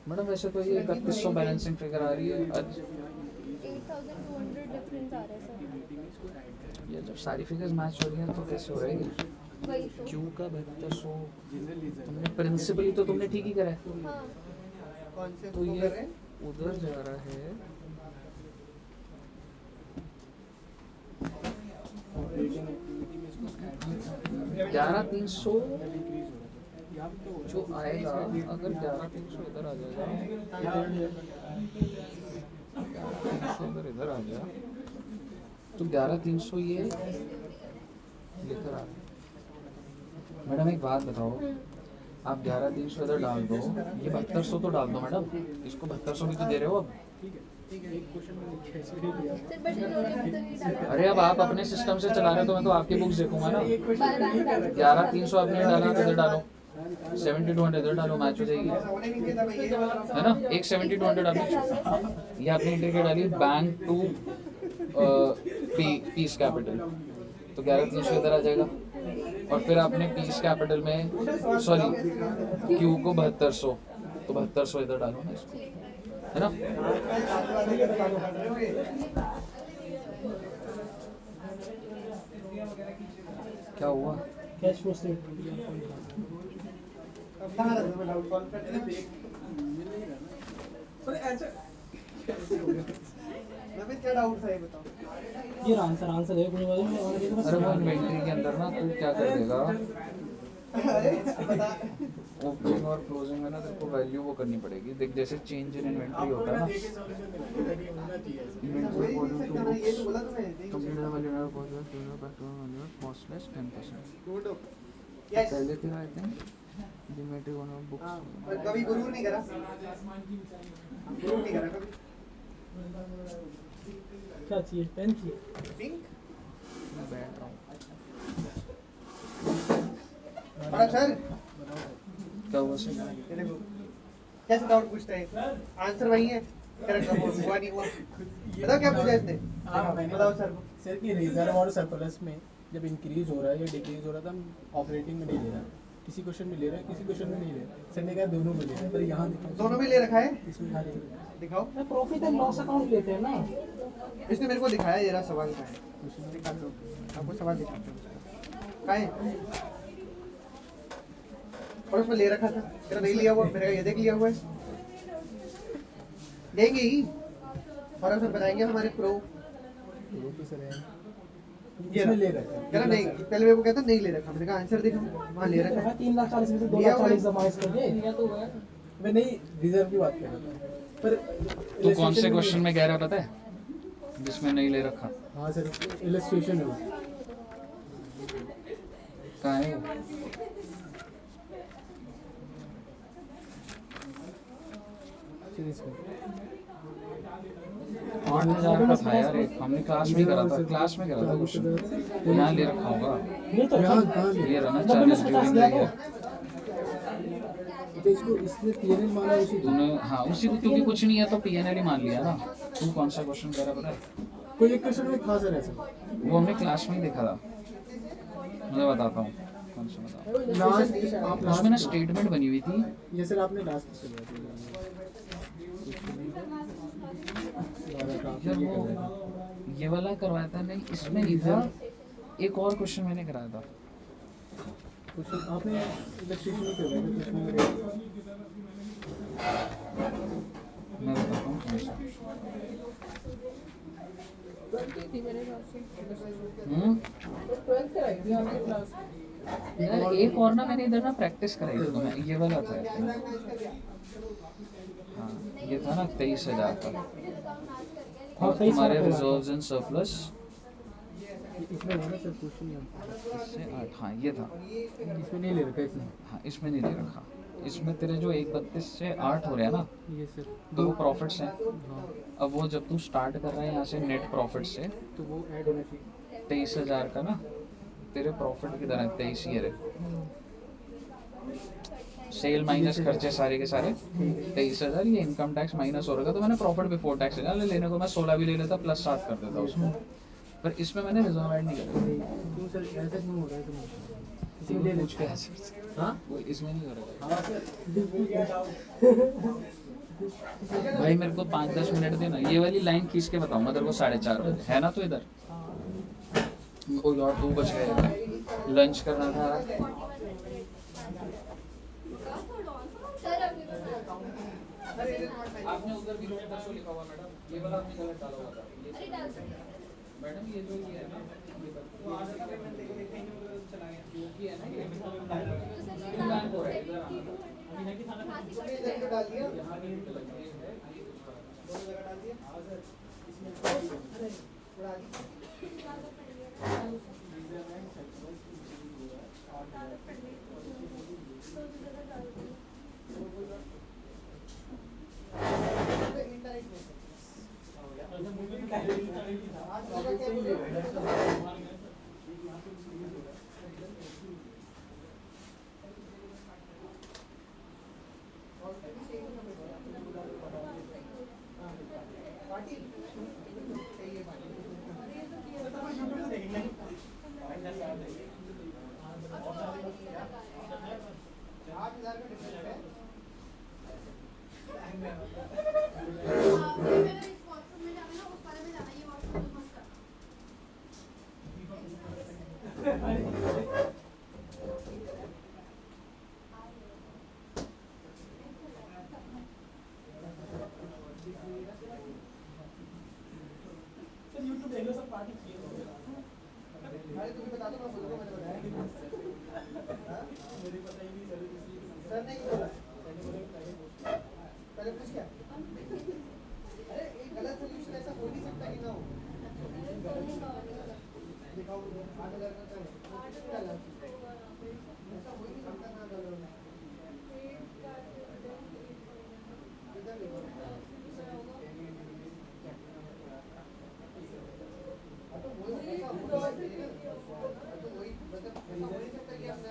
मैडम वैसे तो ये 3100 बैलेंसिंग फिगर आ रही है आज। 8,200 डिफरेंस आ रहा है सर। ये जब सारी फिगर्स मैच हो रही हैं तो कैसे हो रहेगी? वही तो। क्यू का 7200, तुमने प्रिंसिपली तो तुमने ठीक ही करा है, हाँ कौन से तो ये उधर जा रहा है। ग्यारह 300 जो आएगा, अगर 11,300 इधर आ जाएगा, 11,300 अगर इधर आ गया तो 11,300 ये लेकर आ रहे। मैडम एक बात बताओ, आप 11,300 इधर डाल दो, ये 7200 तो डाल दो मैडम, इसको 7200 भी तो दे रहे हो अब। सर बट इन्होंने भी तो नहीं डाला। अरे अब आप अपने सिस्टम से चला रहे हो तो मैं तो आपकी बुक्स देखूंगा ना। बार-बार डालो। 11,300 आपने डाला तो इधर डालो, 70-200 इधर डालो, मैच हो जाएगी, है ना। एक 70-200 डालो, ये आपने एंट्री क्या डाली, बैंक टू पीस कैपिटल, तो 11,300 इधर आ जाएगा। और फिर आपने पीस कैपिटल में, सॉरी क्यू को 7200, तो 7200 इधर डालो ना इसको, है ना। क्या हुआ? कैश फ्लो स्टेटमेंट क्या डाउट था ये बताओ। ये आंसर है कोई बात नहीं। अरे वो इन्वेंट्री के अंदर ना तू क्या कर देगा, ओपनिंग और क्लोजिंग में ना तेरे को वैल्यू वो करनी पड़ेगी। देख जैसे चेंज इन इन्वेंट्री होता है ना, inventory volume to complete value costless 10%। पहले तेरा I think inventory one of books कभी गुरूर नहीं करा, गुरूर नहीं करा कभी। क्या चाहिए? पेन चाहिए? पिंक मैं बैठ रहा हूँ। बड़ा सर क्या हुआ सर? ये देखो कैसे डाउट पूछता है, आंसर वही है, करेक्ट हुआ नहीं हुआ, बताओ क्या पूछा इसने, बताओ सर को। सर की रिजर्व और सरप्लस में जब इंक्रीज हो रहा है या डिक्रीज हो रहा था, हम ऑपरेटिंग में नहीं ले रहा, किसी क्वेश्चन में ले रहे हैं, किसी क्वेश्चन में नहीं ले रहे। सर ने कहा दोनों में ले रहे हैं, पर यहाँ दिखाओ दोनों में ले रखा है, इसमें खाली है। दिखाओ। प्रॉफिट एंड लॉस अकाउंट लेते हैं ना। इसने मेरे को दिखाया, ये रहा सवाल का है, दिखा दो आपको सवाल दिखाता हूँ का है, और उसमें ले रखा था, तेरा नहीं लिया हुआ, मेरा ये देख लिया हुआ है, देंगे ही और हम सब बताएंगे हमारे प्रो। वो तो सर है, ये इसमें ले रखा है। कह रहा नहीं, पहले मेरे को कहता नहीं ले रखा, मैंने कहा आंसर देखो वहाँ ले रखा है, 3,40,000 में से लिया हुआ है। 2,40,000 जमा कर दे, लिया तो हुआ है। मैं नहीं रिजर्व की बात कर रहा था, पर तो कौन से क्वेश्चन में कह रहा है पता है, जिसमें नहीं ले रखा? हाँ सर, इलस्ट्रेशन है वो। कहाँ है वो? सर इसमें 8,000 का था यार, एक हमने क्लास में करा था, क्लास में करा था क्वेश्चन, यहाँ ले रखा होगा। ये तो यहाँ कहाँ ले? ये रहा ना, 90 में से 40 50 ड्यूरिंग गया द तो। ईयर। तो इसको इसने पीएनएल माना उसी को। तूने हाँ उसी को, क्योंकि कुछ नहीं है तो पीएनएल ही मान लिया ना। तू कौन सा क्वेश्चन कह रहा पता है? कोई एक क्वेश्चन में था सर ऐसा। वो हमने क्लास में ही देखा था, मैं बताता हूँ कौन सा बताओ। लास्ट आप उसमें ना लास्ट स्टेटमेंट बनी हुई थी, ये सर आपने लास्ट से लिया यार वो ये वाला करवाया था नहीं, इसमें नहीं था, एक और क्वेश्चन मैंने कराया था। क्वेश्चन आपने इलस्ट्रेशन में करवाया था क्वेश्चन में। मैं बताता हूँ कौन सा। यार एक और ना मैंने इधर ना प्रैक्टिस कराई थी तो मैं ये वाला था। हाँ ये था ना 23,000 का, हाँ, 23,000 हमारे का। रिजर्व्स एंड सरप्लस इसमें है ना सर क्वेश्चन यहाँ इससे 8, हाँ ये था। इसमें नहीं ले रखा इसमें। हाँ इसमें नहीं ले रखा, इसमें तेरे जो 1,32 से 8 हो रहे हैं ना, ये सर तो वो प्रॉफिट्स हैं। हाँ, अब वो जब तू स्टार्ट कर रहा है यहाँ से नेट प्रॉफिट से, तो वो ऐड होना चाहिए। 23,000 का ना तेरे प्रॉफिट की तरह 23 ही है, सेल माइनस खर्चे सारे के सारे 23,000, ये इनकम टैक्स माइनस हो रहा था, तो मैंने प्रॉफिट बिफोर टैक्स लेने को मैं 16 भी ले लेता प्लस 7 कर देता उसमें, पर इसमें मैंने रिजर्व ऐड नहीं करा। क्यों सर ऐसा क्यों हो रहा है तुम्हें? इसी ले को पूछ के हाँ वो इसमें नहीं हो रहा। हाँ सर। भाई मेरे को 5-10 मिनट देना, ये वाली लाइन खींच के बताऊंगा तेरे को 4:30 बजे, है ना? तो इधर ओ यार 2 बज गए, लंच करना था। सर अभी बता आपने उधर भी 200 लिखा हुआ मैडम, ये वाला आपने गलत डाला हुआ था। अरे डाल दो। मैडम ये जो ये है ना, जो कि है ना ये बैंक हो रहा है इधर आना। सर यूट्यूब देख लो, सब पार्टी किए हो गया। अरे तुम्हें बता दो, मैं बोलूँगा, मैंने बताया हाँ? मेरे पता ही नहीं सर, इसलिए सर नहीं बोला, मैंने बोला पहले पूछ क्या? अरे एक गलत सोल्यूशन ऐसा हो नहीं सकता कि ना हो। दिखाओ 8,000 का है, क्या लाभ? ऐसा हो ही नहीं सकता ना गलत। इधर देखो। हाँ तो वही ऐसा हो नहीं सकता, तो वही मतलब ऐसा हो नहीं सकता कि अपना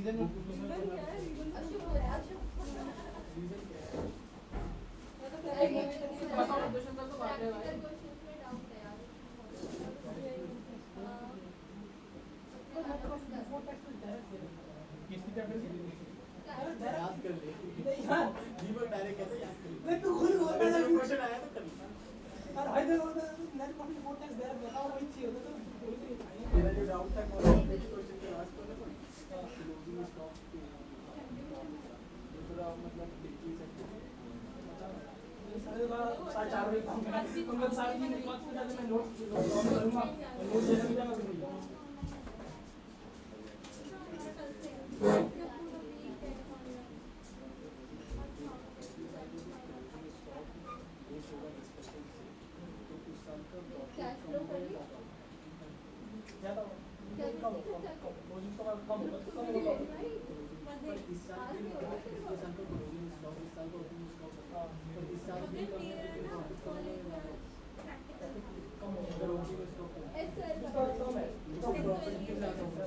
अशुभ हो रहा है, अशुभ। क्वेश्चन तो बात है भाई। प्रैक्टिकल क्वेश्चंस में डाउट है यार। किसकी चैप्टर की? याद कर ले नहीं हाँ दीपक डायरेक्ट कैसे याद कर ले नहीं तू खुद बोल रहा है क्वेश्चन आया तो कर ले यार भाई तो net copy four times they बताओ वही चाहिए होता तो वही तो मेरा जो डाउट था कौन क्वेश्चन के लास्ट वाला कोई क्लोजिंग स्टॉक दूसरा मतलब डिग्री से साढ़े 4 बजे काम करना तुम लोग सारे दिन बात कर जाते मैं नोट करूंगा नोट देना भी जाना करूंगा कैश फ्लो करिए। ज्यादा कम क्लोजिंग तो कम होगा तो कम होगा पर इस साल के पिछले साल का क्लोजिंग स्टॉक इस साल का ओपनिंग स्टॉक पर इस साल भी कम होगा अगर ओपनिंग स्टॉक कम है। तो प्रॉफिट के साथ होगा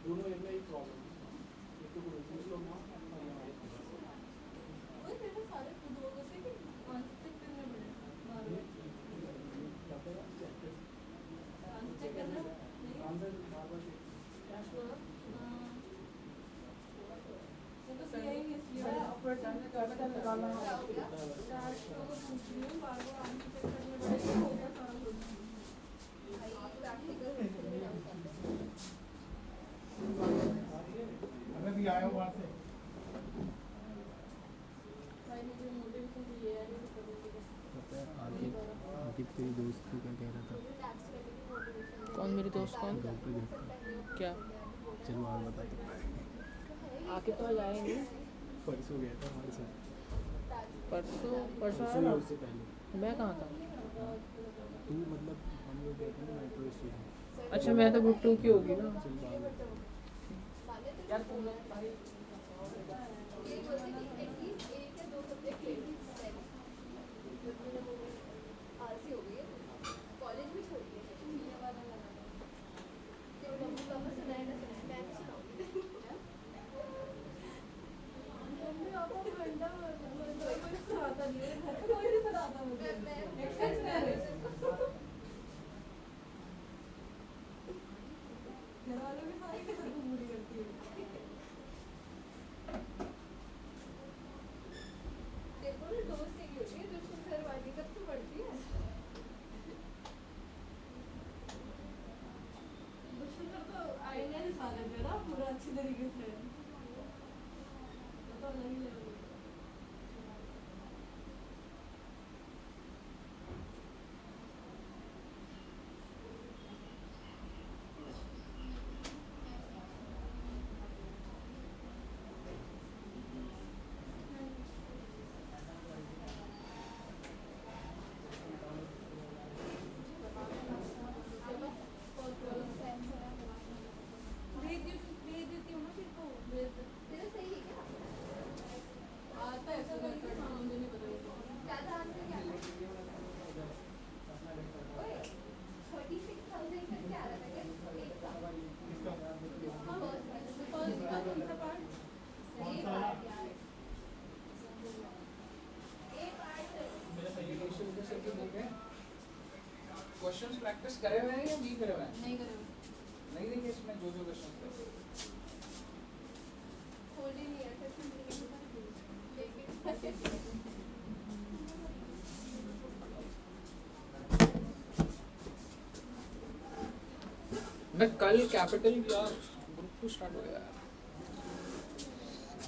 दोनों एक में ही प्रॉब्लम एक तो क्लोजिंग स्टॉक हमें भी आया वहां से आगे तेरी दोस्त को क्या कह रहा था? कौन मेरी दोस्त कौन क्या चलो और बता दो। आके तो जाएंगे परसों गया था हमारे साथ। परसों परसों परसों आया या था? उससे पहले मैं कहाँ था? तू मतलब हम लोग गए थे ना मेट्रो स्टेशन। अच्छा मैं तो गुट्टू की होगी ना। चल बाद में। यार तुम लोग ये बोलते कि एटलीस्ट एक या दो सब्जेक्ट ले आलसी हो गई है कॉलेज में छोड़ दिया तेरे मम्मी पापा सुनाए ना सुनाए मैं नहीं सुनाऊंगी मम्मी पापा घंटा कोई सुनाता नहीं है घर पे कोई नहीं सुनाता मुझे मैं घर वालों की सारी के साथ घूमने करती है देखो ना दोस्त ही होती है दुश्मन घर वाली कब तो बढ़ती है दुश्मन घर तो आईने दिखा देते हैं ना पूरा अच्छी तरीके से तो अलग ही लेवल है तेरा सही है क्या आता है ऐसा करके हाँ मुझे नहीं पता क्या था आंसर क्या था ओए 36,000 करके आ रहा था क्या एक का हाँ फर्स्ट का कौन सा पार्ट सही पार्ट यार ए पार्ट क्वेश्चंस प्रैक्टिस करे हुए हैं या नहीं करे हुए हैं? नहीं करो नहीं देखे इसमें जो जो क्वेश्चन थे खोल ही नहीं है क्वेश्चन लेकिन मैं कल कैपिटल यार ग्रुप टू स्टार्ट हो गया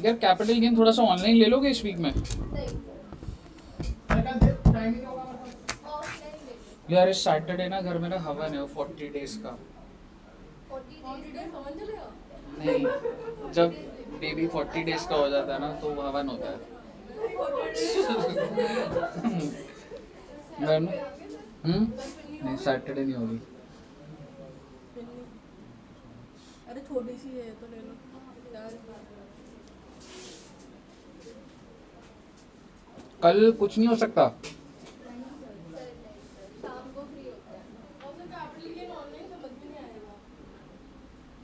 यार कैपिटल गेम थोड़ा सा ऑनलाइन ले लोगे इस वीक में नहीं टाइमिंग होगा मतलब ऑफलाइन ले यार इस सैटरडे ना घर में ना हवन है 40 डेज का 40 डेज समझ लिया नहीं जब बेबी 40 डेज का हो जाता है ना तो वो हवन होता है नहीं सैटरडे नहीं होगी। अरे छोटी सी है तो ले लो यार। कल कुछ नहीं हो सकता। शाम को फ्री होता है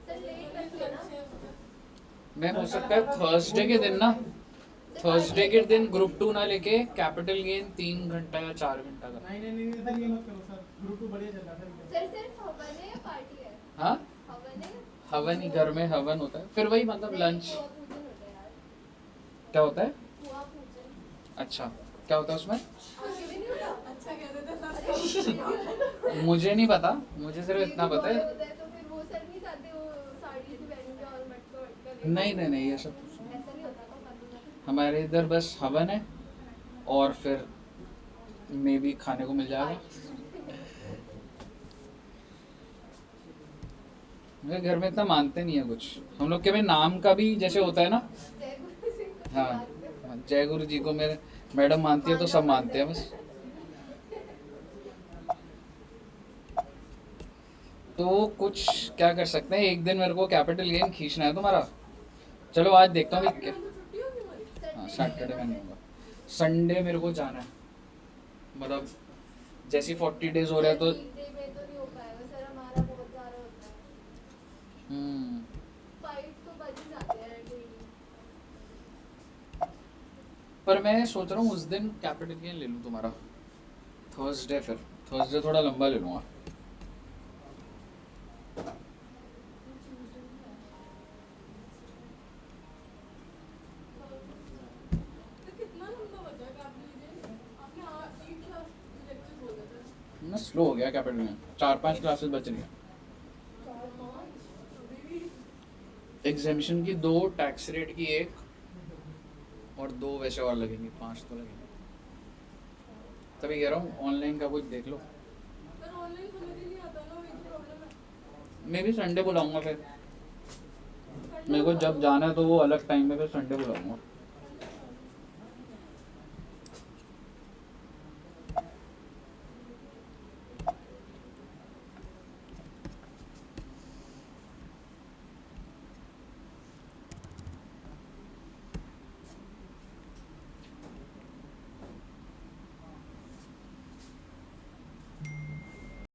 सर, लेट रखिए ना। मैं हो सकता है थर्सडे के दिन ना, थर्सडे के दिन ग्रुप 2 ना लेके कैपिटल गेन 3 घंटा या 4 घंटा का। नहीं सर, ये मत करो सर, ग्रुप 2 बढ़िया चल रहा है सर सिर्फ हवन है या पार्टी है? हाँ हवन है? हवन ही, घर में हवन होता है, फिर वही मतलब लंच। हुआ पूजन होता है यार। क्या होता है? हुआ पूजन। अच्छा क्या होता है उसमें? आपके भी नहीं होता? अच्छा कहते थे मुझे नहीं पता, मुझे सिर्फ इतना पता है। होता है तो फिर वो सर नहीं चाहते वो साड़ी से पहन के और मटका वटका नहीं ये सब ऐसा नहीं होता ना कानून में? हमारे इधर बस हवन है और फिर मे भी खाने को मिल जाएगा। मेरे घर में इतना मानते नहीं है कुछ, हम लोग के में नाम का भी जैसे होता है ना। जय गुरु सिंह को हाँ जय गुरु जी को मेरे मैडम मानती है तो सब मानते हैं बस। तो कुछ क्या कर सकते हैं, एक दिन मेरे को कैपिटल गेन खींचना है तुम्हारा। चलो आज देखता हूँ क्या। हाँ सैटरडे में नहीं होगा, संडे मेरे को जाना है, मतलब जैसे 40 डेज हो रहे हैं तो वीकडे में तो नहीं हो पाएगा सर, हमारा बहुत सारा होता है। 5 तो बज ही जाते हैं डेली। पर मैं सोच रहा हूँ उस दिन कैपिटल गेन ले लूँ तुम्हारा थर्सडे, फिर थर्सडे थोड़ा लंबा ले लूँगा। कितना लंबा बचा है आप लीजिए। आपने 8 क्लास लेक्चर्स बोले थे। मैं स्लो हो गया कैपिटल गेन, 4-5 क्लासेस बच रही हैं। एग्जामिशन की 2, टैक्स रेट की 1 और 2 वैसे और लगेंगे, 5 तो लगेंगे। तभी कह रहा हूँ ऑनलाइन का कुछ देख लो। पर ऑनलाइन समझ ही नहीं आता ना, वही प्रॉब्लम है। मैं भी संडे बुलाऊंगा, फिर मेरे को जब जाना है तो वो अलग टाइम में फिर संडे बुलाऊंगा।